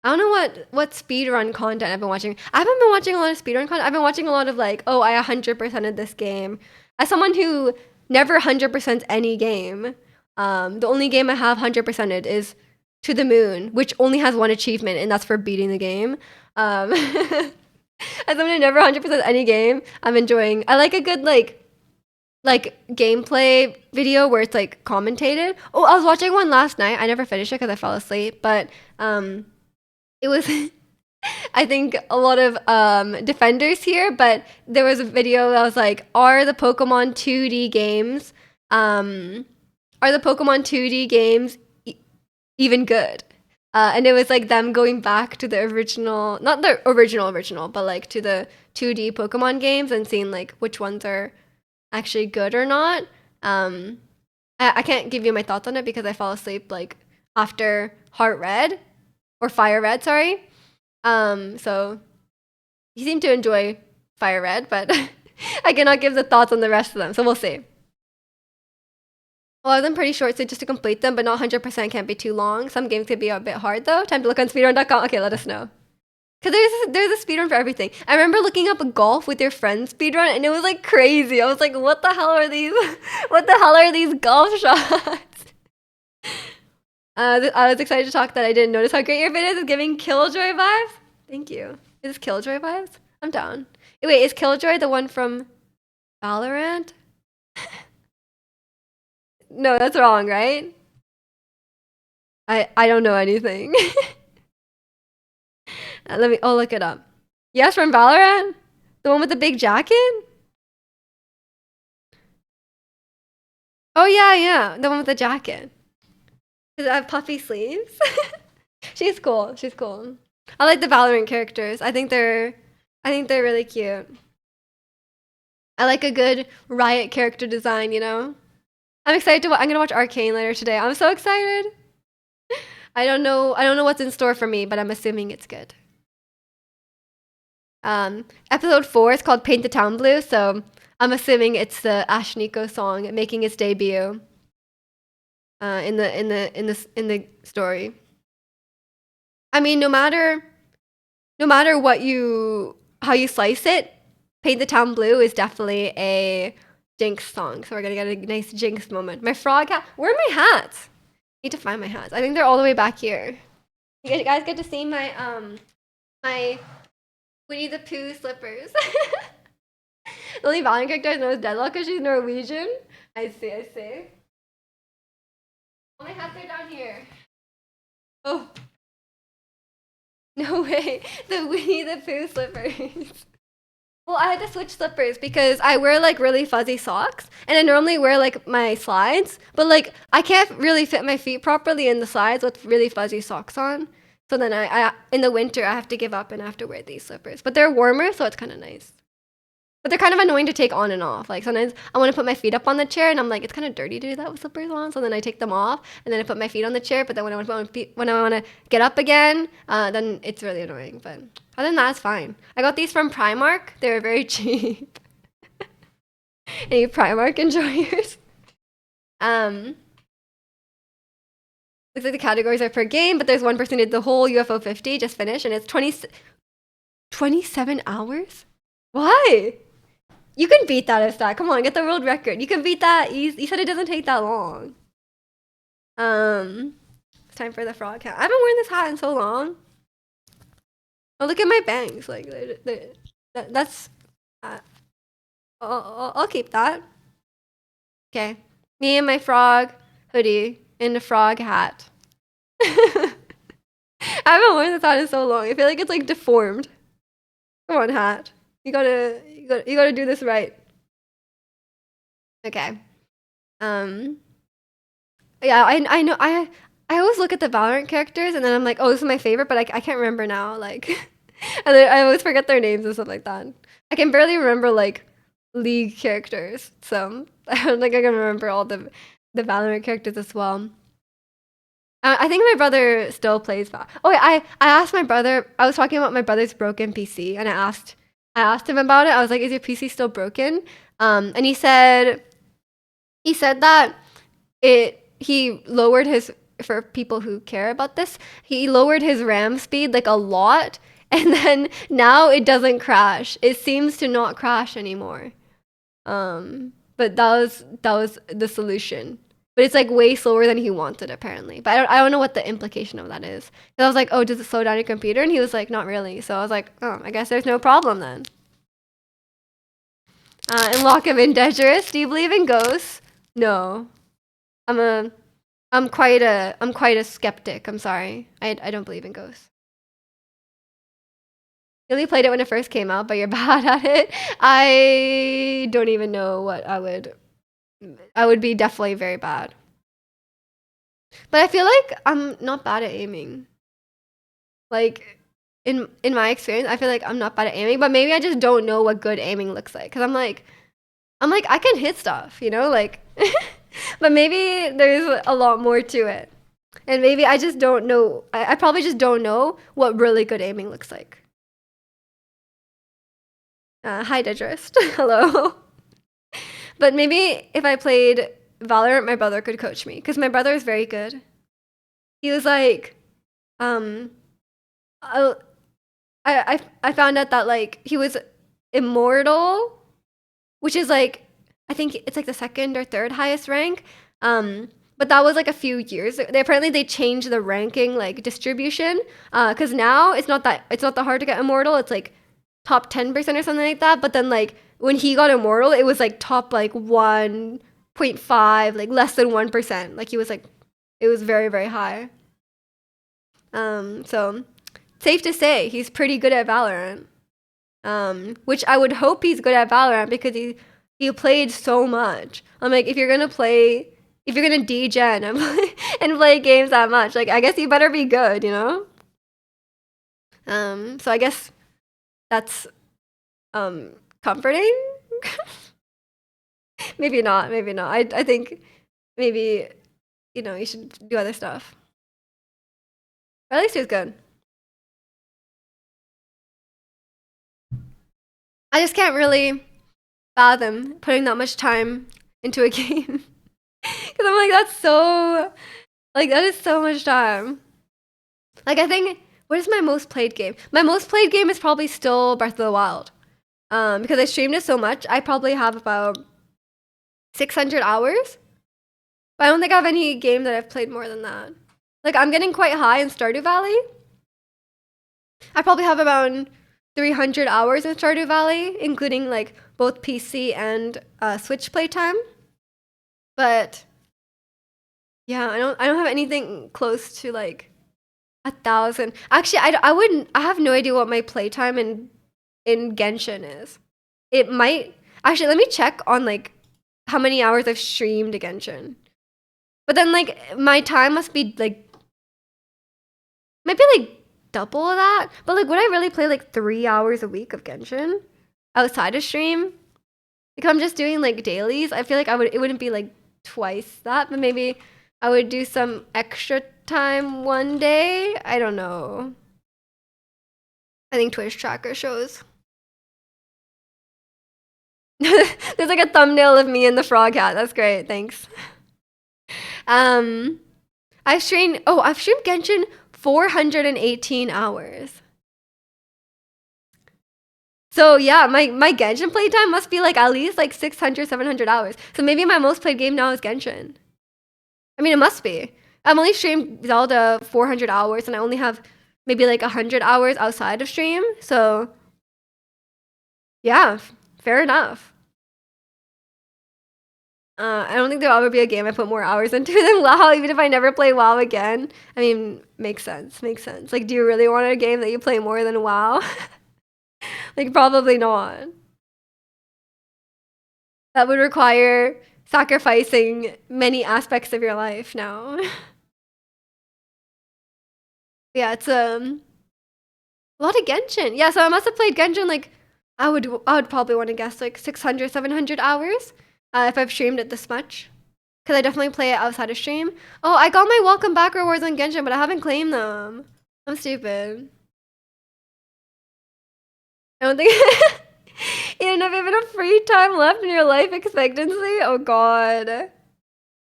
I don't know what speedrun content I've been watching. I haven't been watching a lot of speedrun content. I've been watching a lot of like, oh, I 100%ed this game. As someone who never 100% any game, the only game I have 100%ed is To the Moon, which only has one achievement, and that's for beating the game. As someone who never 100% any game, I'm enjoying. I like a good like gameplay video where it's like commentated. Oh, I was watching one last night. I never finished it because I fell asleep, but it was I think a lot of defenders here, but there was a video that was like, are the Pokemon 2D games even good? And it was like them going back to the original, not the original, but like to the 2D Pokemon games and seeing like which ones are actually good or not. I can't give you my thoughts on it because I fell asleep like after Heart Red or Fire Red, sorry. So you seem to enjoy Fire Red, but I cannot give the thoughts on the rest of them. So we'll see. A lot of them pretty short, so just to complete them, but not 100% can't be too long. Some games could be a bit hard though. Time to look on speedrun.com. Okay, let us know. Cause there's a speedrun for everything. I remember looking up a golf with your friends speedrun, and it was like crazy. I was like, what the hell are these? What the hell are these golf shots? I was excited to talk that I didn't notice how great your vid is. It's giving Killjoy vibes. Thank you. Is this Killjoy vibes? I'm down. Wait, is Killjoy the one from Valorant? No, that's wrong, right? I don't know anything. I'll look it up. Yes, from Valorant? The one with the big jacket? Oh yeah, the one with the jacket. Does it have puffy sleeves? She's cool. I like the Valorant characters. I think they're really cute. I like a good Riot character design, you know? I'm excited I'm gonna watch Arcane later today. I'm so excited. I don't know what's in store for me, but I'm assuming it's good. Episode 4 is called Paint the Town Blue, so I'm assuming it's the Ashniko song making its debut in the story. I mean, no matter how you slice it, Paint the Town Blue is definitely a Jinx song. So we're gonna get a nice Jinx moment. My frog hat. Where are my hats? Need to find my hats. I think they're all the way back here. You guys get to see my my Winnie the Pooh slippers. The only Valorant character I know is Deadlock because she's Norwegian. I see. All my hats are down here. Oh. No way. The Winnie the Pooh slippers. Well, I had to switch slippers because I wear like really fuzzy socks and I normally wear like my slides, but like I can't really fit my feet properly in the slides with really fuzzy socks on. So then I in the winter I have to give up and I have to wear these slippers. But they're warmer, so it's kind of nice. But they're kind of annoying to take on and off. Like sometimes I want to put my feet up on the chair and I'm like, it's kind of dirty to do that with slippers on. So then I take them off and then I put my feet on the chair. But then when I want to get up again, then it's really annoying. But other than that, it's fine. I got these from Primark. They were very cheap. Any Primark enjoyers? Looks like the categories are per game, but there's one person who did the whole UFO 50, just finished, and it's 27 hours? Why? You can beat that as that. Come on, get the world record. You can beat that. You said it doesn't take that long. It's time for the frog hat. I haven't worn this hat in so long. Oh, look at my bangs. Like, that's... I'll keep that. Okay. Me and my frog hoodie in a frog hat. I haven't worn this hat in so long. I feel like it's like deformed. Come on, hat. You gotta do this right. Okay. Yeah, I know. I always look at the Valorant characters and then I'm like, oh, this is my favorite, but I can't remember now. Like, and then I always forget their names and stuff like that. I can barely remember like League characters, so I don't think I can remember all the Valorant characters as well. I think my brother still plays Val. Oh, wait, I asked my brother. I was talking about my brother's broken PC, and I asked him about it. I was like, "Is your PC still broken?" And he said that he lowered his, for people who care about this, he lowered his RAM speed like a lot, and then now it doesn't crash. It seems to not crash anymore. But that was the solution. But it's like way slower than he wanted apparently. But I don't know what the implication of that is. 'Cause I was like, oh, does it slow down your computer? And he was like, not really. So I was like, oh, I guess there's no problem then. And Lockham and Dangerous, do you believe in ghosts? No. I'm quite a skeptic. I'm sorry. I don't believe in ghosts. You only played it when it first came out, but you're bad at it. I don't even know what I would be definitely very bad. But I feel like I'm not bad at aiming. Like in my experience, I feel like I'm not bad at aiming, but maybe I just don't know what good aiming looks like. Cause I'm like I can hit stuff, you know, like but maybe there's a lot more to it. And maybe I just don't know. I probably just don't know what really good aiming looks like. Hi, Dedrist. Hello. But maybe if I played Valorant, my brother could coach me because my brother is very good. He was like, I I found out that like he was immortal, which is like I think it's like the second or third highest rank. But that was like a few years. They changed the ranking like distribution. Because now it's not that hard to get immortal. It's like top 10% or something like that. But then like when he got immortal, it was like top like 1.5, like less than 1%. Like he was like it was very, very high. So safe to say he's pretty good at Valorant. Which I would hope he's good at Valorant because he played so much. I'm like, if you're gonna degen and play games that much, like I guess you better be good, you know? So I guess that's comforting. Maybe not, maybe not. I think maybe, you know, you should do other stuff. But at least he was good. I just can't really fathom putting that much time into a game. Because I'm like, that is so much time. Like, I think, what is my most played game? My most played game is probably still Breath of the Wild. Because I streamed it so much, I probably have about 600 hours. But I don't think I have any game that I've played more than that. Like, I'm getting quite high in Stardew Valley. I probably have about 300 hours in Stardew Valley, including like both PC and Switch playtime. But yeah, I don't have anything close to like 1,000. Actually, I have no idea what my playtime in Genshin is. It might actually, let me check on like how many hours I've streamed Genshin. But then like my time must be like might be like double of that. But like would I really play like 3 hours a week of Genshin outside of stream? Because I'm just doing like dailies. I feel like it wouldn't be like twice that, but maybe I would do some extra time one day. I don't know. I think Twitch tracker shows. There's like a thumbnail of me and the frog hat. That's great. Thanks. I've streamed Genshin 418 hours. So yeah, my Genshin playtime must be like at least like 600, 700 hours. So maybe my most played game now is Genshin. I mean, it must be. I've only streamed Zelda 400 hours and I only have maybe like 100 hours outside of stream. So yeah, fair enough. I don't think there'll ever be a game I put more hours into than WoW, even if I never play WoW again. I mean, makes sense. Like, do you really want a game that you play more than WoW? Like, probably not. That would require sacrificing many aspects of your life now. Yeah, it's a lot of Genshin. Yeah, so I must have played Genshin like I would probably want to guess like 600, 700 hours if I've streamed it this much. Because I definitely play it outside of stream. Oh, I got my welcome back rewards on Genshin, but I haven't claimed them. I'm stupid. I don't think you don't have even a free time left in your life expectancy. Oh god.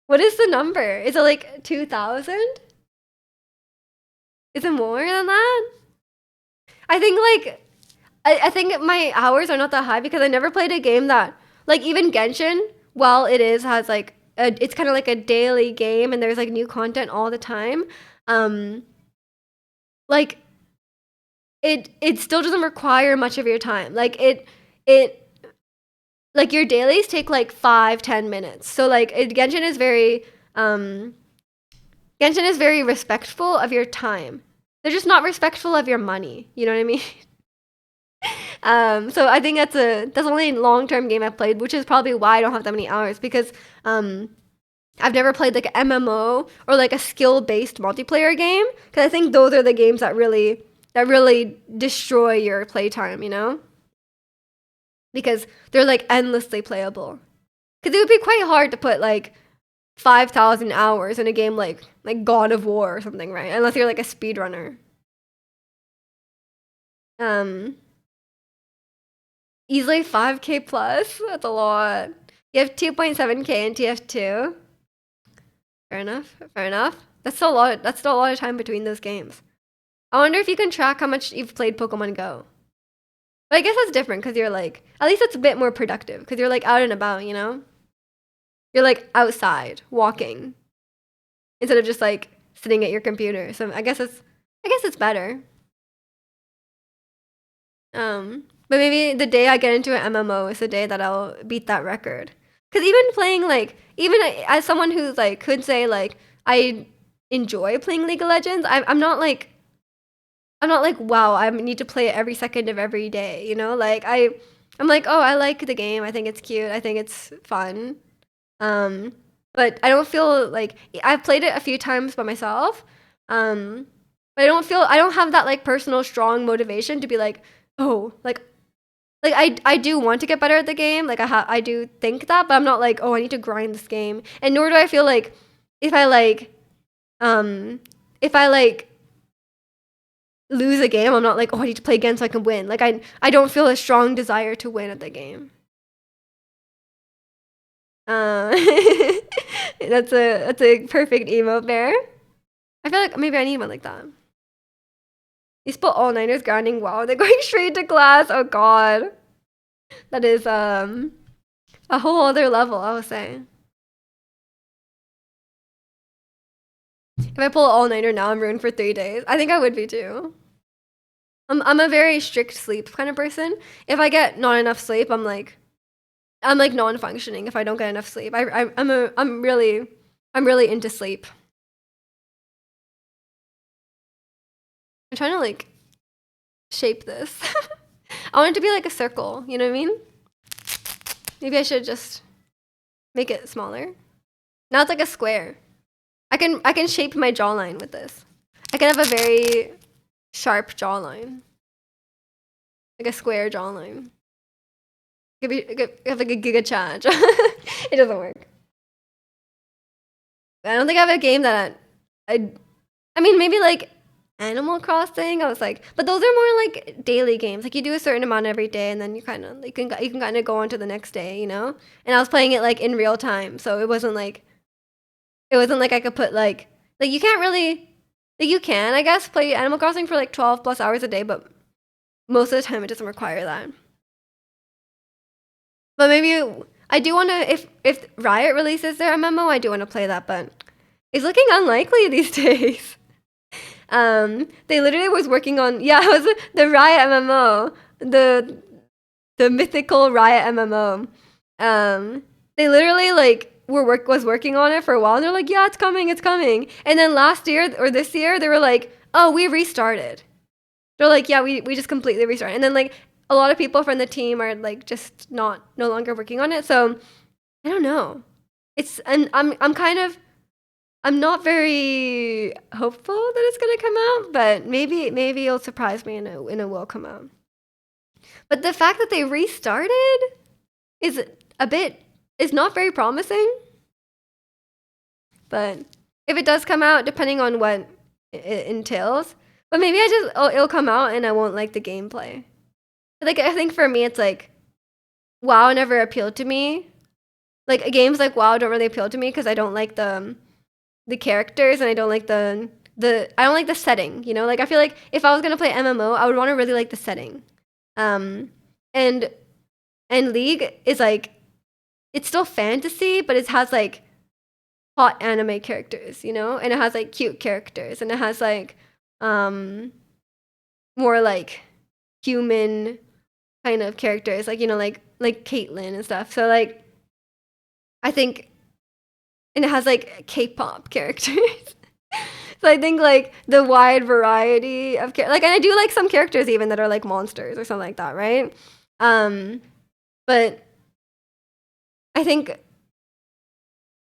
What is the number? Is it like 2,000? Is it more than that? I think like I think my hours are not that high because I never played a game that like even Genshin, while it is has like it's kind of like a daily game and there's like new content all the time. Um like it still doesn't require much of your time. It like your dailies take like 5-10 minutes. So like Genshin is very respectful of your time. They're just not respectful of your money. You know what I mean? So I think that's the only long-term game I've played, which is probably why I don't have that many hours because I've never played like an MMO or like a skill-based multiplayer game because I think those are the games that really destroy your playtime, you know? Because they're like endlessly playable. Because it would be quite hard to put like 5,000 hours in a game like God of War or something, right? Unless you're like a speedrunner. Easily 5K plus. That's a lot. You have 2.7K in TF2. Fair enough. Fair enough. That's still a lot. That's still a lot of time between those games. I wonder if you can track how much you've played Pokemon Go. But I guess that's different because you're like, at least it's a bit more productive because you're like out and about, you know? You're like outside, walking, instead of just like sitting at your computer. So I guess it's better. But maybe the day I get into an MMO is the day that I'll beat that record. Because even playing like, even as someone who's like could say like I enjoy playing League of Legends, I'm not like wow, I need to play it every second of every day. You know, like I'm like, oh, I like the game. I think it's cute. I think it's fun. But I don't feel like I've played it a few times by myself. But I don't have that like personal strong motivation to be like, oh, like I do want to get better at the game. Like I do think that, but I'm not like, oh, I need to grind this game. And nor do I feel like if I lose a game, I'm not like, oh, I need to play again so I can win. Like I don't feel a strong desire to win at the game. That's a perfect emote bear. I feel like maybe I need one like that. You spell all-nighters grinding. Wow, they're going straight to class. Oh god, that is a whole other level. I would say. If I pull all-nighter now, I'm ruined for 3 days. I think I would be too. I'm a very strict sleep kind of person. If I get not enough sleep, I'm like non-functioning if I don't get enough sleep. I'm really into sleep. I'm trying to like shape this. I want it to be like a circle, you know what I mean? Maybe I should just make it smaller. Now it's like a square. I can shape my jawline with this. I can have a very sharp jawline. Like a square jawline. Have like a giga charge. It doesn't work. I don't think I have a game that I mean maybe like Animal Crossing. I was like, but those are more like daily games. Like you do a certain amount every day, and then you kind of you can kind of go on to the next day, you know. And I was playing it like in real time, so it wasn't like I could put like you can't really you can I guess play Animal Crossing for like 12 plus hours a day, but most of the time it doesn't require that. But maybe I do want to if Riot releases their MMO, I do want to play that, but it's looking unlikely these days. They literally was working on it was the Riot MMO, the mythical Riot MMO. They literally like was working on it for a while, and they're like, yeah, it's coming. And then last year or this year, they were like, oh, we restarted. They're like, yeah, we just completely restarted. And then like a lot of people from the team are like just no longer working on it. So I don't know. I'm kind of I'm not very hopeful that it's gonna come out, but maybe it'll surprise me and it will come out. But the fact that they restarted is is not very promising. But if it does come out, depending on what it entails, but maybe it'll come out and I won't like the gameplay. Like I think for me, it's like WoW never appealed to me. Like games like WoW don't really appeal to me because I don't like the characters and I don't like the I don't like the setting. You know, like I feel like if I was gonna play MMO, I would want to really like the setting. And League is like it's still fantasy, but it has like hot anime characters, you know, and it has like cute characters, and it has like more like human kind of characters, like you know, like Caitlyn and stuff. So like, I think, and it has like K-pop characters. So I think like the wide variety of like, and I do like some characters even that are like monsters or something like that, right? But I think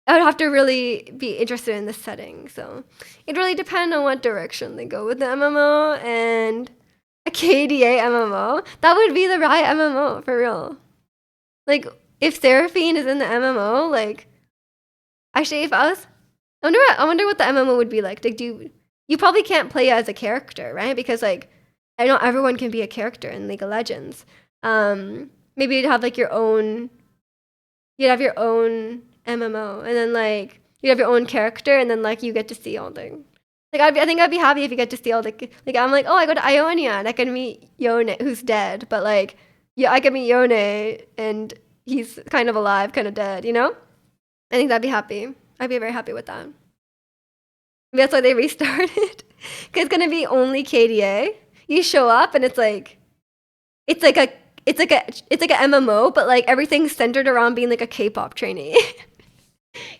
I would have to really be interested in the setting. So it really depends on what direction they go with the MMO, and a KDA MMO. That would be the right MMO for real. Like if Seraphine is in the MMO, like actually if I was I wonder what the MMO would be like. Like you probably can't play as a character, right? Because like I know everyone can be a character in League of Legends. Maybe you'd have like you'd have your own MMO, and then like you have your own character, and then like you get to see all the like I think I'd be happy if you get to see all the like I'm like, oh, I go to Ionia and I can meet Yone who's dead, but like yeah, I can meet Yone and he's kind of alive, kind of dead, you know? I think that'd be happy. I'd be very happy with that. Maybe that's why they restarted. Cause it's gonna be only KDA. You show up and it's like a MMO, but like everything's centered around being like a K-pop trainee.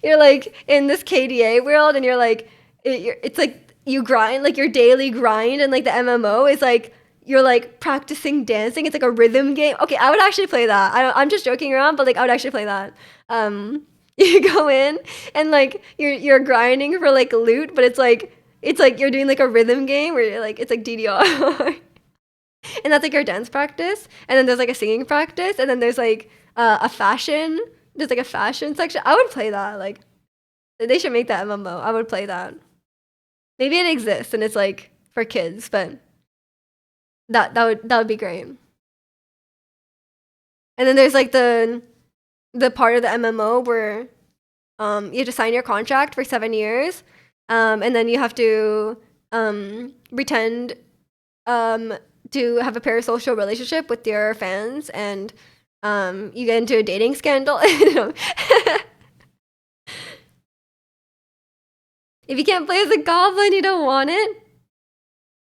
You're like in this KDA world, and you're like, it's like you grind, like your daily grind, and like the MMO is like you're like practicing dancing. It's like a rhythm game. Okay, I would actually play that. I'm just joking around, but like I would actually play that. You go in and like you're grinding for like loot, but it's like you're doing like a rhythm game where you're like it's like DDR. And that's like your dance practice, and then there's like a singing practice, and then there's like a fashion. There's like a fashion section. I would play that. Like they should make that MMO. I would play that. Maybe it exists and it's like for kids, but that would be great. And then there's like the part of the MMO where you have to sign your contract for 7 years, and then you have to pretend to have a parasocial relationship with your fans, and you get into a dating scandal. If you can't play as a goblin, you don't want it.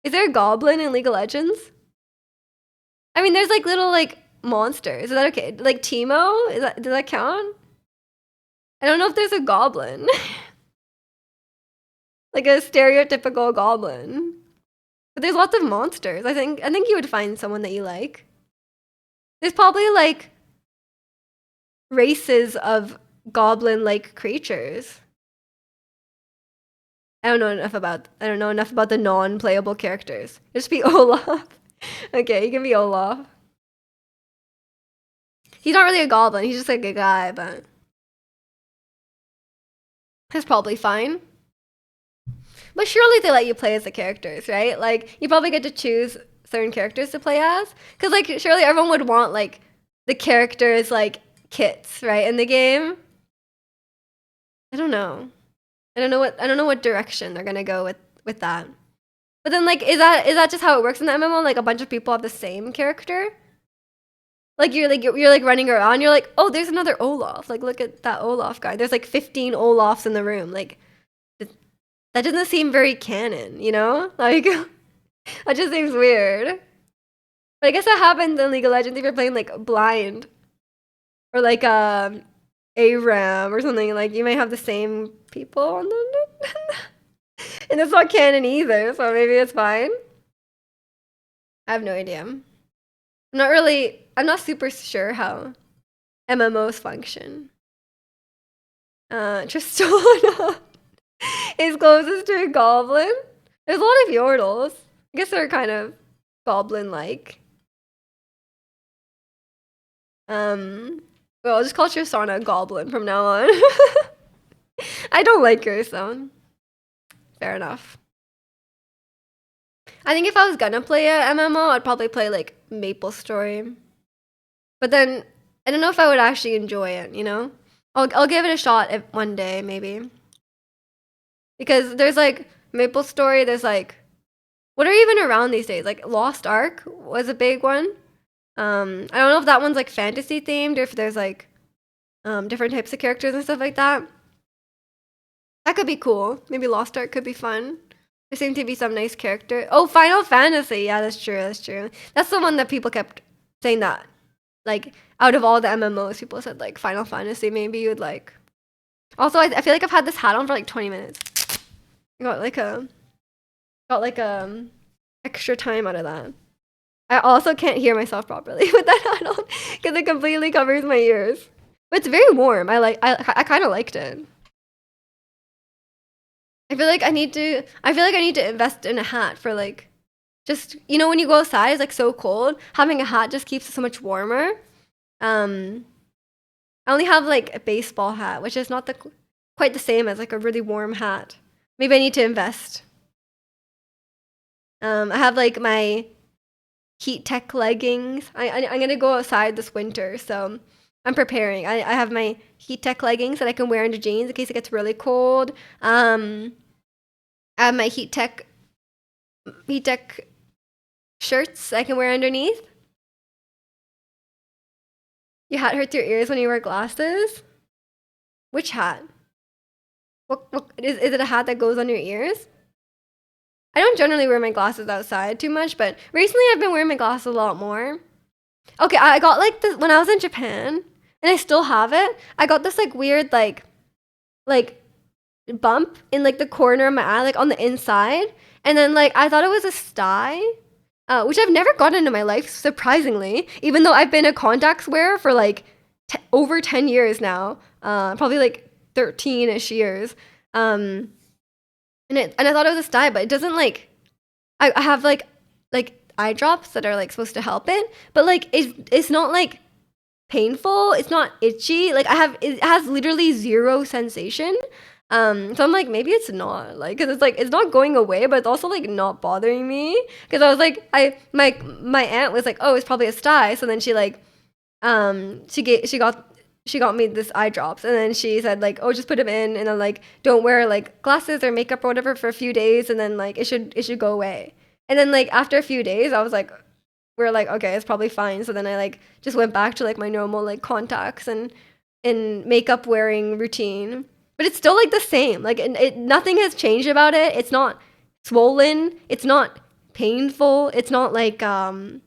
Is there a goblin in League of Legends? I mean, there's like little like monsters. Is that okay? Like Teemo? Does that count? I don't know if there's a goblin. Like a stereotypical goblin. But there's lots of monsters. I think you would find someone that you like. There's probably like races of goblin-like creatures. I don't know enough about the non-playable characters. Just be Olaf. Okay, you can be Olaf. He's not really a goblin, he's just like a guy, but he's probably fine. But surely they let you play as the characters, right? Like you probably get to choose certain characters to play as. Cause like surely everyone would want like the characters like kits, right, in the game. I don't know. I don't know what direction they're gonna go with that. But then like is that just how it works in the MMO? Like a bunch of people have the same character? Like you're like running around, you're like, oh, there's another Olaf. Like look at that Olaf guy. There's like 15 Olafs in the room. Like that doesn't seem very canon, you know? Like that just seems weird. But I guess that happens in League of Legends if you're playing like blind. Or like ARAM or something. Like you might have the same people on the and it's not canon either, so maybe it's fine. I have no idea. I'm not super sure how MMOs function. Tristana is closest to a goblin. There's a lot of Yordles. I guess they're kind of goblin-like. Well, I'll just call Tristana a goblin from now on. I don't like her, so fair enough. I think if I was gonna play a MMO, I'd probably play like MapleStory. But then I don't know if I would actually enjoy it, you know? I'll give it a shot if one day, maybe. Because there's like MapleStory, there's like what are even around these days? Like Lost Ark was a big one. I don't know if that one's like fantasy themed or if there's like different types of characters and stuff like that. That could be cool. Maybe Lost Ark could be fun. There seem to be some nice character. Oh, Final Fantasy. Yeah, that's true. That's true. That's the one that people kept saying that. Like, out of all the MMOs, people said, like, Final Fantasy maybe you'd like. Also, I feel like I've had this hat on for, like, 20 minutes. I got, like, extra time out of that. I also can't hear myself properly with that hat on because it completely covers my ears. But it's very warm. I kind of liked it. I feel like I need to invest in a hat for like just you know when you go outside it's like so cold. Having a hat just keeps it so much warmer. I only have like a baseball hat, which is not quite the same as like a really warm hat. Maybe I need to invest. I have like my heat tech leggings. I'm gonna go outside this winter, so I'm preparing. I have my heat tech leggings that I can wear under jeans in case it gets really cold. I have my heat tech shirts I can wear underneath. Your hat hurts your ears when you wear glasses? Which hat? What is it a hat that goes on your ears? I don't generally wear my glasses outside too much, but recently I've been wearing my glasses a lot more. Okay, I got like this when I was in Japan, and I still have it. I got this like weird like bump in like the corner of my eye, like on the inside, and then like I thought it was a sty, which I've never gotten in my life, surprisingly. Even though I've been a contacts wearer for like over 10 years now, probably like 13ish years. And I thought it was a sty, but it doesn't like. I have like eye drops that are like supposed to help it, but like it's not like painful. It's not itchy. Like it has literally zero sensation. So I'm like, maybe it's not like, cause it's like, it's not going away, but it's also like not bothering me. Cause I was like, my aunt was like, oh, it's probably a sty. So then she like, she got me this eye drops and then she said like, oh, just put them in and then like, don't wear like glasses or makeup or whatever for a few days. And then like, it should go away. And then like, after a few days, I was like, we're like, okay, it's probably fine. So then I like, just went back to like my normal like contacts and makeup wearing routine. But it's still like the same. Like nothing has changed about it. It's not swollen. It's not painful. It's not like there's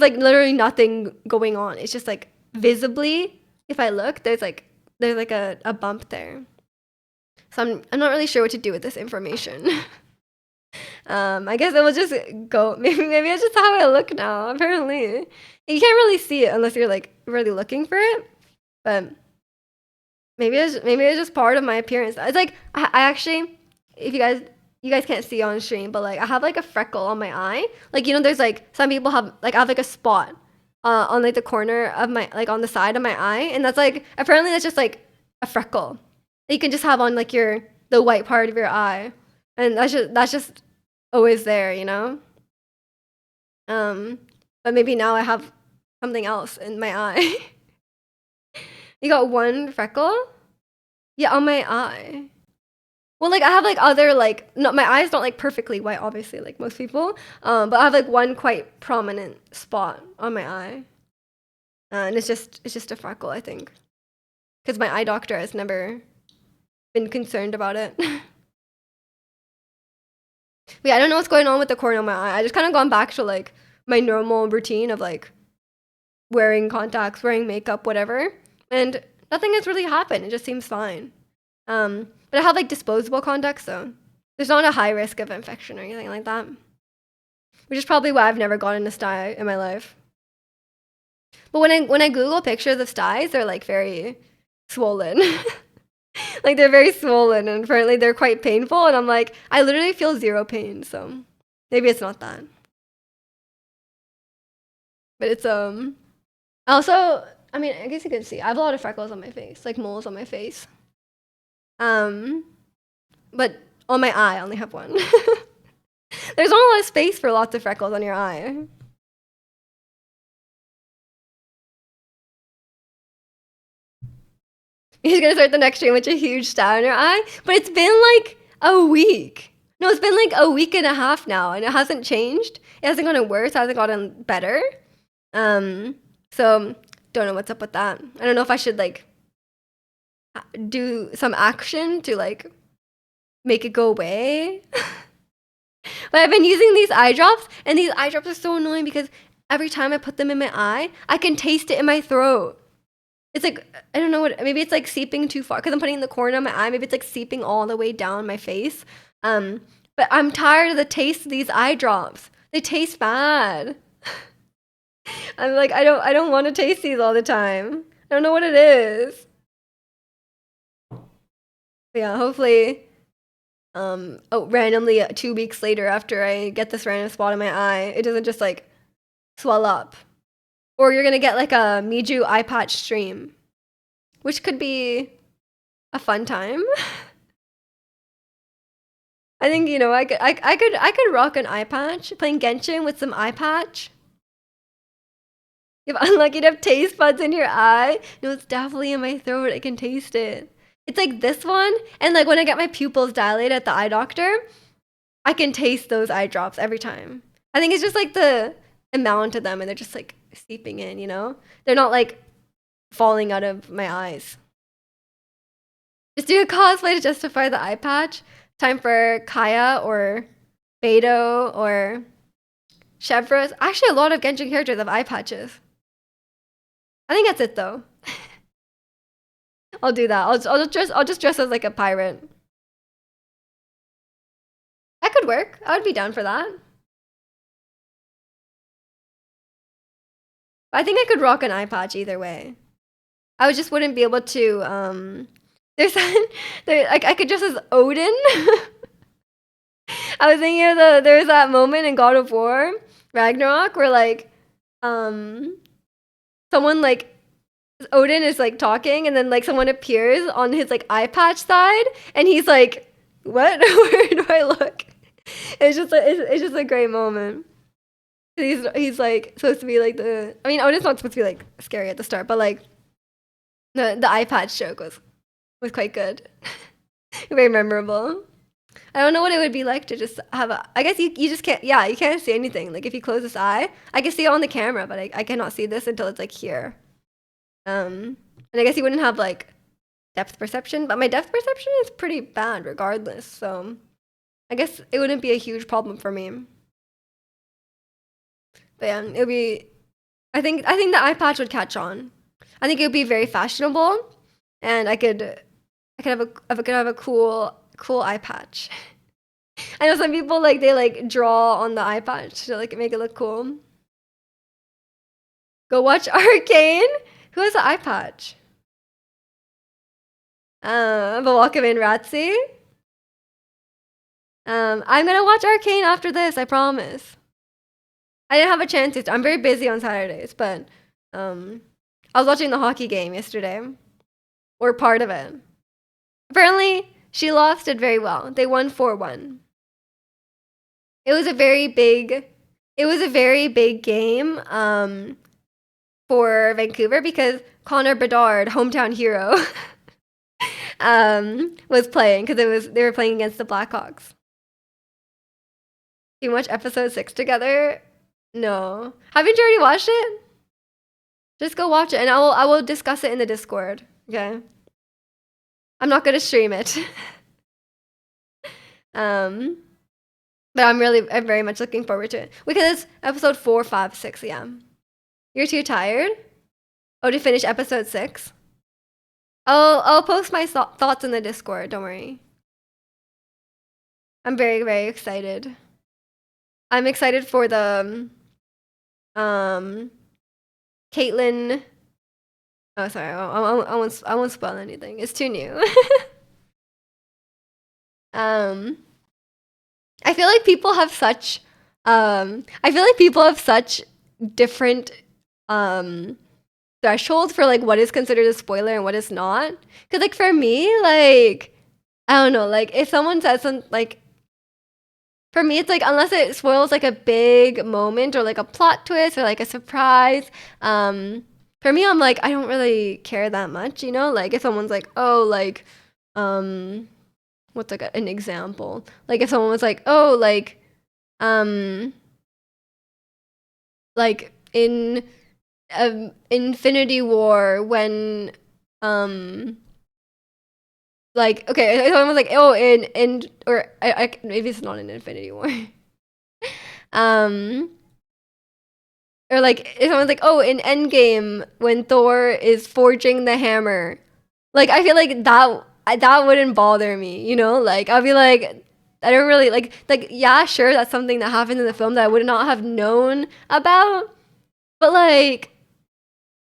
like literally nothing going on. It's just like visibly, if I look, there's like a bump there. So I'm not really sure what to do with this information. I guess it will just go. Maybe it's just how I look now. Apparently, you can't really see it unless you're like really looking for it. But maybe it's just part of my appearance. It's like I actually, if you guys can't see on stream, but like I have like a freckle on my eye. Like you know, there's like some people have like I have like a spot on like the corner of my like on the side of my eye, and that's like apparently that's just like a freckle that you can just have on like the white part of your eye, and that's just always there, you know. But maybe now I have something else in my eye. You got one freckle? Yeah, on my eye. Well, like I have like other like no, my eye's not like perfectly white, obviously, like most people. But I have like one quite prominent spot on my eye, and it's just a freckle, I think, because my eye doctor has never been concerned about it. But yeah, I don't know what's going on with the corner of my eye. I just kind of gone back to like my normal routine of like wearing contacts, wearing makeup, whatever. And nothing has really happened. It just seems fine. But I have like disposable contacts, so there's not a high risk of infection or anything like that. Which is probably why I've never gotten a sty in my life. But when I Google pictures of styes, they're like very swollen. Like they're very swollen and apparently they're quite painful and I'm like, I literally feel zero pain, so maybe it's not that. But it's also, I mean, I guess you can see I have a lot of freckles on my face, like moles on my face. But on my eye I only have one. There's not a lot of space for lots of freckles on your eye. You're gonna start the next stream with a huge star on your eye, but it's been like a week. No, it's been like a week and a half now, and it hasn't changed. It hasn't gotten worse. It hasn't gotten better. So don't know what's up with that. I don't know if I should like do some action to like make it go away. But I've been using these eye drops, and these eye drops are so annoying because every time I put them in my eye, I can taste it in my throat. It's like, I don't know what, maybe it's like seeping too far because I'm putting it in the corner of my eye. Maybe it's like seeping all the way down my face. But I'm tired of the taste of these eye drops. They taste bad. I'm like, I don't want to taste these all the time. I don't know what it is. But yeah, hopefully, randomly 2 weeks later after I get this random spot in my eye, it doesn't just like swell up. Or you're gonna get like a Miju eye patch stream, which could be a fun time. I think, you know, I could rock an eye patch, playing Genshin with some eye patch. If unlucky to have taste buds in your eye, no, it's definitely in my throat. I can taste it. It's like this one, and like when I get my pupils dilated at the eye doctor, I can taste those eye drops every time. I think it's just like the amount of them, and they're just like seeping in, you know? They're not like falling out of my eyes. Just do a cosplay to justify the eye patch. Time for Kaya or Beto or Chevros. Actually, a lot of Genshin characters have eye patches. I think that's it though. I'll do that. I'll just dress as like a pirate. That could work. I would be down for that. I think I could rock an eye patch either way. I just wouldn't be able to. There's like I could dress as Odin. I was thinking of there's that moment in God of War Ragnarok where like someone like Odin is like talking and then like someone appears on his like eye patch side and he's like, what? Where do I look? It's just a great moment. He's like supposed to be like I mean Odin's not supposed to be like scary at the start, but like the eye patch joke was quite good. Very memorable. I don't know what it would be like to just have I guess you just can't, yeah, you can't see anything. Like if you close this eye, I can see it on the camera, but I cannot see this until it's like here. And I guess you wouldn't have like depth perception, but my depth perception is pretty bad regardless. So I guess it wouldn't be a huge problem for me. But yeah, it would be, I think the eye patch would catch on. I think it would be very fashionable and I could have a cool eye patch. I know some people like they like draw on the eye patch to like make it look cool. Go watch Arcane. Who has the eye patch? Bawakaman Ratsi. I'm gonna watch Arcane after this, I promise. I didn't have a chance to. I'm very busy on Saturdays, but I was watching the hockey game yesterday. Or part of it. Apparently, she lost it very well. They won 4-1. It was a very big game for Vancouver because Connor Bedard, hometown hero, was playing because they were playing against the Blackhawks. You watch episode 6 together? No. Haven't you already watched it? Just go watch it and I will discuss it in the Discord. Okay. I'm not gonna stream it. But I'm very much looking forward to it. Because it's episode 4, 5, 6, yeah. You're too tired? Oh, to finish episode 6? I'll post my thoughts in the Discord, don't worry. I'm very, very excited. I'm excited for the Caitlyn Oh, sorry. I won't spoil anything. It's too new. um, I feel like people have such different um thresholds for like what is considered a spoiler and what is not. Cause like for me, like I don't know, like if someone says something like for me it's like unless it spoils like a big moment or like a plot twist or like a surprise, for me I'm like I don't really care that much, you know? Like if someone's like, oh like um what's like an example? Like if someone was like, oh um like in Infinity War when um like okay, someone was like, oh in or I maybe it's not in Infinity War. um or like if someone's like, oh in Endgame when Thor is forging the hammer. Like I feel like that wouldn't bother me, you know? Like I'll be like I don't really like yeah, sure that's something that happened in the film that I would not have known about. But like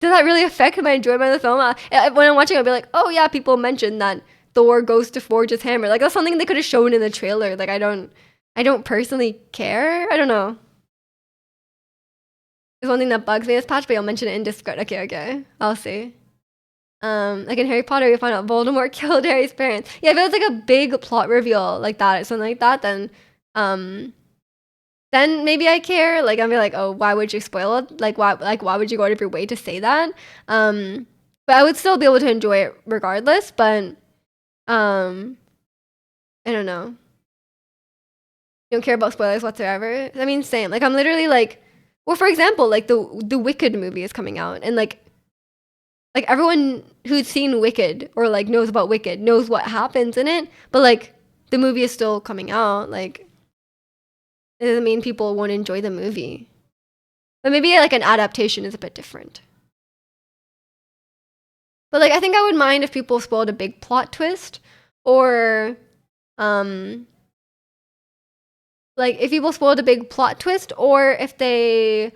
does that really affect my enjoyment of the film? When I'm watching, I'll be like, oh yeah, people mentioned that Thor goes to forge his hammer. Like that's something they could have shown in the trailer. Like I don't personally care. I don't know. It's one thing that bugs me this patch, but I'll mention it in Discord. Okay. I'll see. Like in Harry Potter, we find out Voldemort killed Harry's parents. Yeah, if it was like a big plot reveal like that or something like that, then maybe I care. Like I'll be like, oh, why would you spoil it? Why would you go out of your way to say that? But I would still be able to enjoy it regardless. But I don't know. You don't care about spoilers whatsoever. I mean, same. Like I'm literally like, well, for example, like the Wicked movie is coming out, and like everyone who's seen Wicked or like knows about Wicked knows what happens in it. But like the movie is still coming out. Like it doesn't mean people won't enjoy the movie. But maybe like an adaptation is a bit different. But like I think I would mind if people spoiled a big plot twist or like if people spoiled a big plot twist or if they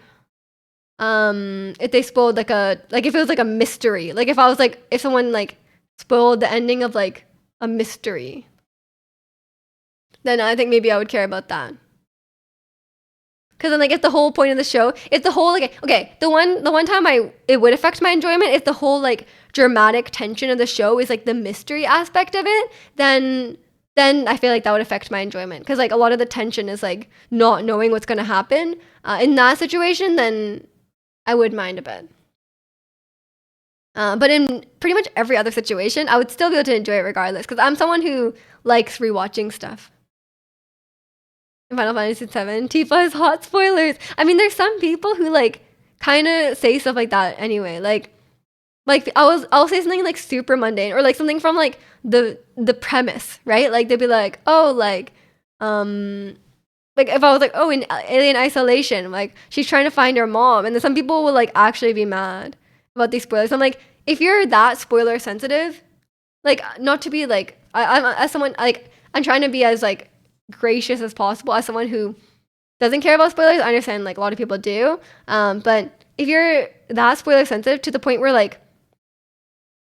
spoiled like if it was like a mystery. Like if I was like if someone like spoiled the ending of like a mystery, then I think maybe I would care about that. Cause then like if the whole point of the show, if the whole like okay, the one time it would affect my enjoyment if the whole like dramatic tension of the show is like the mystery aspect of it, then I feel like that would affect my enjoyment. Cause like a lot of the tension is like not knowing what's gonna happen. In that situation, then I would mind a bit. But in pretty much every other situation, I would still be able to enjoy it regardless. Cause I'm someone who likes rewatching stuff. Final Fantasy VII, Tifa has hot spoilers. I mean, there's some people who like kind of say stuff like that anyway. Like I'll say something like super mundane or like something from like the premise, right? Like they'd be like, oh, like if I was like, oh, in Alien Isolation, like she's trying to find her mom, and then some people will like actually be mad about these spoilers. I'm like, if you're that spoiler sensitive, like not to be like I'm as someone like I'm trying to be as like gracious as possible as someone who doesn't care about spoilers. I understand like a lot of people do, but if you're that spoiler sensitive to the point where like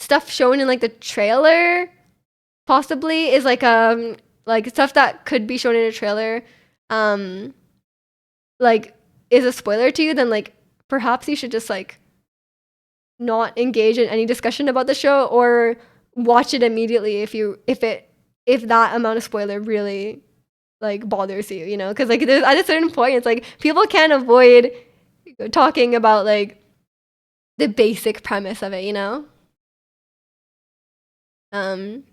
stuff shown in like the trailer possibly is like stuff that could be shown in a trailer like is a spoiler to you, then like perhaps you should just like not engage in any discussion about the show or watch it immediately if that amount of spoiler really like bothers you, you know? Because like there's at a certain point it's like people can't avoid talking about like the basic premise of it, you know? Currently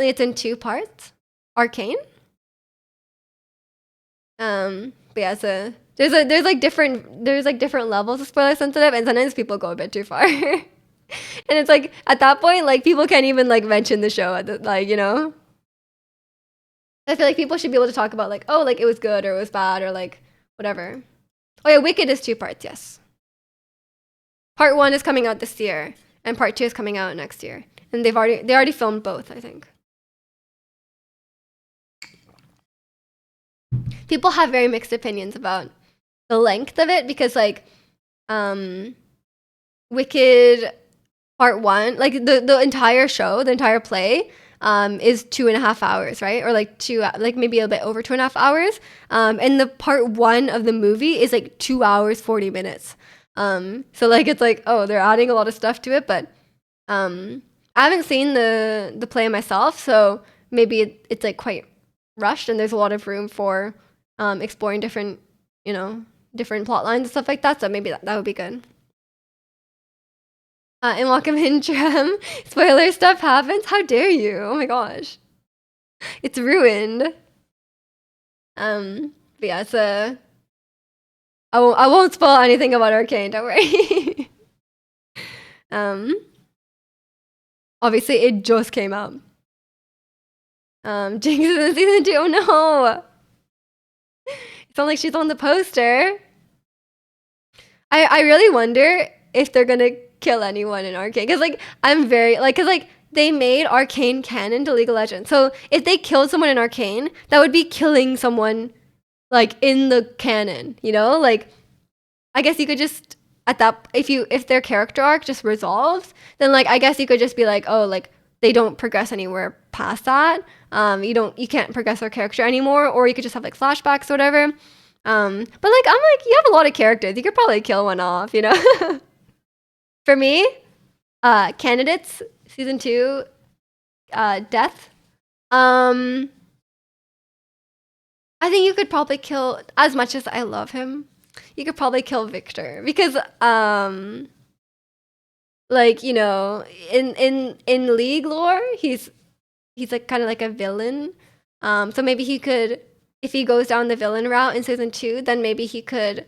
it's in 2 parts. Arcane. But yeah, so there's like different levels of spoiler sensitive, and sometimes people go a bit too far. And it's like at that point, like people can't even like mention the show at the, like, you know? I feel like people should be able to talk about like, oh, like it was good or it was bad or like whatever. Oh yeah, Wicked is 2 parts, yes. Part 1 is coming out this year, and part 2 is coming out next year. And they already filmed both, I think. People have very mixed opinions about the length of it because like Wicked part one, like the entire show, the entire play, is 2.5 hours, right? Or like like maybe a bit over 2.5 hours. And the part one of the movie is like 2 hours 40 minutes. So like it's like, oh, they're adding a lot of stuff to it, but I haven't seen the play myself, so maybe it's like quite rushed, and there's a lot of room for exploring different, different plot lines and stuff like that. So maybe that would be good. And welcome in, Trem. Spoiler stuff happens. How dare you? Oh my gosh, it's ruined. But yeah, it's I won't spoil anything about Arcane. Don't worry. Obviously, it just came out. Jinx is in season 2. Oh no! It's not like she's on the poster. I really wonder if they're gonna kill anyone in Arcane, because like I'm very like, because like they made Arcane canon to League of Legends. So if they killed someone in Arcane, that would be killing someone like in the canon. Like I guess you could just at that, if their character arc just resolves, then like I guess you could just be like, oh, like they don't progress anywhere past that. You can't progress their character anymore, or you could just have like flashbacks or whatever. But like I'm like, you have a lot of characters. You could probably kill one off, For me, candidates season 2, death. I think you could probably kill, as much as I love him, you could probably kill Victor, because like in League lore, he's like kind of like a villain. So maybe he could, if he goes down the villain route in season 2, then maybe he could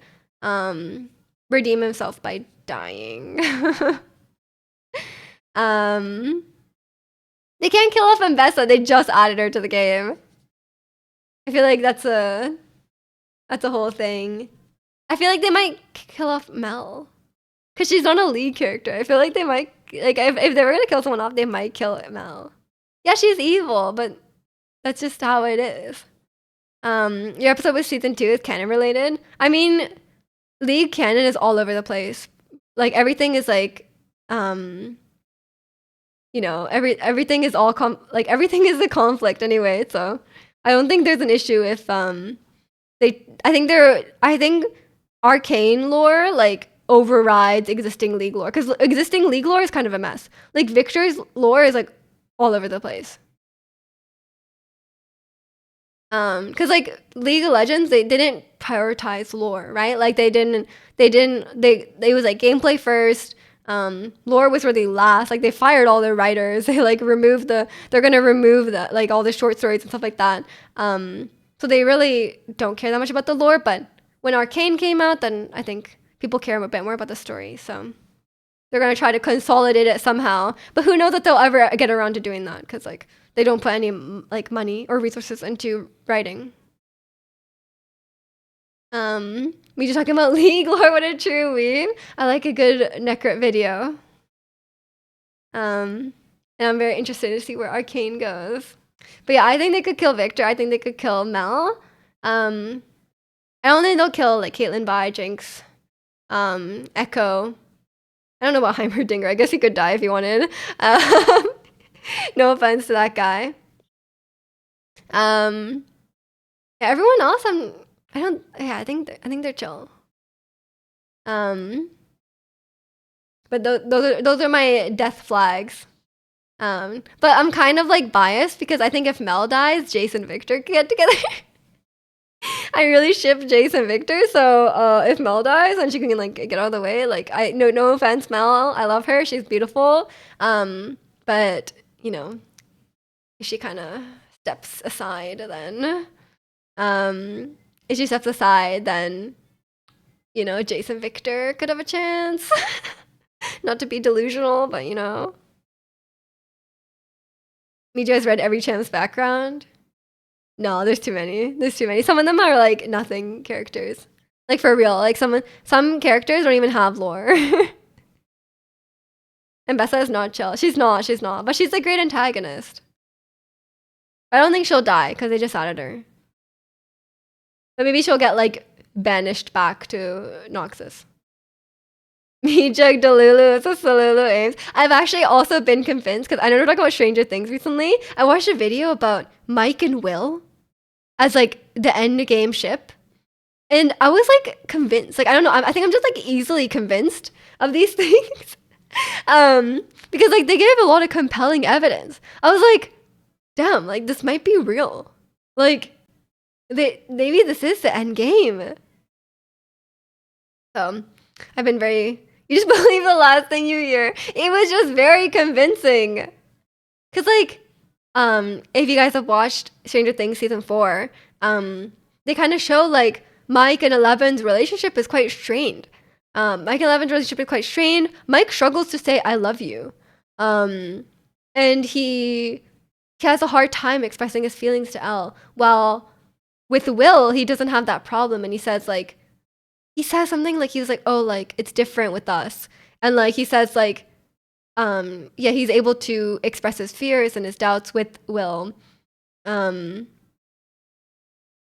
redeem himself by dying. They can't kill off Mbessa. They just added her to the game. I feel like that's a whole thing. I feel like they might kill off Mel, because she's not a lead character. I feel like they might, like, if they were gonna kill someone off, they might kill Mel. Yeah, she's evil, but that's just how it is. Your episode with season 2 is canon related. I mean, League canon is all over the place. Like everything is like, everything is all everything is a conflict anyway. So I don't think there's an issue if I think Arcane lore like overrides existing League lore, because existing League lore is kind of a mess. Like Victor's lore is like all over the place. Because like League of Legends, they didn't prioritize lore, right? Like it was like gameplay first. Lore was really last. Like they fired all their writers. They like they're gonna remove the like all the short stories and stuff like that. So they really don't care that much about the lore. But when Arcane came out, then I think people care a bit more about the story. So they're gonna try to consolidate it somehow. But who knows that they'll ever get around to doing that? Because like they don't put any like money or resources into writing. We just talking about League lore. What a true weeb. I like a good Necrit video. And I'm very interested to see where Arcane goes. But yeah, I think they could kill Victor. I think they could kill Mel. I don't think they'll kill like Caitlyn, Bai, Jinx, Echo. I don't know about Heimerdinger. I guess he could die if he wanted. No offense to that guy. Yeah, everyone else, I think they're chill. But those are my death flags. But I'm kind of like biased, because I think if Mel dies, Jace and Victor can get together. I really ship Jace and Victor, so if Mel dies and she can like get out of the way, like no offense, Mel, I love her, she's beautiful. But if she kind of steps aside, then if she steps aside, then Jace and Victor could have a chance. Not to be delusional, but Miju has read every Cham's background. No, there's too many. Some of them are like nothing characters. Like for real. Like some characters don't even have lore. And Bessa is not chill. She's not. But she's a great antagonist. I don't think she'll die, because they just added her. But maybe she'll get like banished back to Noxus. Mijug Delulu is a Salulu Ames. I've actually also been convinced, because I know we're talking about Stranger Things recently. I watched a video about Mike and Will as like the end game ship. And I was like convinced. Like, I don't know. I think I'm just like easily convinced of these things. Because like they gave a lot of compelling evidence. I was like, damn, like this might be real. Like maybe this is the end game. So I've been very, you just believe the last thing you hear. It was just very convincing. Cause like, if you guys have watched Stranger Things season 4, they kind of show like Mike and Eleven's relationship is quite strained. Mike and Eleven's relationship is quite strained. Mike struggles to say "I love you," and he has a hard time expressing his feelings to Elle. While with Will, he doesn't have that problem, and he says something like, he was like, "Oh, like it's different with us," and like he says like, yeah, he's able to express his fears and his doubts with Will.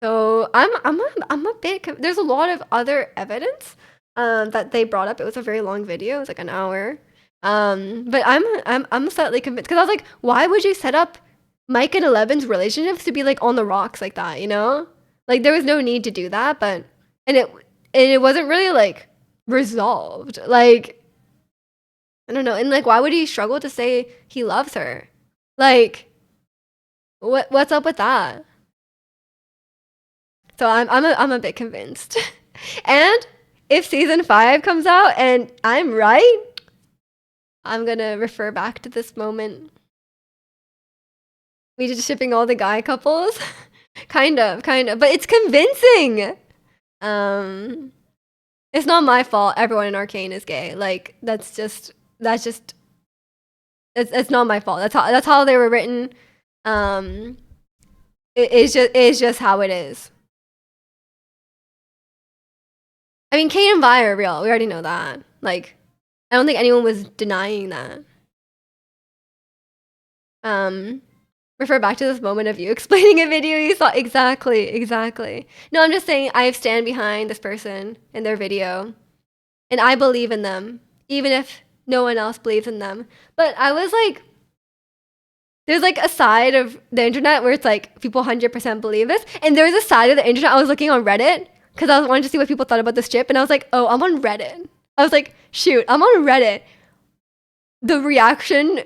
So I'm a bit. There's a lot of other evidence that they brought up. It was a very long video. It was like an hour. But I'm slightly convinced, because I was like, why would you set up Mike and Eleven's relationships to be like on the rocks like that? You know, like there was no need to do that. But it wasn't really like resolved. Like I don't know. And like, why would he struggle to say he loves her? Like, what's up with that? So I'm a bit convinced. And if season 5 comes out and I'm right, I'm gonna refer back to this moment. We just shipping all the guy couples. kind of, but it's convincing. It's not my fault everyone in Arcane is gay. Like that's just it's not my fault. That's how they were written. It's just how it is. I mean, Kate and Vi are real. We already know that. Like, I don't think anyone was denying that. Refer back to this moment of you explaining a video you saw. Exactly. No, I'm just saying I stand behind this person in their video. And I believe in them, even if no one else believes in them. But I was like, there's like a side of the internet where it's like people 100% believe this. And there's a side of the internet, I was looking on Reddit, because I wanted to see what people thought about this chip, and I was like, oh, I'm on Reddit. I was like, shoot, I'm on Reddit. The reaction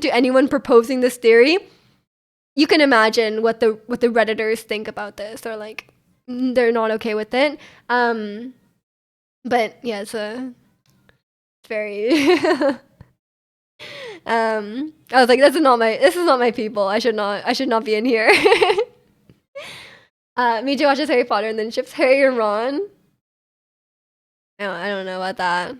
to anyone proposing this theory, you can imagine what the Redditors think about this. They're like, they're not okay with it. But yeah, it's very. I was like, this is not my people. I should not be in here. Miju watches Harry Potter and then ships Harry and Ron. I don't know about that.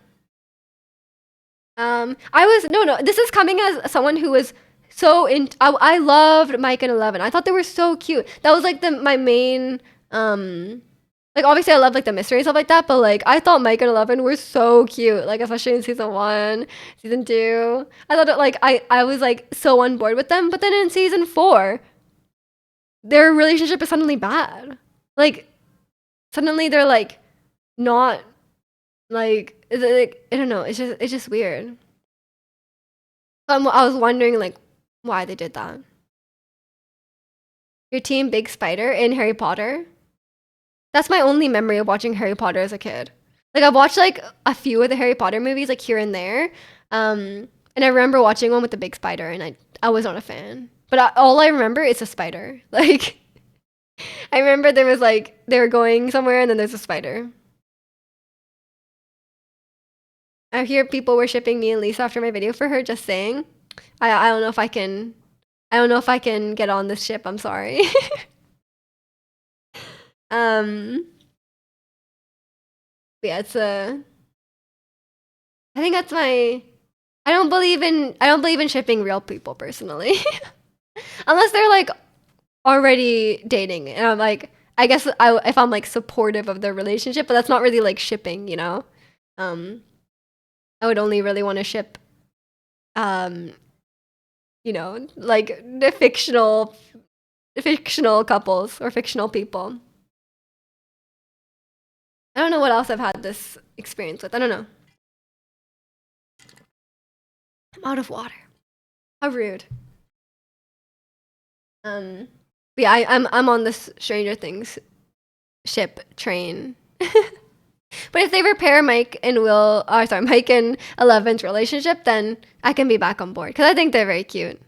This is coming as someone who was so I loved Mike and Eleven. I thought they were so cute. That was like my main like obviously I love like the mystery and stuff like that, but like I thought Mike and Eleven were so cute. Like especially in season 1, season 2. I thought like I was like so on board with them, but then in season 4, their relationship is suddenly bad. Like suddenly they're like not like, I don't know. It's just weird. I was wondering like why they did that. Your team Big Spider in Harry Potter? That's my only memory of watching Harry Potter as a kid. Like I've watched like a few of the Harry Potter movies like here and there. And I remember watching one with the big spider, and I was not a fan. But all I remember is a spider. Like I remember there was like they were going somewhere and then there's a spider. I hear people were shipping me and Lisa after my video for her, just saying. I don't know if I can get on this ship, I'm sorry. Yeah, it's I think that's my I don't believe in shipping real people personally. Unless they're like already dating, and I'm like, I guess if I'm like supportive of their relationship, but that's not really like shipping, you know. I would only really want to ship, you know, like the fictional couples or fictional people. I don't know what else I've had this experience with. I don't know. I'm out of water. How rude. But yeah, I'm on this Stranger Things ship train. But if they repair Mike and Mike and Eleven's relationship, then I can be back on board because I think they're very cute.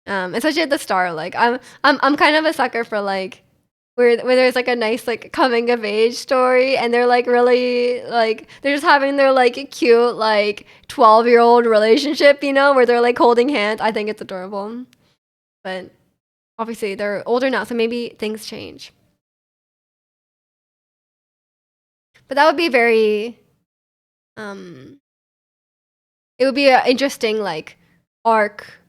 Especially at the start, like I'm kind of a sucker for like where there's like a nice like coming of age story and they're like really like they're just having their like cute like 12-year-old relationship, you know, where they're like holding hands. I think it's adorable. But obviously they're older now, so maybe things change. But that would be very it would be an interesting like arc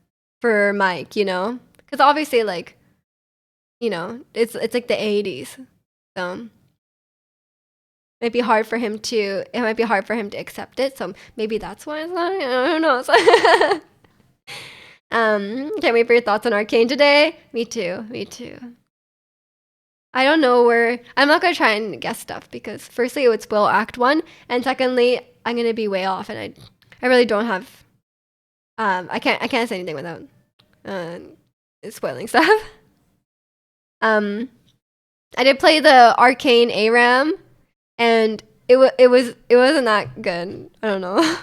for Mike, you know? Cuz obviously like you know, it's like the 80s. So it might be hard for him to accept it. So maybe that's why it's not, I don't know. So can't wait for your thoughts on Arcane today. Me too. I don't know where I'm not gonna try and guess stuff because firstly it would spoil Act 1, and secondly I'm gonna be way off, and I really don't have I can't say anything without spoiling stuff. I did play the Arcane ARAM, and it wasn't that good. I don't know.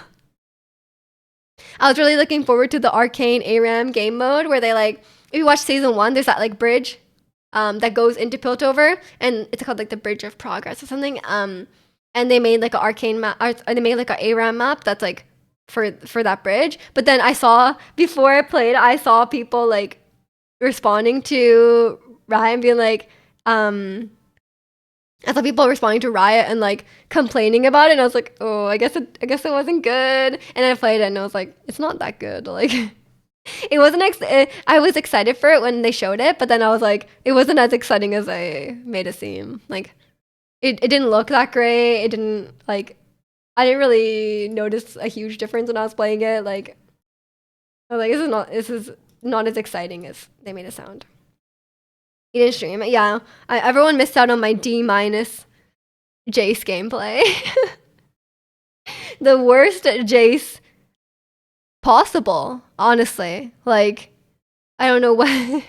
I was really looking forward to the Arcane ARAM game mode where they like if you watch season 1, there's that like bridge that goes into Piltover, and it's called like the Bridge of Progress or something. And they made like an Arcane map, or they made like an ARAM map that's like for that bridge. But then before I played, I saw people like responding to Riot being like, I saw people responding to Riot and like complaining about it, and I was like, oh, I guess it wasn't good. And I played it, and I was like, it's not that good. Like, it wasn't. I was excited for it when they showed it, but then I was like, it wasn't as exciting as I made it seem. Like, it didn't look that great. It didn't like. I didn't really notice a huge difference when I was playing it. Like, I was like, this is not as exciting as they made it sound. You didn't stream it? Yeah. Everyone missed out on my D- Jace gameplay. The worst Jace possible, honestly. Like, I don't know what.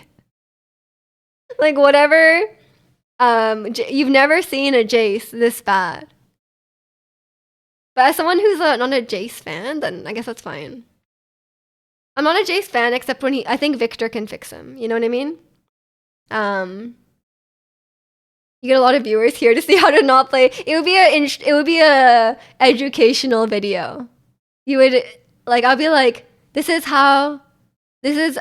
Like, whatever. You've never seen a Jace this bad. But as someone who's not a Jace fan, then I guess that's fine. I'm not a Jace fan except when I think Victor can fix him. You know what I mean? You get a lot of viewers here to see how to not play. It would be a educational video. You would like I'll be like, this is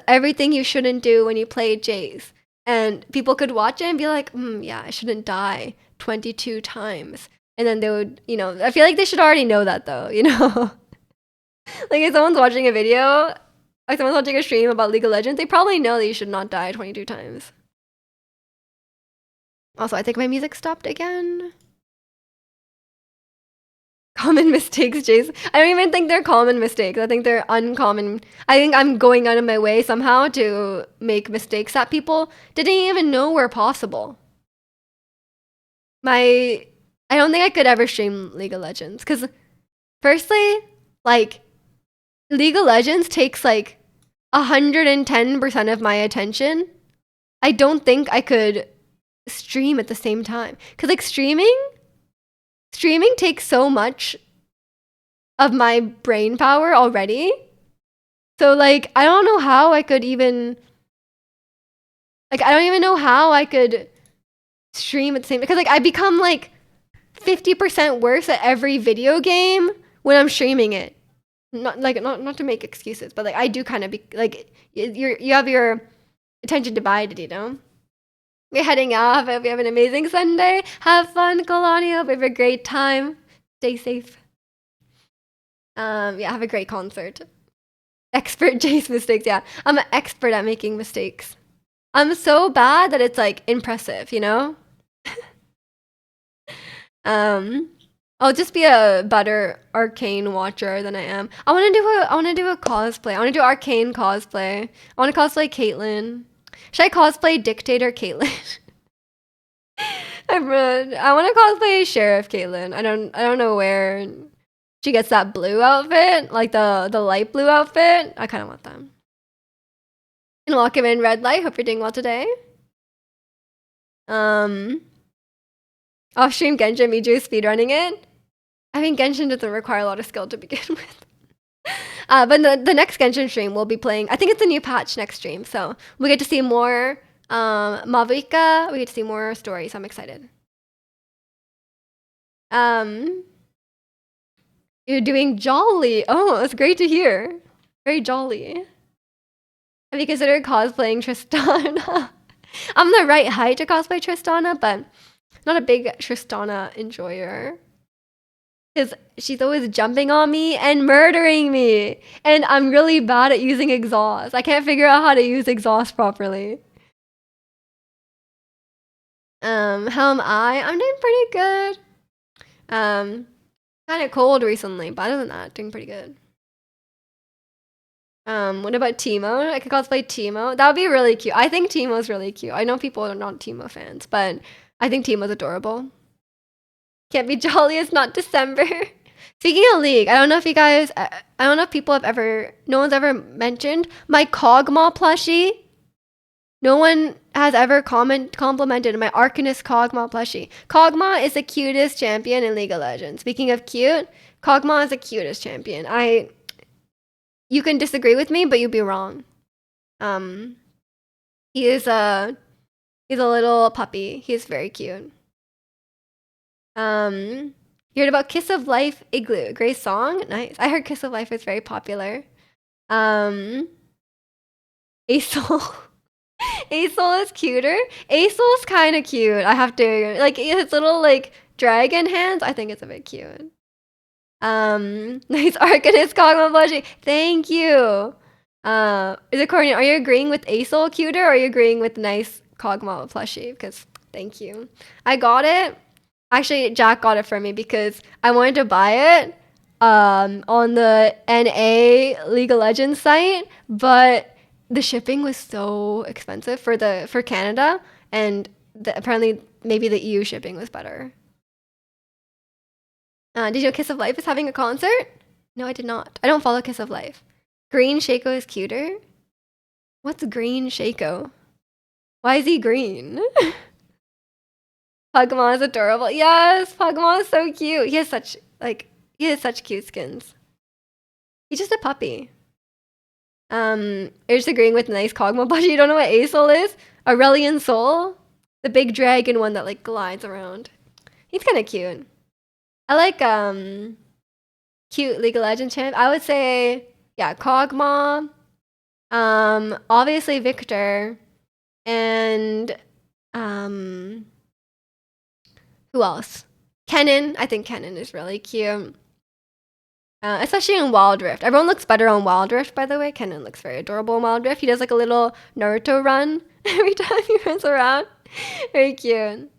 everything you shouldn't do when you play Jace. And people could watch it and be like, yeah, I shouldn't die 22 times. And then they would, you know, I feel like they should already know that though, you know? Like if someone's watching a video, like someone's watching a stream about League of Legends, they probably know that you should not die 22 times. Also, I think my music stopped again. Common mistakes, Jace. I don't even think they're common mistakes. I think they're uncommon. I think I'm going out of my way somehow to make mistakes that people didn't even know were possible. I don't think I could ever stream League of Legends because, firstly, like, League of Legends takes like 110% of my attention. I don't think I could stream at the same time because, like, streaming takes so much of my brain power already. So like I don't know how I could even know how I could stream at the same because like I become like 50% worse at every video game when I'm streaming it. Not to make excuses, but like I do kind of be like you have your attention divided, you know. We're heading off. I hope you have an amazing Sunday. Have fun, Kalani. Hope you have a great time. Stay safe. Yeah, have a great concert. Expert Jace mistakes. Yeah, I'm an expert at making mistakes. I'm so bad that it's like impressive, you know? I'll just be a better Arcane watcher than I am. I want to do a cosplay. I want to do Arcane cosplay. I want to cosplay Caitlyn. Should I cosplay Dictator Caitlyn? I want to cosplay Sheriff Caitlyn. I don't know where. She gets that blue outfit, like the light blue outfit. I kind of want them. And welcome in Red Light. Hope you're doing well today. Off-stream Genshin, Miju speedrunning it. I mean, Genshin doesn't require a lot of skill to begin with. But the next Genshin stream we'll be playing, I think it's a new patch next stream, so we get to see more Mavuika, we get to see more stories, I'm excited. You're doing jolly. Oh, that's great to hear. Very jolly. Have you considered cosplaying Tristana? I'm the right height to cosplay Tristana, but not a big Tristana enjoyer. Because she's always jumping on me and murdering me. And I'm really bad at using exhaust. I can't figure out how to use exhaust properly. How am I? I'm doing pretty good. Kind of cold recently, but other than that, doing pretty good. What about Teemo? I could cosplay Teemo. That would be really cute. I think Teemo's really cute. I know people are not Teemo fans, but I think Teemo's adorable. Can't be jolly, it's not December. Speaking of League, I don't know if you guys, I don't know if people have ever, no one's ever mentioned my Kog'Maw plushie. No one has ever complimented my Arcanist Kog'Maw plushie. Kog'Maw is the cutest champion in League of Legends. Speaking of cute, Kog'Maw is the cutest champion. You can disagree with me, but you'd be wrong. He's a little puppy. He's very cute. You heard about Kiss of Life Igloo? Great song. Nice. I heard Kiss of Life is very popular. Asol. Asol is cuter. Asol's kind of cute. I have to like his little like dragon hands. I think it's a bit cute. Nice Arcanist Kog'Maw plushie. Thank you. Is it Courtney? Are you agreeing with Asol cuter, or are you agreeing with nice Kog'Maw plushie? Because thank you. I got it. Actually, Jack got it for me because I wanted to buy it on the NA League of Legends site, but the shipping was so expensive for Canada, and apparently maybe the EU shipping was better. Did you know Kiss of Life is having a concert? No, I did not. I don't follow Kiss of Life. Green Shaco is cuter? What's Green Shaco? Why is he green? Pokemon is adorable. Yes, Pokemon is so cute. He has such cute skins. He's just a puppy. You're just agreeing with nice Kog'Maw plushie. You don't know what Asol is? Aurelion Sol? The big dragon one that like glides around. He's kind of cute. I like cute League of Legends champ. I would say yeah, Kog'Maw. Obviously Victor, and who else? Kennen. I think Kennen is really cute. Especially in Wild Rift. Everyone looks better on Wild Rift, by the way. Kennen looks very adorable in Wild Rift. He does like a little Naruto run every time he runs around. Very cute.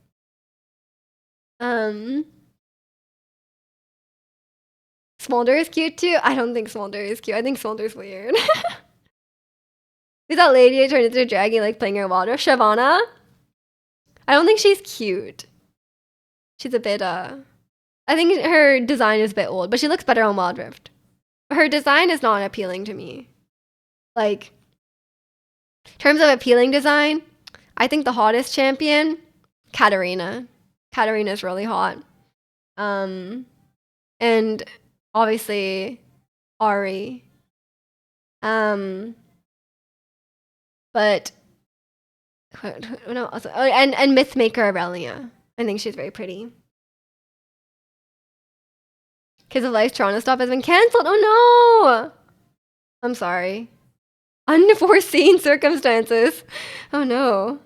Smolder is cute too. I don't think Smolder is cute. I think Smolder's weird. Who's that lady who turned into a dragon like playing her Wild Rift? Shyvana? I don't think she's cute. She's a bit, I think her design is a bit old, but she looks better on Wild Rift. Her design is not appealing to me. Like, in terms of appealing design, I think the hottest champion, Katarina. Katarina's really hot. And obviously, Ahri. But, no, also, oh, and Mythmaker Aurelia. I think she's very pretty. Kids of Life Toronto stop has been cancelled. Oh no! I'm sorry. Unforeseen circumstances. Oh no.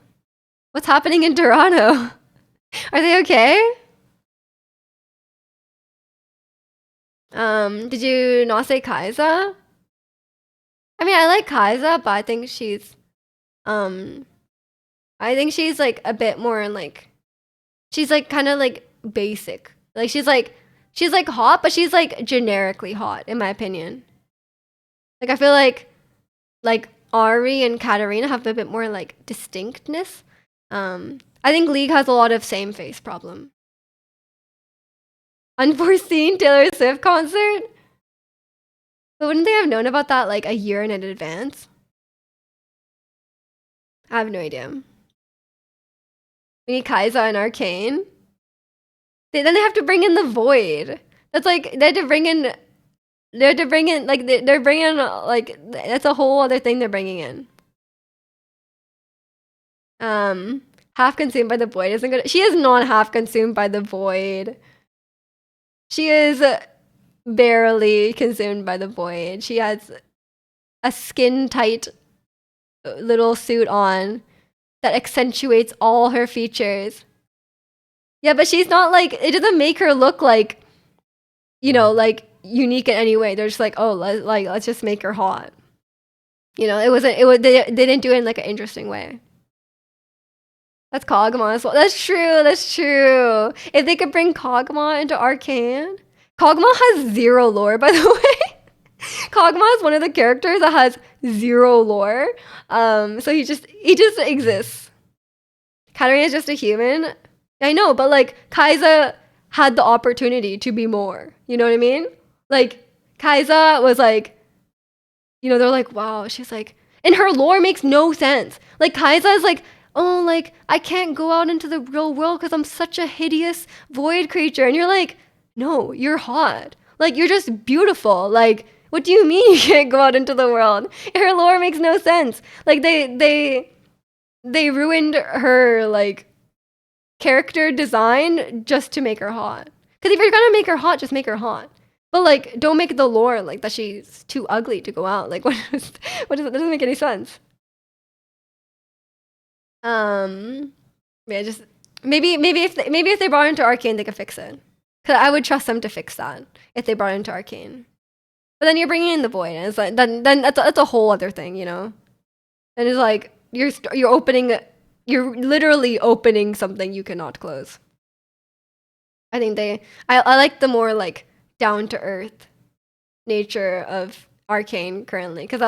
What's happening in Toronto? Are they okay? Did you not say Kai'Sa? I mean, I like Kai'Sa, but I think she's like a bit more like, she's like kind of like basic. Like she's like hot, but she's like generically hot in my opinion. Like I feel like Ahri and Katarina have a bit more like distinctness. I think League has a lot of same face problem. Unforeseen Taylor Swift concert? But wouldn't they have known about that like a year in advance? I have no idea. We need Kai'Sa and Arcane. Then they have to bring in the Void. That's like they had to bring in. They had to bring in like they're bringing like that's a whole other thing they're bringing in. Half consumed by the Void isn't good. She is not half consumed by the Void. She is barely consumed by the Void. She has a skin tight little suit on that accentuates all her features. Yeah, but she's not like, it doesn't make her look like, you know, like unique in any way. They're just like, oh, let's just make her hot. You know, they didn't do it in like an interesting way. That's Kog'Maw as well. That's true. That's true. If they could bring Kog'Maw into Arcane, Kog'Maw has zero lore, by the way. Kog'Maw is one of the characters that has zero lore. So he just exists. Katarina is just a human. I know, but like Kai'Sa had the opportunity to be more. You know what I mean? Like Kai'Sa was like, you know, they're like, wow, she's like, and her lore makes no sense. Like Kai'Sa is like, oh, like I can't go out into the real world because I'm such a hideous void creature. And you're like, no, you're hot. Like you're just beautiful. Like, what do you mean you can't go out into the world? Her lore makes no sense. Like they ruined her like character design just to make her hot. Because if you're gonna make her hot, just make her hot. But like, don't make the lore like that she's too ugly to go out. Like, that doesn't make any sense. Yeah, just maybe if they brought her into Arcane, they could fix it. Cause I would trust them to fix that if they brought it into Arcane. But then you're bringing in the Void, and it's like then that's a whole other thing, you know. And it's like you're literally opening something you cannot close. I think I like the more like down to earth nature of Arcane currently, because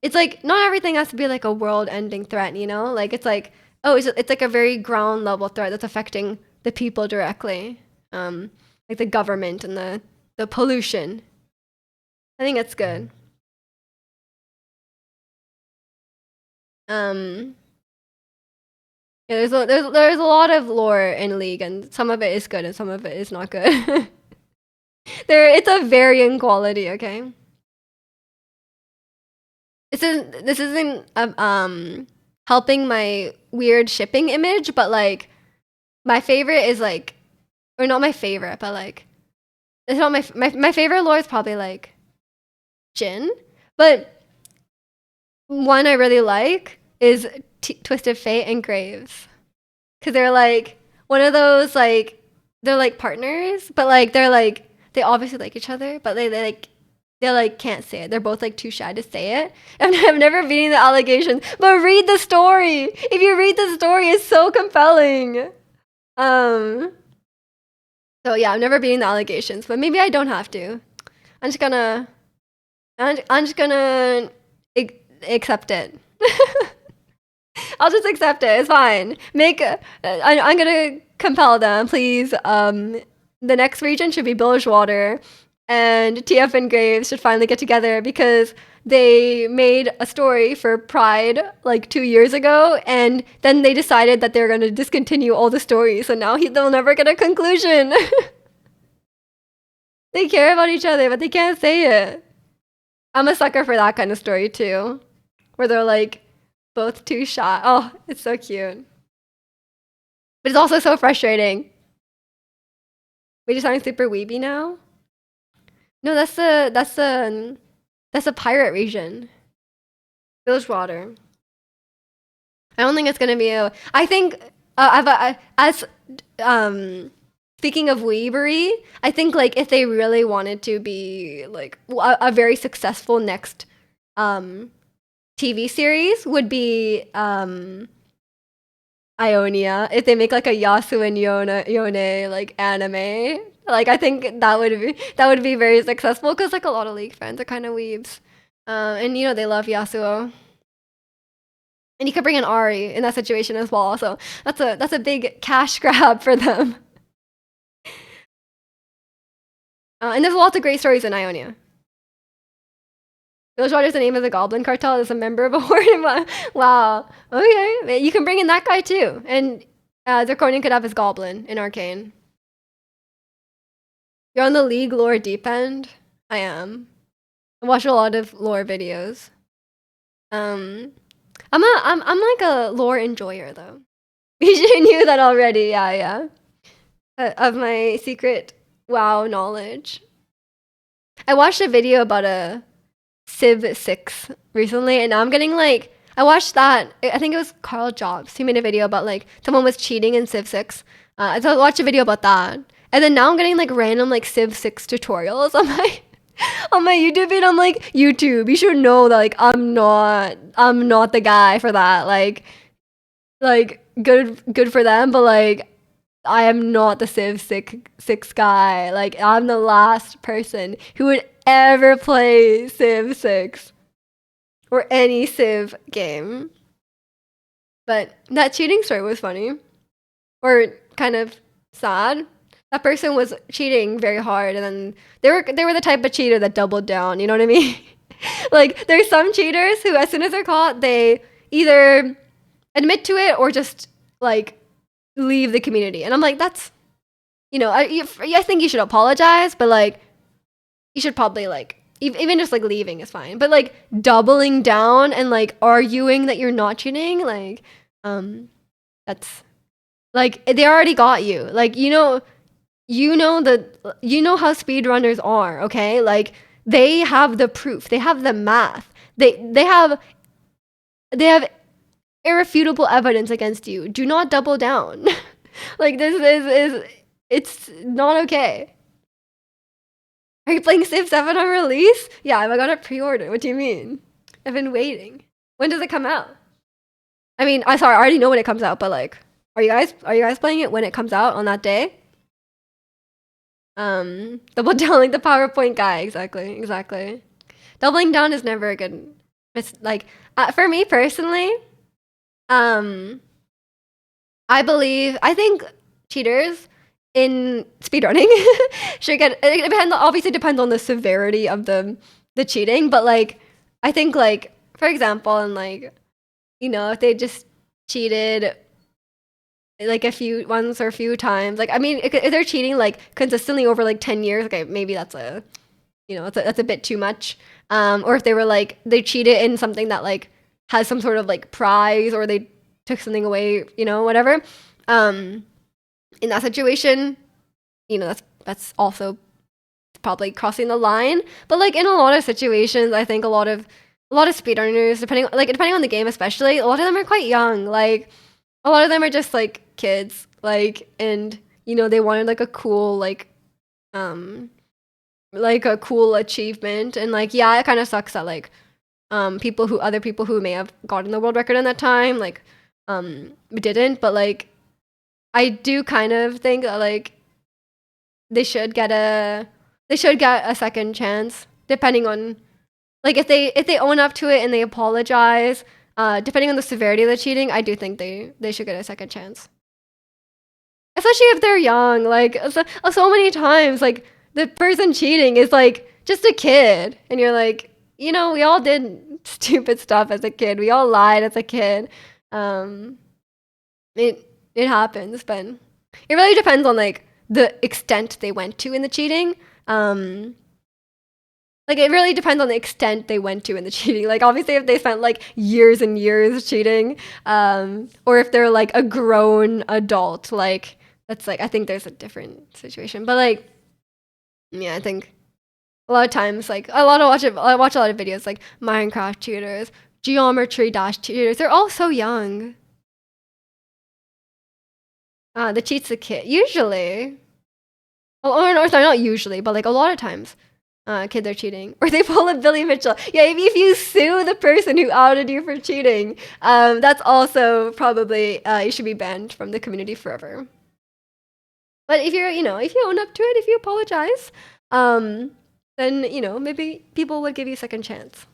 it's like not everything has to be like a world ending threat, you know. Like it's like, oh, it's like a very ground level threat that's affecting the people directly, like the government and the pollution. I think that's good. Yeah, there's a lot of lore in League, and some of it is good and some of it is not good. It's a varying quality, okay? This isn't helping my weird shipping image, but like my favorite is like, or not my favorite, but like it's not my favorite lore is probably like Jhin, but one I really like is Twisted Fate and Graves, because they're like one of those like they're like partners, but like they obviously like each other, but they can't say it. They're both like too shy to say it. I've never beaten the allegations, but read the story. If you read the story, it's so compelling. So yeah, I'm never beating the allegations, but maybe I don't have to. I'm just gonna accept it. I'll just accept it. It's fine. I'm gonna compel them, please. The next region should be Bilgewater, and TF and Graves should finally get together because they made a story for Pride like 2 years ago, and then they decided that they're gonna discontinue all the stories. So now they'll never get a conclusion. They care about each other, but they can't say it. I'm a sucker for that kind of story too, where they're like both too shy. Oh, it's so cute. But it's also so frustrating. We just sounding super weeby now? No, that's a pirate region. Bilgewater. I don't think it's gonna be I think speaking of weebery, I think like if they really wanted to be like a very successful next TV series would be Ionia. If they make like a Yasu and Yone like anime, like I think that would be very successful because like a lot of League fans are kind of weebs, and you know they love Yasuo. And you could bring in Ari in that situation as well. So that's a big cash grab for them. And there's lots of great stories in Ionia. Village is the name of the Goblin Cartel is a member of a horde. Wow. Okay. You can bring in that guy too. And Zirconian could have his Goblin in Arcane. You're on the League lore deep end? I am. I watch a lot of lore videos. I'm like a lore enjoyer though. You knew that already, yeah. Of my secret WoW knowledge. I watched a video about a Civ 6 recently, and now I'm getting like, I watched that. I think it was Carl Jobs. He made a video about like someone was cheating in Civ 6. So I watched a video about that, and then now I'm getting like random like Civ 6 tutorials on my YouTube feed. I'm like, YouTube, you should know that like I'm not the guy for that. Like good for them, but like I am not the Civ 6 guy. Like I'm the last person who would ever play Civ 6 or any Civ game. But that cheating story was funny, or kind of sad. That person was cheating very hard, and then they were the type of cheater that doubled down. You know what I mean? Like there's some cheaters who, as soon as they're caught, they either admit to it or just like leave the community. And I'm like, that's, I think you should apologize, but like you should probably like even just like leaving is fine, but like doubling down and like arguing that you're not cheating, like that's like they already got you. Like you know how speedrunners are, okay? Like they have the proof, they have the math, they have irrefutable evidence against you. Do not double down. Like this is it's not okay. Are you playing Civ 7 on release? Yeah, I got it pre-order. What do you mean? I've been waiting. When does it come out? I mean, I already know when it comes out, but like, are you guys playing it when it comes out on that day? Double down like the PowerPoint guy. Exactly. Doubling down is never a good. It's like for me personally, I think cheaters in speedrunning should get, it obviously depends on the severity of the cheating, but like I think like for example, and like if they just cheated like a few times, like I mean if they're cheating like consistently over like 10 years, okay, maybe that's a that's a bit too much. Or if they were like they cheated in something that like has some sort of like prize, or they took something away, whatever. In that situation, that's also probably crossing the line. But like in a lot of situations, I think a lot of speedrunners, depending on the game especially, a lot of them are quite young. Like a lot of them are just like kids, like, and they wanted like a cool like a cool achievement, and like yeah, it kind of sucks that like other people who may have gotten the world record in that time like didn't, but like I do kind of think that like they should get a second chance, depending on like if they own up to it and they apologize, depending on the severity of the cheating, I do think they should get a second chance. Especially if they're young, like so many times like the person cheating is like just a kid, and you're like, we all did stupid stuff as a kid. We all lied as a kid. It happens, but it really depends on like the extent they went to in the cheating. Like it really depends on the extent they went to in the cheating. Like obviously if they spent like years and years cheating, or if they're like a grown adult, like that's like I think there's a different situation. But like yeah, I think a lot of times like I watch a lot of videos like Minecraft cheaters, Geometry Dash cheaters. They're all so young. The cheat's the kid. Usually. Oh, no, sorry, not usually, but like a lot of times, kids are cheating. Or they pull a Billy Mitchell. Yeah, if you sue the person who outed you for cheating, that's also probably, you should be banned from the community forever. But if if you own up to it, if you apologize, then, maybe people would give you a second chance.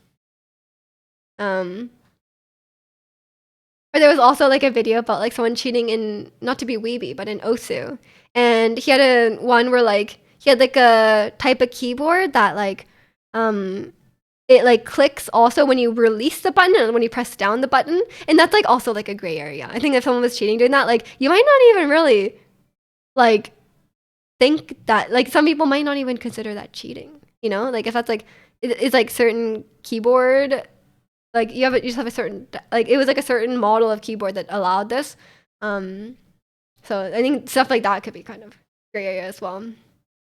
Or there was also like a video about like someone cheating in, not to be weeby, but in Osu. And he had one where like he had like a type of keyboard that like it like clicks also when you release the button and when you press down the button, and that's like also like a gray area. I think if someone was cheating doing that, like you might not even really like think that, like some people might not even consider that cheating, you know, like if that's like it's like certain keyboard, like you just have a certain, like it was like a certain model of keyboard that allowed this. So I think stuff like that could be kind of gray area as well.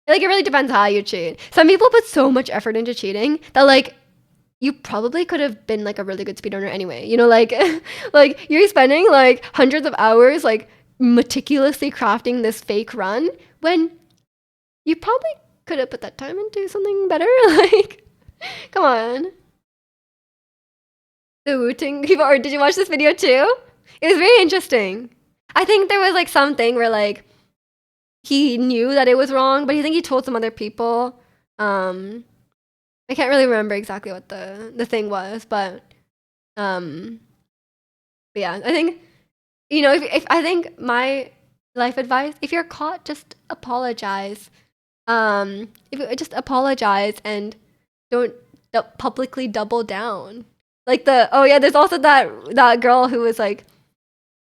Like it really depends how you cheat. Some people put so much effort into cheating that like you probably could have been like a really good speedrunner anyway. You know, like like you're spending like hundreds of hours like meticulously crafting this fake run when you probably could have put that time into something better. Like, come on. The Wu-Tang people, or did you watch this video too? It was very interesting. I think there was like something where like he knew that it was wrong, but I think he told some other people. I can't really remember exactly what the thing was, but yeah, I think, you know, if I think my life advice, if you're caught, just apologize. If you just apologize and don't publicly double down. Like oh yeah, there's also that girl who was like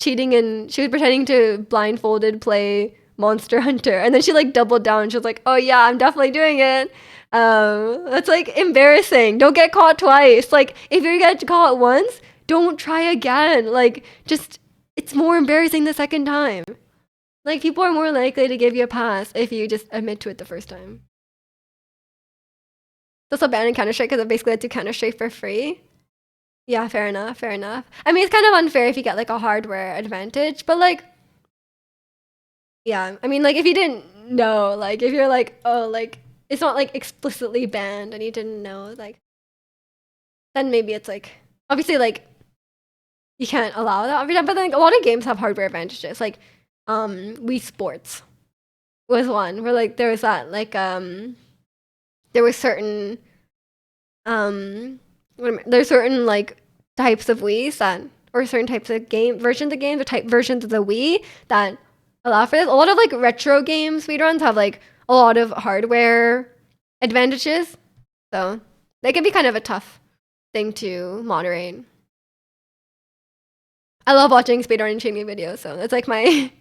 cheating, and she was pretending to blindfolded play Monster Hunter, and then she like doubled down. She was like, "Oh yeah, I'm definitely doing it." That's like embarrassing. Don't get caught twice. Like if you get caught once, don't try again. Like just, it's more embarrassing the second time. Like people are more likely to give you a pass if you just admit to it the first time. That's also banned in Counter-Strike because it basically lets you Counter-Strike for free. Yeah, fair enough, fair enough. I mean, it's kind of unfair if you get like a hardware advantage, but like, yeah, I mean, like if you didn't know, like if you're like, oh, like it's not like explicitly banned and you didn't know, like, then maybe it's like, obviously, like you can't allow that every time, but then like, a lot of games have hardware advantages. Like, Wii Sports was one where like there was that like there were certain there's certain like types of Wii's that, or certain types of versions of games or type versions of the Wii that allow for this. A lot of like retro game speedruns have like a lot of hardware advantages, so they can be kind of a tough thing to moderate. I love watching speedrun cheating videos, so that's like my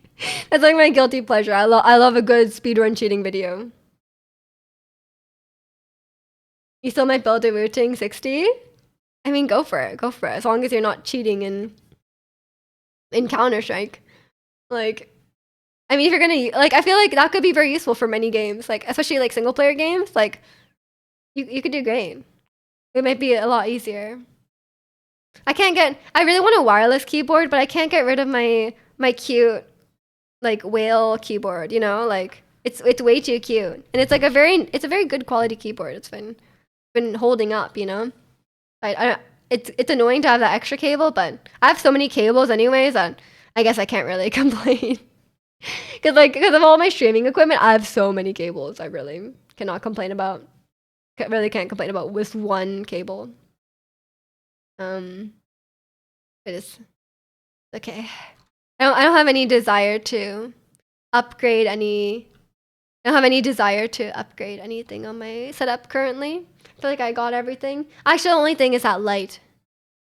that's like my guilty pleasure. I love a good speedrun cheating video. You still might build a Wu-Tang 60? I mean, go for it. Go for it. As long as you're not cheating in Counter-Strike. Like, I mean, if you're gonna, like, I feel like that could be very useful for many games. Like, especially, like, single-player games. Like, you could do great. It might be a lot easier. I really want a wireless keyboard, but I can't get rid of my cute, like, whale keyboard, you know? Like, it's way too cute. And it's, like, it's a very good quality keyboard. It's been holding up, you know? It's annoying to have that extra cable, but I have so many cables anyways that I guess I can't really complain. Because of all my streaming equipment, I have so many cables. I really cannot complain about. Really can't complain about with one cable. It is okay. I don't have any desire to upgrade any. I don't have any desire to upgrade anything on my setup currently. I feel like I got everything. Actually, the only thing is that light.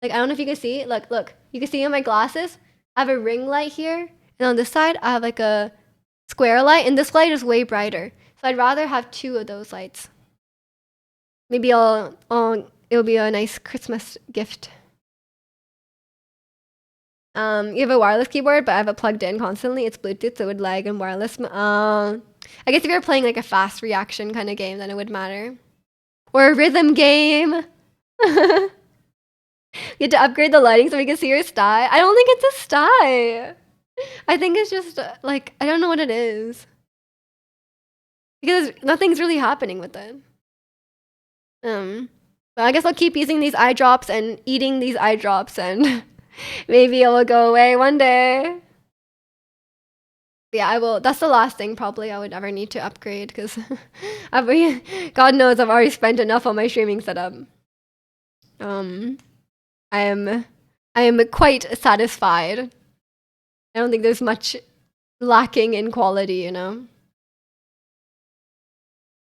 Like, I don't know if you can see. Look. You can see in my glasses, I have a ring light here. And on this side, I have like a square light. And this light is way brighter. So I'd rather have 2 of those lights. Maybe it'll be a nice Christmas gift. You have a wireless keyboard, but I have it plugged in constantly. It's Bluetooth, so it would lag in wireless. I guess if you're playing like a fast reaction kind of game, then it would matter. Or a rhythm game. You have to upgrade the lighting so we can see your sty. I don't think it's a sty. I think it's just like, I don't know what it is. Because nothing's really happening with it. But I guess I'll keep using these eye drops and eating these eye drops, and maybe it will go away one day. Yeah, I will. That's the last thing probably I would ever need to upgrade, because God knows I've already spent enough on my streaming setup. I am quite satisfied. I don't think there's much lacking in quality, you know?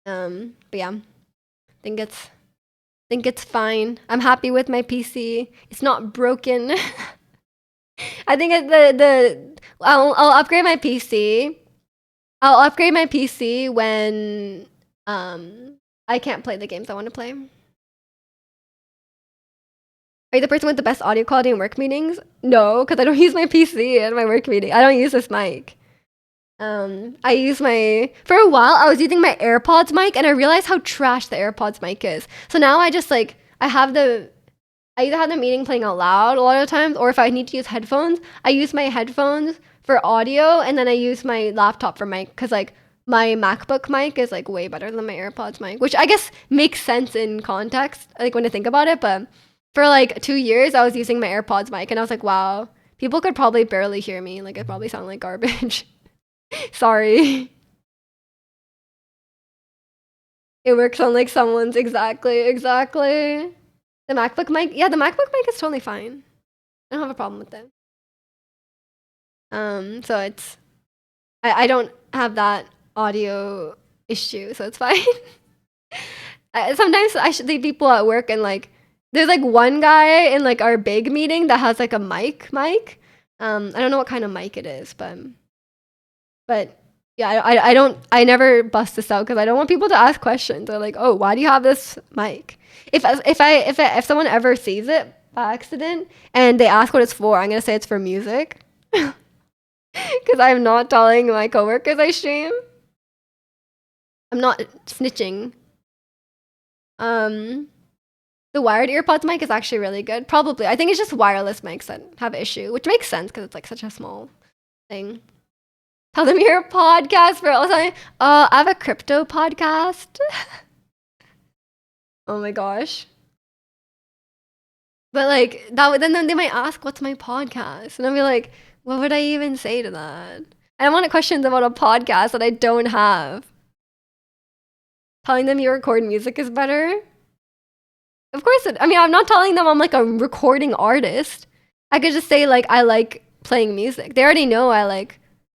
But yeah, think it's fine. I'm happy with my PC. It's not broken. I think I'll upgrade my PC. I'll upgrade my PC when I can't play the games I want to play. Are you the person with the best audio quality in work meetings? No, because I don't use my PC in my work meeting. I don't use this mic. I use for a while I was using my AirPods mic and I realized how trash the AirPods mic is. So now I just I either have the meeting playing out loud a lot of times, or if I need to use headphones, I use my headphones for audio and then I use my laptop for mic because my MacBook mic is way better than my AirPods mic, which I guess makes sense in context, when I think about it. But for 2 years, I was using my AirPods mic and I was like, wow, people could probably barely hear me. I probably sound like garbage. Sorry. It works on someone's exactly. The MacBook mic, yeah, the MacBook mic is totally fine. I don't have a problem with it. So I don't have that audio issue, so it's fine. Sometimes I should leave people at work and there's one guy in our big meeting that has a mic. I don't know what kind of mic it is, but yeah, I never bust this out because I don't want people to ask questions. They're like, oh, why do you have this mic? If someone ever sees it by accident and they ask what it's for, I'm gonna say it's for music. Because I'm not telling my coworkers I stream. I'm not snitching. The wired earpods mic is actually really good. Probably. I think it's just wireless mics that have issue, which makes sense because it's such a small thing. Tell them you're a podcast for all time. I have a crypto podcast. Oh my gosh. But then they might ask, what's my podcast? And I'll be like, what would I even say to that? I don't want questions about a podcast that I don't have. Telling them you record music is better? Of course I'm not telling them I'm a recording artist. I could just say I like playing music. They already know I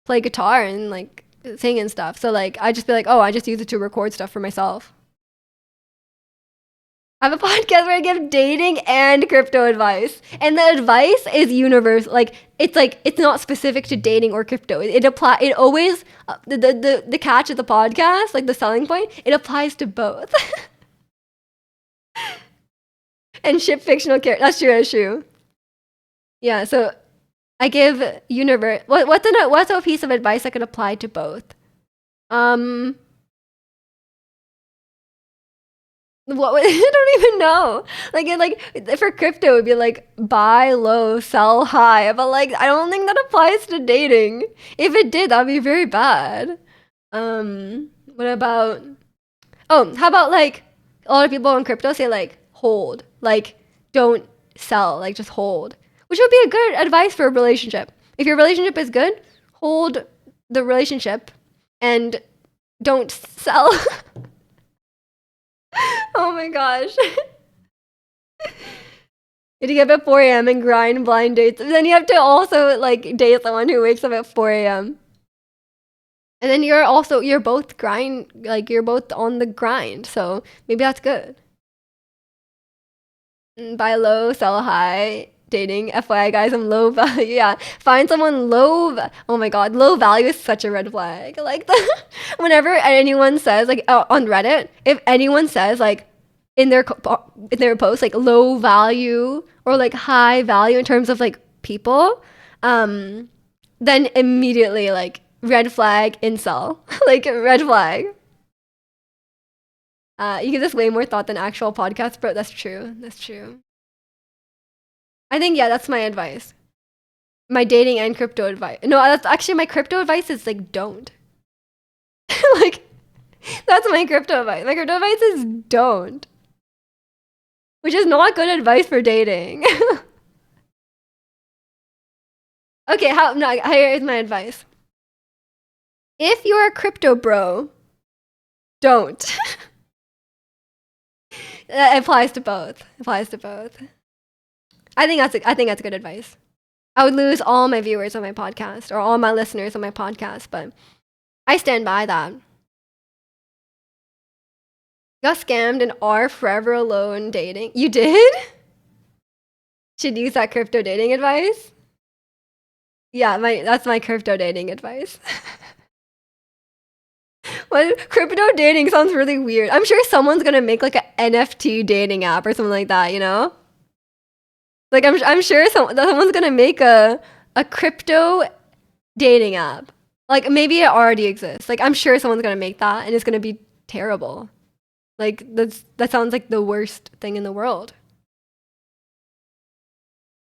play guitar and sing and stuff. So I just be oh, I just use it to record stuff for myself. I have a podcast where I give dating and crypto advice. And the advice is universal. It's not specific to dating or crypto. It always the catch of the podcast, the selling point, it applies to both. And ship fictional characters. That's true. Yeah, so I give what's a piece of advice that could apply to both? What I don't even know. For crypto, it would be buy low, sell high. But I don't think that applies to dating. If it did, that'd be very bad. What about? Oh, how about a lot of people on crypto say hold, don't sell, just hold, which would be a good advice for a relationship. If your relationship is good, hold the relationship and don't sell. Oh my gosh. You get up at 4 a.m. and grind blind dates. And then you have to also date someone who wakes up at 4 a.m. And then you're both you're both on the grind. So maybe that's good. Buy low, sell high. Dating, FYI, guys, I'm low value. Yeah, find someone oh my god, low value is such a red flag. Whenever anyone says on Reddit, if anyone says in their post low value or high value in terms of people, then immediately red flag, incel. Red flag. You give this way more thought than actual podcast, bro. That's true. I think, yeah, that's my advice. My dating and crypto advice. No, that's actually my crypto advice is don't. That's my crypto advice. My crypto advice is don't. Which is not good advice for dating. Okay, here's my advice. If you're a crypto bro, don't. It applies to both. I think that's good advice. I would lose all my viewers on my podcast or all my listeners on my podcast, but I stand by that. Got scammed and are forever alone dating. You did? Should use that crypto dating advice. Yeah, that's my crypto dating advice. What crypto dating sounds really weird. I'm sure someone's gonna make like an NFT dating app or something like that, you know? Like I'm sure someone's gonna make a crypto dating app. Like maybe it already exists. Like I'm sure someone's gonna make that and it's gonna be terrible. Like that sounds like the worst thing in the world.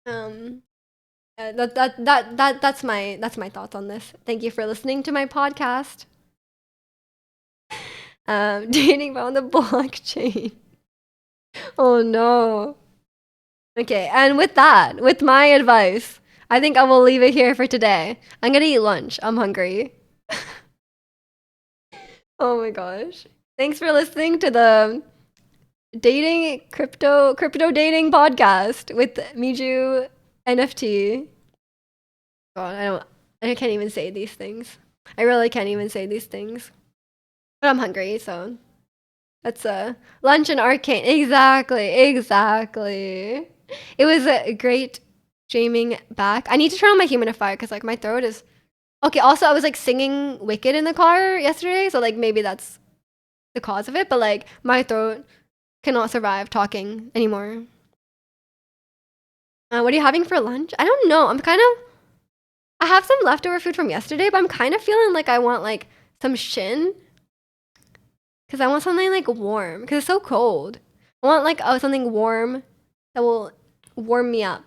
That's my thoughts on this. Thank you for listening to my podcast. Dating on the blockchain. Oh no. Okay, and with that, with my advice, I think I will leave it here for today. I'm gonna eat lunch. I'm hungry. Oh my gosh. Thanks for listening to the crypto dating podcast with Miju NFT. God, I can't even say these things. I really can't even say these things. But I'm hungry, so that's lunch and arcane. Exactly. It was a great streaming back. I need to turn on my humidifier because like my throat is okay. Also, I was like singing Wicked in the car yesterday, so like maybe that's the cause of it. But like my throat cannot survive talking anymore. What are you having for lunch? I don't know. I have some leftover food from yesterday, but I'm kind of feeling like I want like some shin. Because I want something like warm. Because it's so cold. I want like something warm that will warm me up.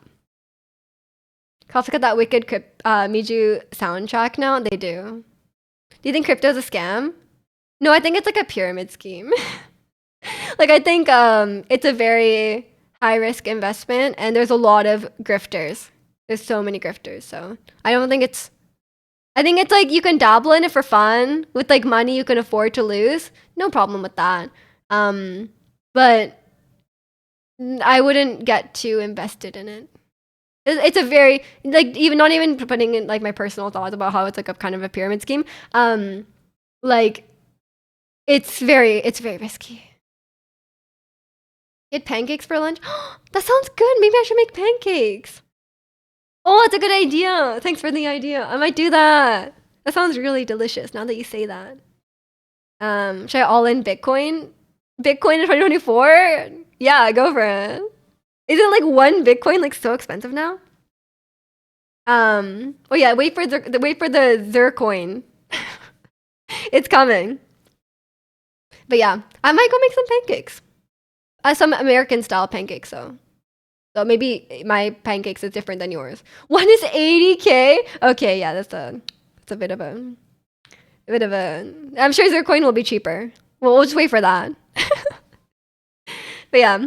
Cops got that wicked Miju soundtrack now. They do. Do you think crypto is a scam? No, I think it's like a pyramid scheme. Like I think it's a very high risk investment, and there's a lot of grifters. There's so many grifters, so I don't think it's. I think it's like you can dabble in it for fun with like money you can afford to lose. No problem with that. But I wouldn't get too invested in it. It's a very like even not even putting in like my personal thoughts about how it's like a kind of a pyramid scheme. Like it's very risky. Get pancakes for lunch. That sounds good. Maybe I should make pancakes. Oh, that's a good idea. Thanks for the idea. I might do that. That sounds really delicious now that you say that. Should I all in Bitcoin? Bitcoin in 2024? Yeah, go for it. Isn't like one Bitcoin like so expensive now? Oh yeah, wait for the Zercoin. It's coming. But yeah, I might go make some pancakes. Some American style pancakes though. So maybe my pancakes is different than yours. One is 80K. Okay, yeah, that's a bit of a I'm sure Zercoin will be cheaper. Well, we'll just wait for that. But yeah,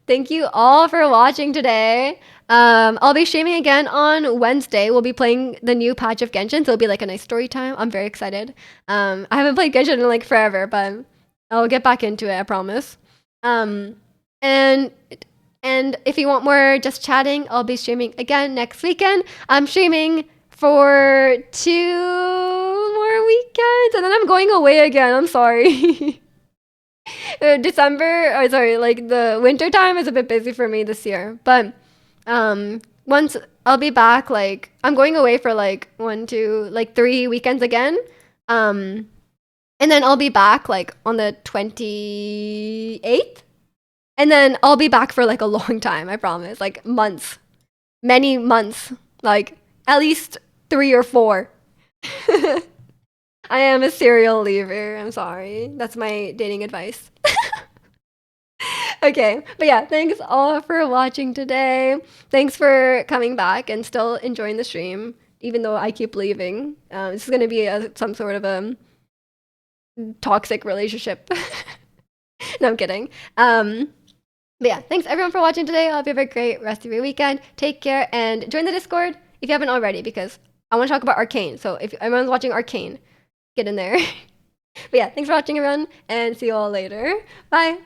thank you all for watching today. I'll be streaming again on Wednesday. We'll be playing the new patch of Genshin, so it'll be like a nice story time. I'm very excited. I haven't played Genshin in like forever, but I'll get back into it, I promise. And if you want more just chatting, I'll be streaming again next weekend. I'm streaming for 2 more weekends, and then I'm going away again. I'm sorry. December, or sorry, like the winter time is a bit busy for me this year. But once I'll be back, like I'm going away for like 1, 2, like 3 weekends again. And then I'll be back like on the 28th. And then I'll be back for like a long time, I promise. Like months. Many months. Like at least 3 or 4. I am a serial leaver. I'm sorry. That's my dating advice. Okay. But yeah, thanks all for watching today. Thanks for coming back and still enjoying the stream, even though I keep leaving. This is going to be some sort of a toxic relationship. No, I'm kidding. But yeah, thanks everyone for watching today. I hope you have a great rest of your weekend. Take care and join the Discord if you haven't already, because I want to talk about Arcane. So if everyone's watching Arcane, get in there. But yeah, thanks for watching everyone, and see you all later. Bye.